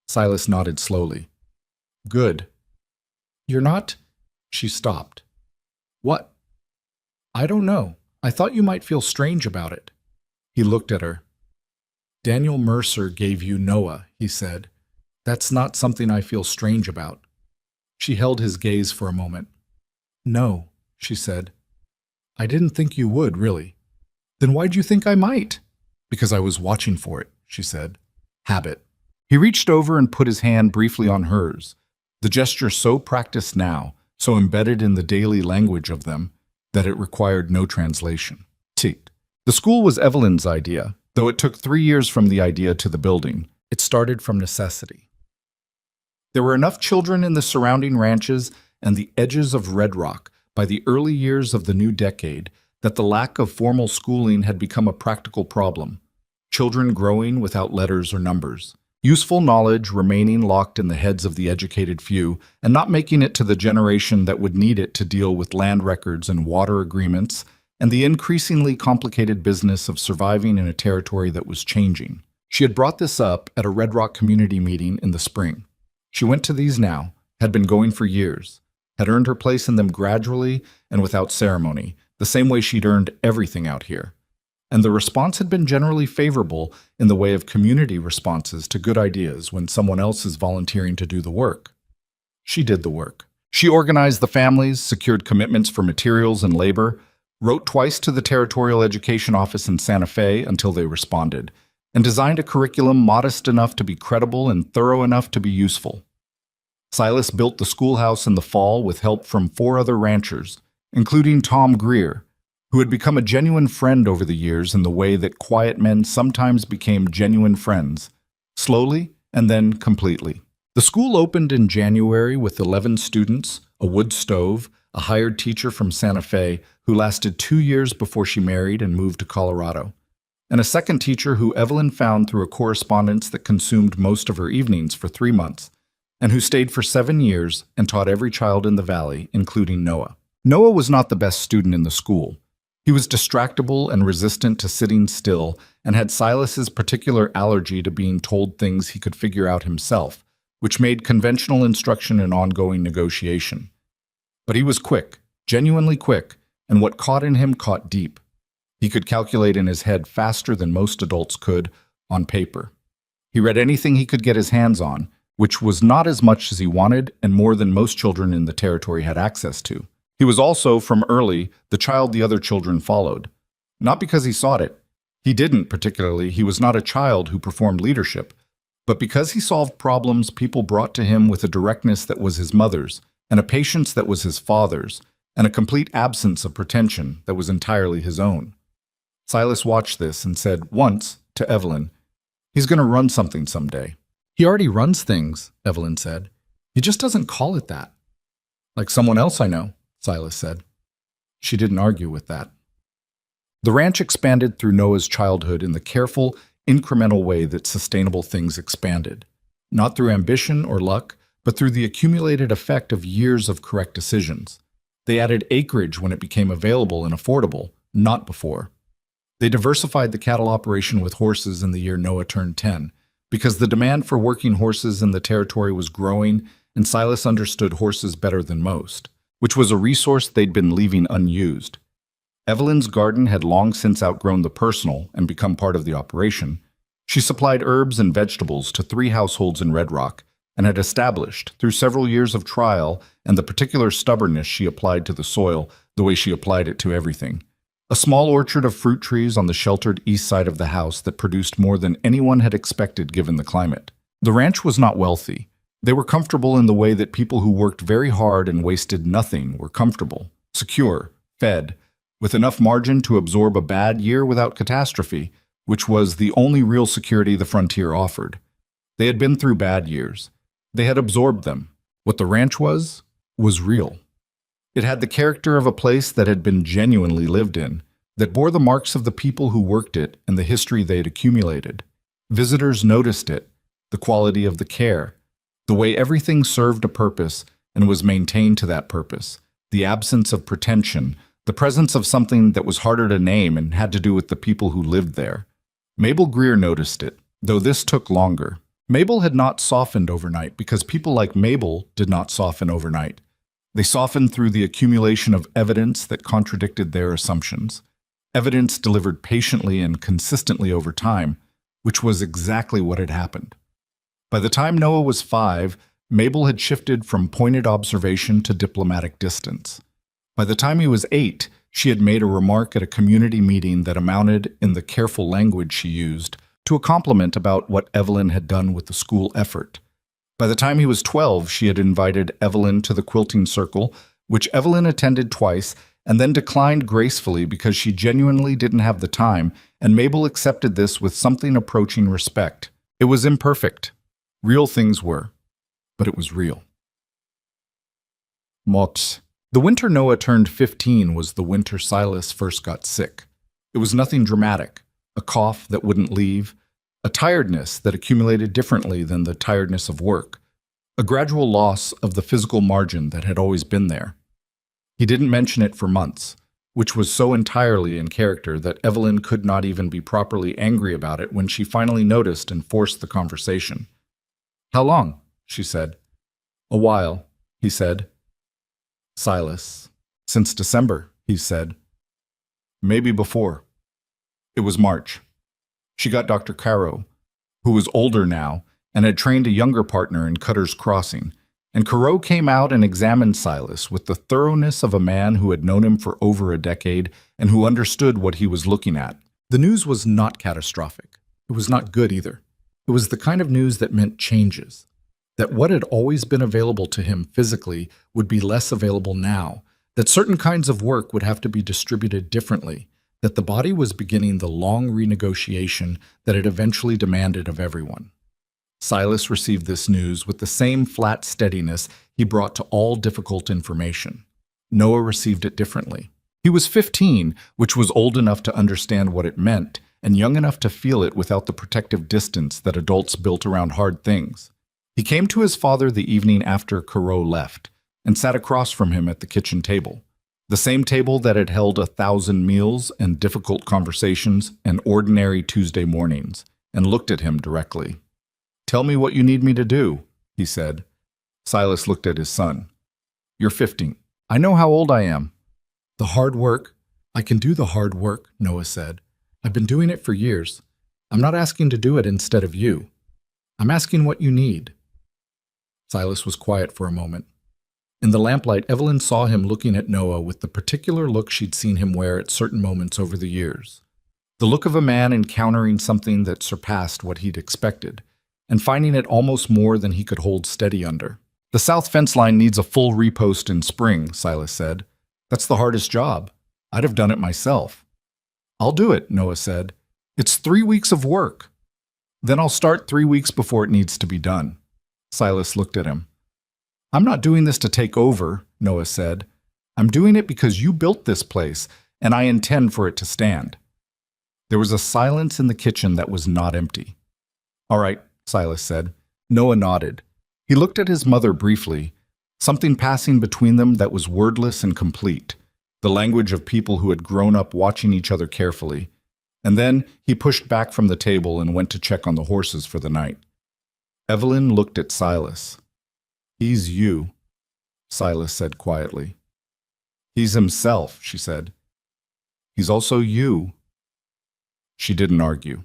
Silas nodded slowly. "Good." "You're not—" She stopped. "What?" "I don't know. I thought you might feel strange about it." He looked at her. "Daniel Mercer gave you Noah," he said. "That's not something I feel strange about." She held his gaze for a moment. "No," she said. "I didn't think you would, really." "Then why'd you think I might?" "Because I was watching for it," she said. "Habit." He reached over and put his hand briefly on hers, the gesture so practiced now, so embedded in the daily language of them, that it required no translation. Tiet. The school was Evelyn's idea, though it took 3 years from the idea to the building. It started from necessity. There were enough children in the surrounding ranches and the edges of Red Rock by the early years of the new decade that the lack of formal schooling had become a practical problem. Children growing without letters or numbers. Useful knowledge remaining locked in the heads of the educated few and not making it to the generation that would need it to deal with land records and water agreements and the increasingly complicated business of surviving in a territory that was changing. She had brought this up at a Red Rock community meeting in the spring. She went to these now, had been going for years, had earned her place in them gradually and without ceremony, the same way she'd earned everything out here. And the response had been generally favorable in the way of community responses to good ideas when someone else is volunteering to do the work. She did the work. She organized the families, secured commitments for materials and labor, wrote twice to the Territorial Education Office in Santa Fe until they responded, and designed a curriculum modest enough to be credible and thorough enough to be useful. Silas built the schoolhouse in the fall with help from 4 other ranchers, including Tom Greer, who had become a genuine friend over the years in the way that quiet men sometimes became genuine friends, slowly and then completely. The school opened in January with 11 students, a wood stove, a hired teacher from Santa Fe who lasted 2 years before she married and moved to Colorado, and a second teacher who Evelyn found through a correspondence that consumed most of her evenings for 3 months, and who stayed for 7 years and taught every child in the valley, including Noah. Noah was not the best student in the school. He was distractible and resistant to sitting still and had Silas's particular allergy to being told things he could figure out himself, which made conventional instruction an ongoing negotiation. But he was quick, genuinely quick, and what caught in him caught deep. He could calculate in his head faster than most adults could on paper. He read anything he could get his hands on, which was not as much as he wanted and more than most children in the territory had access to. He was also, from early, the child the other children followed. Not because he sought it. He didn't, particularly. He was not a child who performed leadership. But because he solved problems people brought to him with a directness that was his mother's, and a patience that was his father's, and a complete absence of pretension that was entirely his own. Silas watched this and said once to Evelyn, "He's going to run something someday." "He already runs things," Evelyn said. "He just doesn't call it that." "Like someone else I know," Silas said. She didn't argue with that. The ranch expanded through Noah's childhood in the careful, incremental way that sustainable things expanded. Not through ambition or luck, but through the accumulated effect of years of correct decisions. They added acreage when it became available and affordable, not before. They diversified the cattle operation with horses in the year Noah turned 10, because the demand for working horses in the territory was growing, and Silas understood horses better than most, which was a resource they'd been leaving unused. Evelyn's garden had long since outgrown the personal and become part of the operation. She supplied herbs and vegetables to 3 households in Red Rock, and had established, through several years of trial and the particular stubbornness she applied to the soil, the way she applied it to everything, a small orchard of fruit trees on the sheltered east side of the house that produced more than anyone had expected given the climate. The ranch was not wealthy. They were comfortable in the way that people who worked very hard and wasted nothing were comfortable, secure, fed, with enough margin to absorb a bad year without catastrophe, which was the only real security the frontier offered. They had been through bad years. They had absorbed them. What the ranch was real. It had the character of a place that had been genuinely lived in, that bore the marks of the people who worked it and the history they had accumulated. Visitors noticed it, the quality of the care, the way everything served a purpose and was maintained to that purpose, the absence of pretension, the presence of something that was harder to name and had to do with the people who lived there. Mabel Greer noticed it, though this took longer. Mabel had not softened overnight because people like Mabel did not soften overnight. They softened through the accumulation of evidence that contradicted their assumptions. Evidence delivered patiently and consistently over time, which was exactly what had happened. By the time Noah was 5, Mabel had shifted from pointed observation to diplomatic distance. By the time he was 8, she had made a remark at a community meeting that amounted, in the careful language she used, to a compliment about what Evelyn had done with the school effort. By the time he was 12, she had invited Evelyn to the quilting circle, which Evelyn attended twice and then declined gracefully because she genuinely didn't have the time, and Mabel accepted this with something approaching respect. It was imperfect. Real things were, but it was real. Mots. The winter Noah turned 15 was the winter Silas first got sick. It was nothing dramatic. A cough that wouldn't leave, a tiredness that accumulated differently than the tiredness of work, a gradual loss of the physical margin that had always been there. He didn't mention it for months, which was so entirely in character that Evelyn could not even be properly angry about it when she finally noticed and forced the conversation. "How long?" she said. "A while," he said. "Silas. Since December," he said. "Maybe before." It was March. She got Dr. Caro, who was older now and had trained a younger partner in Cutter's Crossing, and Caro came out and examined Silas with the thoroughness of a man who had known him for over a decade and who understood what he was looking at. The news was not catastrophic. It was not good either. It was the kind of news that meant changes, that what had always been available to him physically would be less available now, that certain kinds of work would have to be distributed differently, that the body was beginning the long renegotiation that it eventually demanded of everyone. Silas received this news with the same flat steadiness he brought to all difficult information. Noah received it differently. He was 15, which was old enough to understand what it meant, and young enough to feel it without the protective distance that adults built around hard things. He came to his father the evening after Caro left, and sat across from him at the kitchen table. The same table that had held 1,000 meals and difficult conversations and ordinary Tuesday mornings, and looked at him directly. "Tell me what you need me to do," he said. Silas looked at his son. "You're 15. I know how old I am." "The hard work. I can do the hard work," Noah said. "I've been doing it for years. I'm not asking to do it instead of you. I'm asking what you need." Silas was quiet for a moment. In the lamplight, Evelyn saw him looking at Noah with the particular look she'd seen him wear at certain moments over the years. The look of a man encountering something that surpassed what he'd expected, and finding it almost more than he could hold steady under. "The south fence line needs a full repost in spring," Silas said. "That's the hardest job. I'd have done it myself." "I'll do it," Noah said. "It's 3 weeks of work." "Then I'll start 3 weeks before it needs to be done." Silas looked at him. "I'm not doing this to take over," Noah said. "I'm doing it because you built this place, and I intend for it to stand." There was a silence in the kitchen that was not empty. "All right," Silas said. Noah nodded. He looked at his mother briefly, something passing between them that was wordless and complete, the language of people who had grown up watching each other carefully. And then he pushed back from the table and went to check on the horses for the night. Evelyn looked at Silas. "He's you," Silas said quietly. "He's himself," she said. "He's also you." She didn't argue.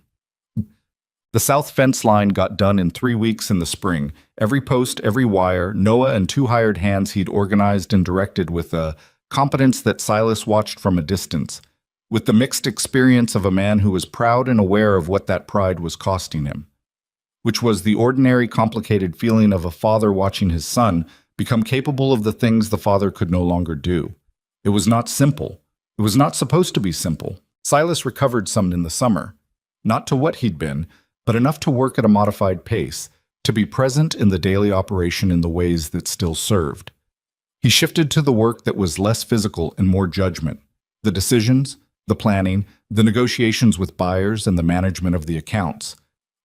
The south fence line got done in 3 weeks in the spring. Every post, every wire, Noah and 2 hired hands he'd organized and directed with a competence that Silas watched from a distance, with the mixed experience of a man who was proud and aware of what that pride was costing him, which was the ordinary complicated feeling of a father watching his son become capable of the things the father could no longer do. It was not simple. It was not supposed to be simple. Silas recovered some in the summer, not to what he'd been, but enough to work at a modified pace, to be present in the daily operation in the ways that still served. He shifted to the work that was less physical and more judgment, the decisions, the planning, the negotiations with buyers, and the management of the accounts,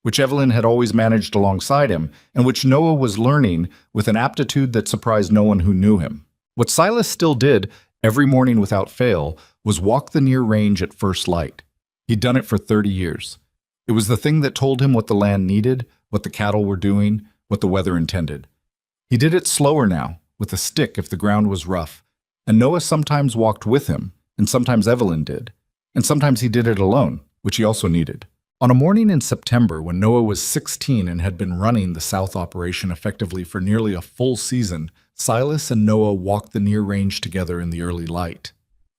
which Evelyn had always managed alongside him, and which Noah was learning with an aptitude that surprised no one who knew him. What Silas still did, every morning without fail, was walk the near range at first light. He'd done it for 30 years. It was the thing that told him what the land needed, what the cattle were doing, what the weather intended. He did it slower now, with a stick if the ground was rough, and Noah sometimes walked with him, and sometimes Evelyn did, and sometimes he did it alone, which he also needed. On a morning in September, when Noah was 16 and had been running the South operation effectively for nearly a full season, Silas and Noah walked the near range together in the early light.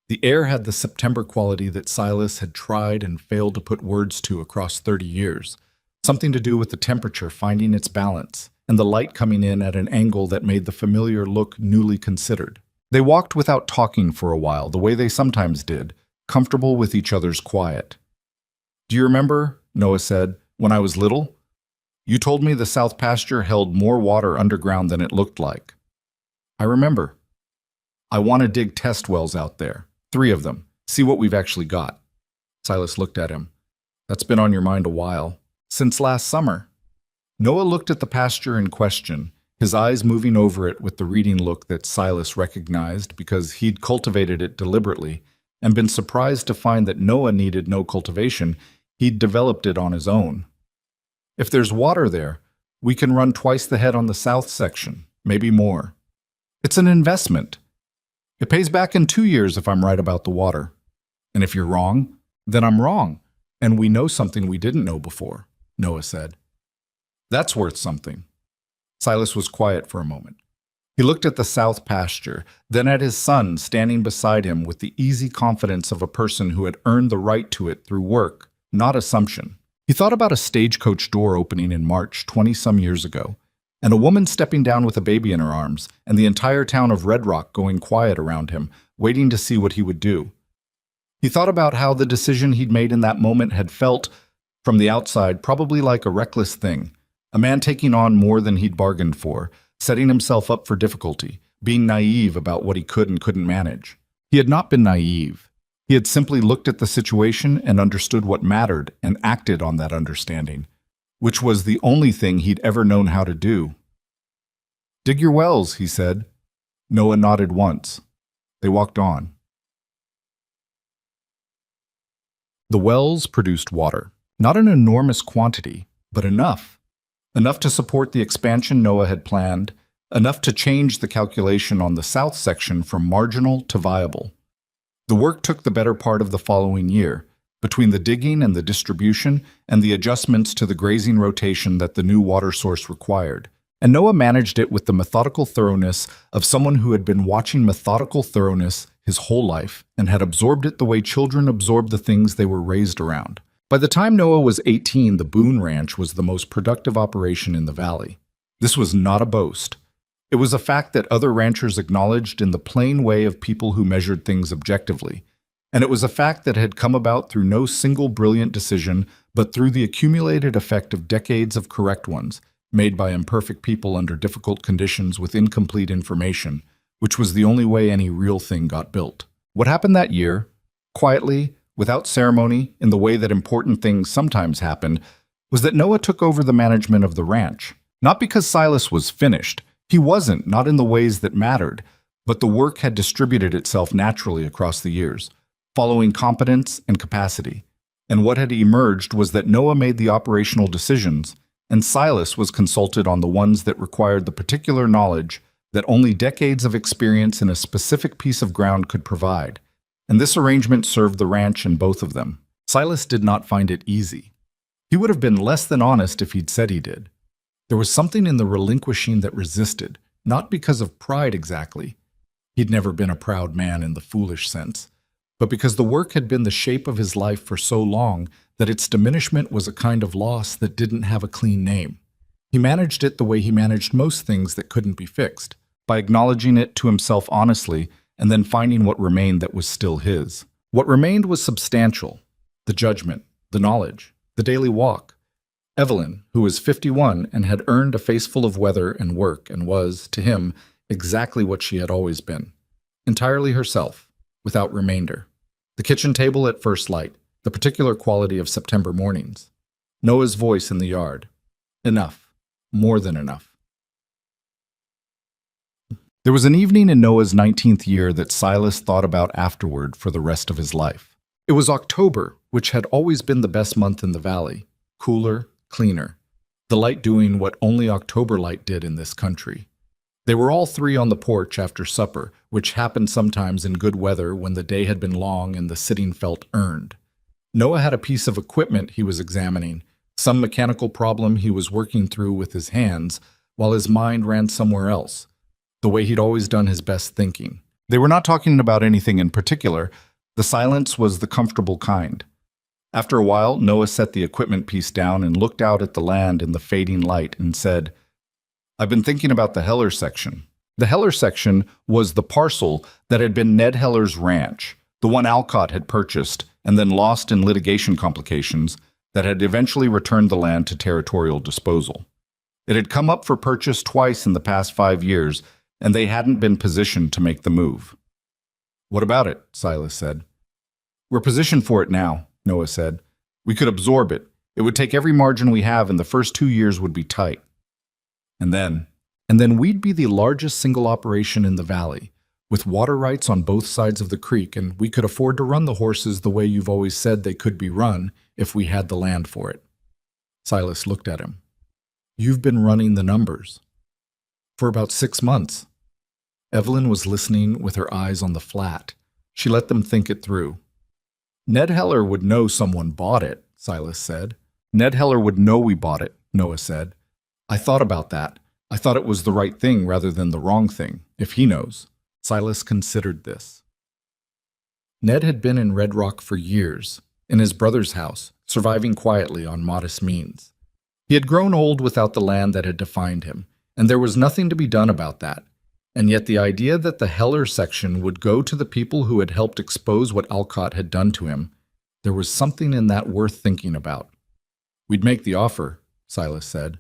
The air had the September quality that Silas had tried and failed to put words to across 30 years, something to do with the temperature finding its balance, and the light coming in at an angle that made the familiar look newly considered. They walked without talking for a while, the way they sometimes did, comfortable with each other's quiet. "Do you remember," Noah said, "when I was little? You told me the south pasture held more water underground than it looked like." "I remember. I want to dig test wells out there. 3 of them. See what we've actually got." Silas looked at him. "That's been on your mind a while. Since last summer." Noah looked at the pasture in question, his eyes moving over it with the reading look that Silas recognized because he'd cultivated it deliberately and been surprised to find that Noah needed no cultivation. He'd developed it on his own. "If there's water there, we can run twice the head on the south section, maybe more. It's an investment. It pays back in 2 years if I'm right about the water. And if you're wrong, then I'm wrong, and we know something we didn't know before," Noah said. "That's worth something." Silas was quiet for a moment. He looked at the south pasture, then at his son standing beside him with the easy confidence of a person who had earned the right to it through work, not assumption. He thought about a stagecoach door opening in March 20-some years ago, and a woman stepping down with a baby in her arms, and the entire town of Red Rock going quiet around him, waiting to see what he would do. He thought about how the decision he'd made in that moment had felt, from the outside, probably like a reckless thing, a man taking on more than he'd bargained for, setting himself up for difficulty, being naive about what he could and couldn't manage. He had not been naive. He had simply looked at the situation and understood what mattered and acted on that understanding, which was the only thing he'd ever known how to do. "Dig your wells," he said. Noah nodded once. They walked on. The wells produced water. Not an enormous quantity, but enough. Enough to support the expansion Noah had planned, enough to change the calculation on the south section from marginal to viable. The work took the better part of the following year, between the digging and the distribution and the adjustments to the grazing rotation that the new water source required. And Noah managed it with the methodical thoroughness of someone who had been watching methodical thoroughness his whole life and had absorbed it the way children absorb the things they were raised around. By the time Noah was 18, the Boone Ranch was the most productive operation in the valley. This was not a boast. It was a fact that other ranchers acknowledged in the plain way of people who measured things objectively. And it was a fact that had come about through no single brilliant decision, but through the accumulated effect of decades of correct ones, made by imperfect people under difficult conditions with incomplete information, which was the only way any real thing got built. What happened that year, quietly, without ceremony, in the way that important things sometimes happened, was that Noah took over the management of the ranch. Not because Silas was finished. He wasn't, not in the ways that mattered, but the work had distributed itself naturally across the years, following competence and capacity. And what had emerged was that Noah made the operational decisions, and Silas was consulted on the ones that required the particular knowledge that only decades of experience in a specific piece of ground could provide. And this arrangement served the ranch and both of them. Silas did not find it easy. He would have been less than honest if he'd said he did. There was something in the relinquishing that resisted, not because of pride exactly. He'd never been a proud man in the foolish sense, but because the work had been the shape of his life for so long that its diminishment was a kind of loss that didn't have a clean name. He managed it the way he managed most things that couldn't be fixed, by acknowledging it to himself honestly and then finding what remained that was still his. What remained was substantial: the judgment, the knowledge, the daily walk. Evelyn, who was 51 and had earned a face full of weather and work and was, to him, exactly what she had always been. Entirely herself, without remainder. The kitchen table at first light, the particular quality of September mornings. Noah's voice in the yard. Enough. More than enough. There was an evening in Noah's 19th year that Silas thought about afterward for the rest of his life. It was October, which had always been the best month in the valley. Cooler, cleaner. The light doing what only October light did in this country. They were all three on the porch after supper, which happened sometimes in good weather when the day had been long and the sitting felt earned. Noah had a piece of equipment he was examining, some mechanical problem he was working through with his hands, while his mind ran somewhere else, the way he'd always done his best thinking. They were not talking about anything in particular. The silence was the comfortable kind. After a while, Noah set the equipment piece down and looked out at the land in the fading light and said, "I've been thinking about the Heller section." The Heller section was the parcel that had been Ned Heller's ranch, the one Alcott had purchased and then lost in litigation complications that had eventually returned the land to territorial disposal. It had come up for purchase twice in the past 5 years, and they hadn't been positioned to make the move. "What about it?" Silas said. "We're positioned for it now," Noah said. "We could absorb it. It would take every margin we have, and the first 2 years would be tight. And then we'd be the largest single operation in the valley, with water rights on both sides of the creek, and we could afford to run the horses the way you've always said they could be run if we had the land for it." Silas looked at him. "You've been running the numbers." "For about 6 months." Evelyn was listening with her eyes on the flat. She let them think it through. "Ned Heller would know someone bought it," Silas said. "Ned Heller would know we bought it," Noah said. "I thought about that. I thought it was the right thing rather than the wrong thing, if he knows." Silas considered this. Ned had been in Red Rock for years, in his brother's house, surviving quietly on modest means. He had grown old without the land that had defined him, and there was nothing to be done about that. And yet the idea that the Heller section would go to the people who had helped expose what Alcott had done to him, there was something in that worth thinking about. "We'd make the offer," Silas said.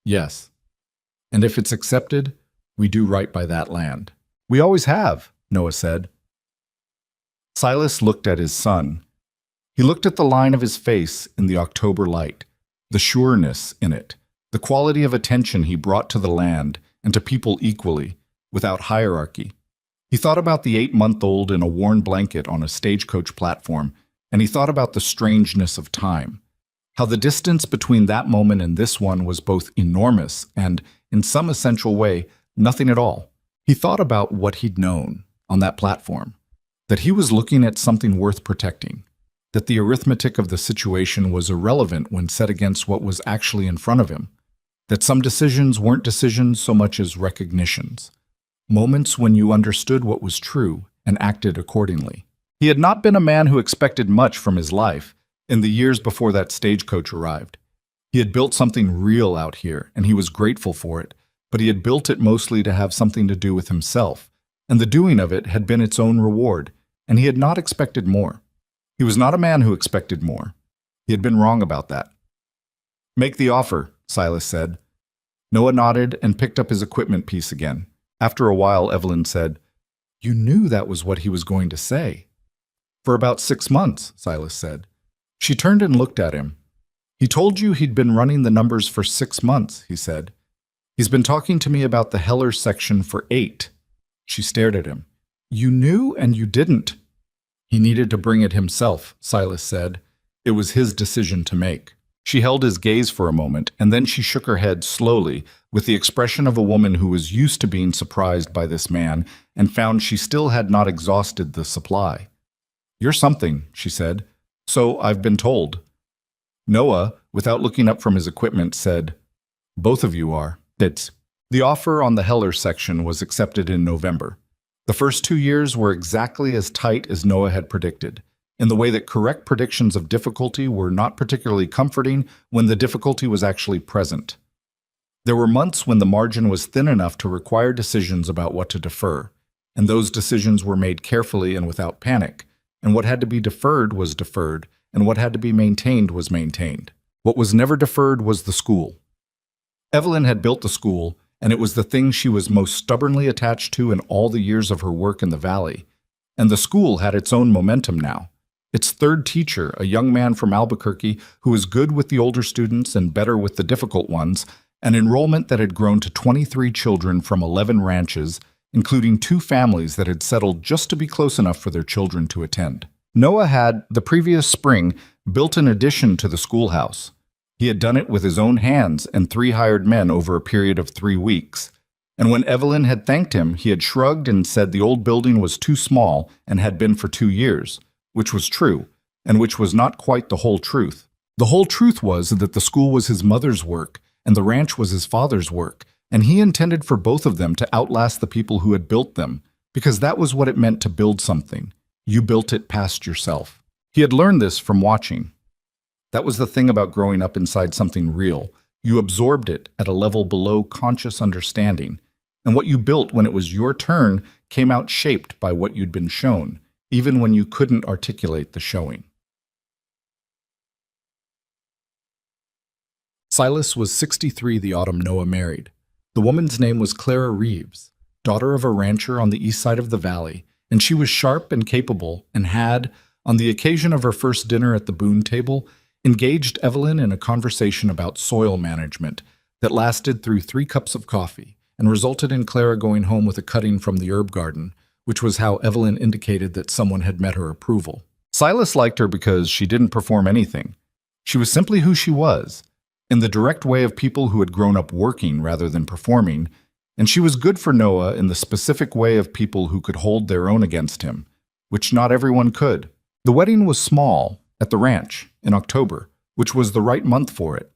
"Yes. And if it's accepted, we do right by that land." "We always have," Noah said. Silas looked at his son. He looked at the line of his face in the October light, the sureness in it, the quality of attention he brought to the land and to people equally, without hierarchy. He thought about the 8-month-old in a worn blanket on a stagecoach platform, and he thought about the strangeness of time, how the distance between that moment and this one was both enormous and, in some essential way, nothing at all. He thought about what he'd known on that platform, that he was looking at something worth protecting, that the arithmetic of the situation was irrelevant when set against what was actually in front of him, that some decisions weren't decisions so much as recognitions, moments when you understood what was true and acted accordingly. He had not been a man who expected much from his life, in the years before that stagecoach arrived. He had built something real out here, and he was grateful for it, but he had built it mostly to have something to do with himself, and the doing of it had been its own reward, and he had not expected more. He was not a man who expected more. He had been wrong about that. "Make the offer," Silas said. Noah nodded and picked up his equipment piece again. After a while, Evelyn said, "You knew that was what he was going to say." "For about 6 months," Silas said. She turned and looked at him. "He told you he'd been running the numbers for 6 months," he said. "He's been talking to me about the Heller section for 8. She stared at him. "You knew and you didn't." "He needed to bring it himself," Silas said. "It was his decision to make." She held his gaze for a moment, and then she shook her head slowly, with the expression of a woman who was used to being surprised by this man and found she still had not exhausted the supply. "You're something," she said. "So I've been told." Noah, without looking up from his equipment, said, "Both of you are." The offer on the Heller section was accepted in November. The first 2 years were exactly as tight as Noah had predicted, in the way that correct predictions of difficulty were not particularly comforting when the difficulty was actually present. There were months when the margin was thin enough to require decisions about what to defer, and those decisions were made carefully and without panic, and what had to be deferred was deferred, and what had to be maintained was maintained. What was never deferred was the school. Evelyn had built the school, and it was the thing she was most stubbornly attached to in all the years of her work in the valley. And the school had its own momentum now. Its third teacher, a young man from Albuquerque who was good with the older students and better with the difficult ones, an enrollment that had grown to 23 children from 11 ranches, including 2 families that had settled just to be close enough for their children to attend. Noah had, the previous spring, built an addition to the schoolhouse. He had done it with his own hands and 3 hired men over a period of 3 weeks. And when Evelyn had thanked him, he had shrugged and said the old building was too small and had been for 2 years, which was true, and which was not quite the whole truth. The whole truth was that the school was his mother's work, and the ranch was his father's work, and he intended for both of them to outlast the people who had built them, because that was what it meant to build something. You built it past yourself. He had learned this from watching. That was the thing about growing up inside something real. You absorbed it at a level below conscious understanding, and what you built when it was your turn came out shaped by what you'd been shown, even when you couldn't articulate the showing. Silas was 63 the autumn Noah married. The woman's name was Clara Reeves, daughter of a rancher on the east side of the valley, and she was sharp and capable and had, on the occasion of her first dinner at the Boone table, engaged Evelyn in a conversation about soil management that lasted through 3 cups of coffee and resulted in Clara going home with a cutting from the herb garden, which was how Evelyn indicated that someone had met her approval. Silas liked her because she didn't perform anything. She was simply who she was, in the direct way of people who had grown up working rather than performing, and she was good for Noah in the specific way of people who could hold their own against him, which not everyone could. The wedding was small, at the ranch, in October, which was the right month for it.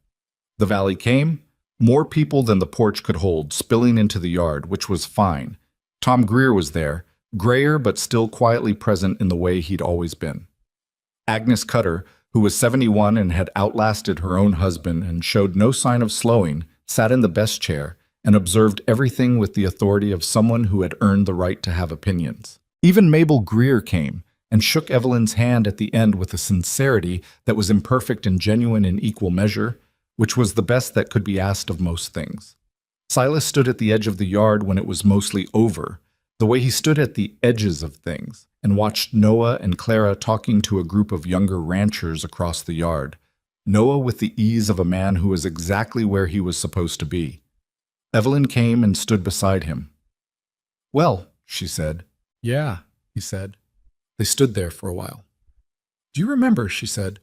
The valley came, more people than the porch could hold, spilling into the yard, which was fine. Tom Greer was there, grayer but still quietly present in the way he'd always been. Agnes Cutter, who was 71 and had outlasted her own husband and showed no sign of slowing, sat in the best chair and observed everything with the authority of someone who had earned the right to have opinions. Even Mabel Greer came and shook Evelyn's hand at the end with a sincerity that was imperfect and genuine in equal measure, which was the best that could be asked of most things. Silas stood at the edge of the yard when it was mostly over, the way he stood at the edges of things, and watched Noah and Clara talking to a group of younger ranchers across the yard, Noah with the ease of a man who was exactly where he was supposed to be. Evelyn came and stood beside him. "Well," she said. "Yeah," he said. They stood there for a while. "Do you remember," she said,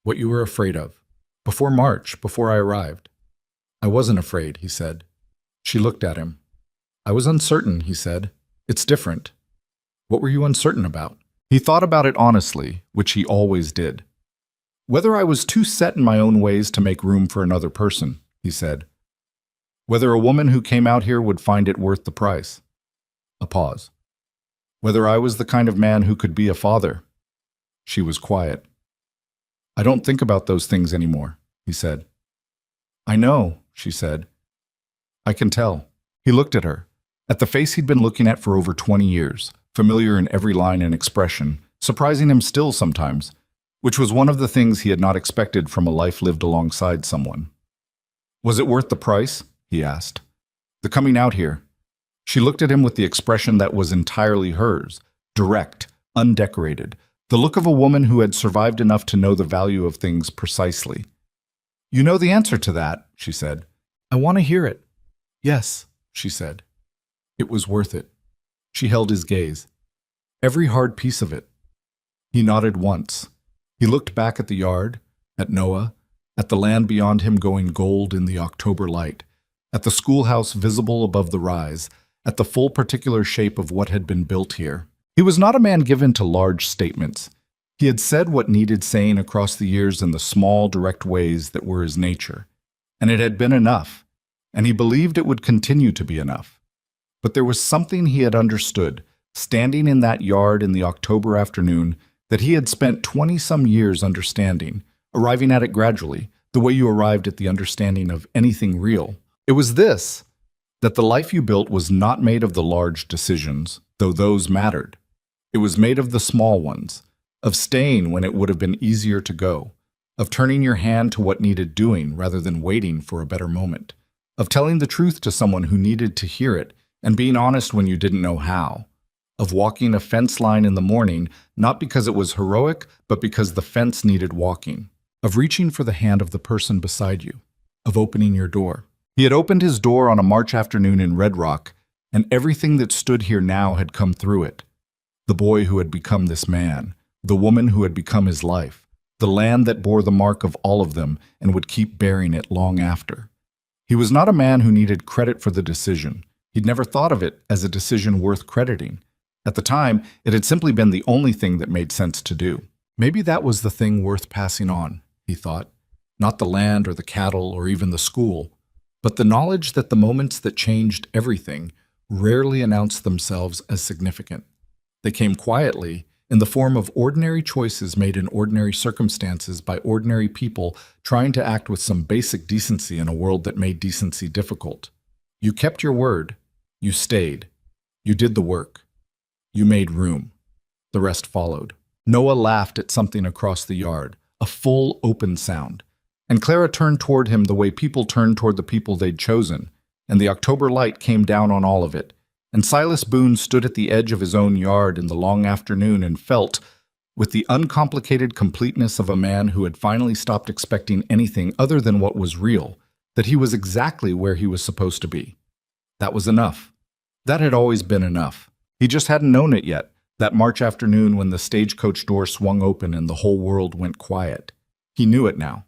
"what you were afraid of? Before March, before I arrived." "I wasn't afraid," he said. She looked at him. "I was uncertain," he said. "It's different." "What were you uncertain about?" He thought about it honestly, which he always did. "Whether I was too set in my own ways to make room for another person," he said. "Whether a woman who came out here would find it worth the price." A pause. "Whether I was the kind of man who could be a father." She was quiet. I don't think about those things anymore, he said. I know, she said. I can tell. He looked at her, at the face he'd been looking at for over 20 years, familiar in every line and expression, surprising him still sometimes, which was one of the things he had not expected from a life lived alongside someone. Was it worth the price? He asked. The coming out here. She looked at him with the expression that was entirely hers, direct, undecorated, the look of a woman who had survived enough to know the value of things precisely. You know the answer to that, she said. I want to hear it. Yes, she said. It was worth it. She held his gaze. Every hard piece of it. He nodded once. He looked back at the yard, at Noah, at the land beyond him going gold in the October light, at the schoolhouse visible above the rise, at the full particular shape of what had been built here. He was not a man given to large statements. He had said what needed saying across the years in the small, direct ways that were his nature, and it had been enough, and he believed it would continue to be enough. But there was something he had understood, standing in that yard in the October afternoon, that he had spent 20-some years understanding, arriving at it gradually, the way you arrived at the understanding of anything real. It was this, that the life you built was not made of the large decisions, though those mattered. It was made of the small ones, of staying when it would have been easier to go, of turning your hand to what needed doing rather than waiting for a better moment, of telling the truth to someone who needed to hear it and being honest when you didn't know how, of walking a fence line in the morning, not because it was heroic, but because the fence needed walking, of reaching for the hand of the person beside you, of opening your door. He had opened his door on a March afternoon in Red Rock, and everything that stood here now had come through it. The boy who had become this man, the woman who had become his life, the land that bore the mark of all of them and would keep bearing it long after. He was not a man who needed credit for the decision. He'd never thought of it as a decision worth crediting. At the time, it had simply been the only thing that made sense to do. Maybe that was the thing worth passing on, he thought. Not the land or the cattle or even the school, but the knowledge that the moments that changed everything rarely announced themselves as significant. They came quietly, in the form of ordinary choices made in ordinary circumstances by ordinary people trying to act with some basic decency in a world that made decency difficult. You kept your word. You stayed. You did the work. You made room. The rest followed. Noah laughed at something across the yard, a full, open sound. And Clara turned toward him the way people turned toward the people they'd chosen, and the October light came down on all of it. And Silas Boone stood at the edge of his own yard in the long afternoon and felt, with the uncomplicated completeness of a man who had finally stopped expecting anything other than what was real, that he was exactly where he was supposed to be. That was enough. That had always been enough. He just hadn't known it yet, that March afternoon when the stagecoach door swung open and the whole world went quiet. He knew it now.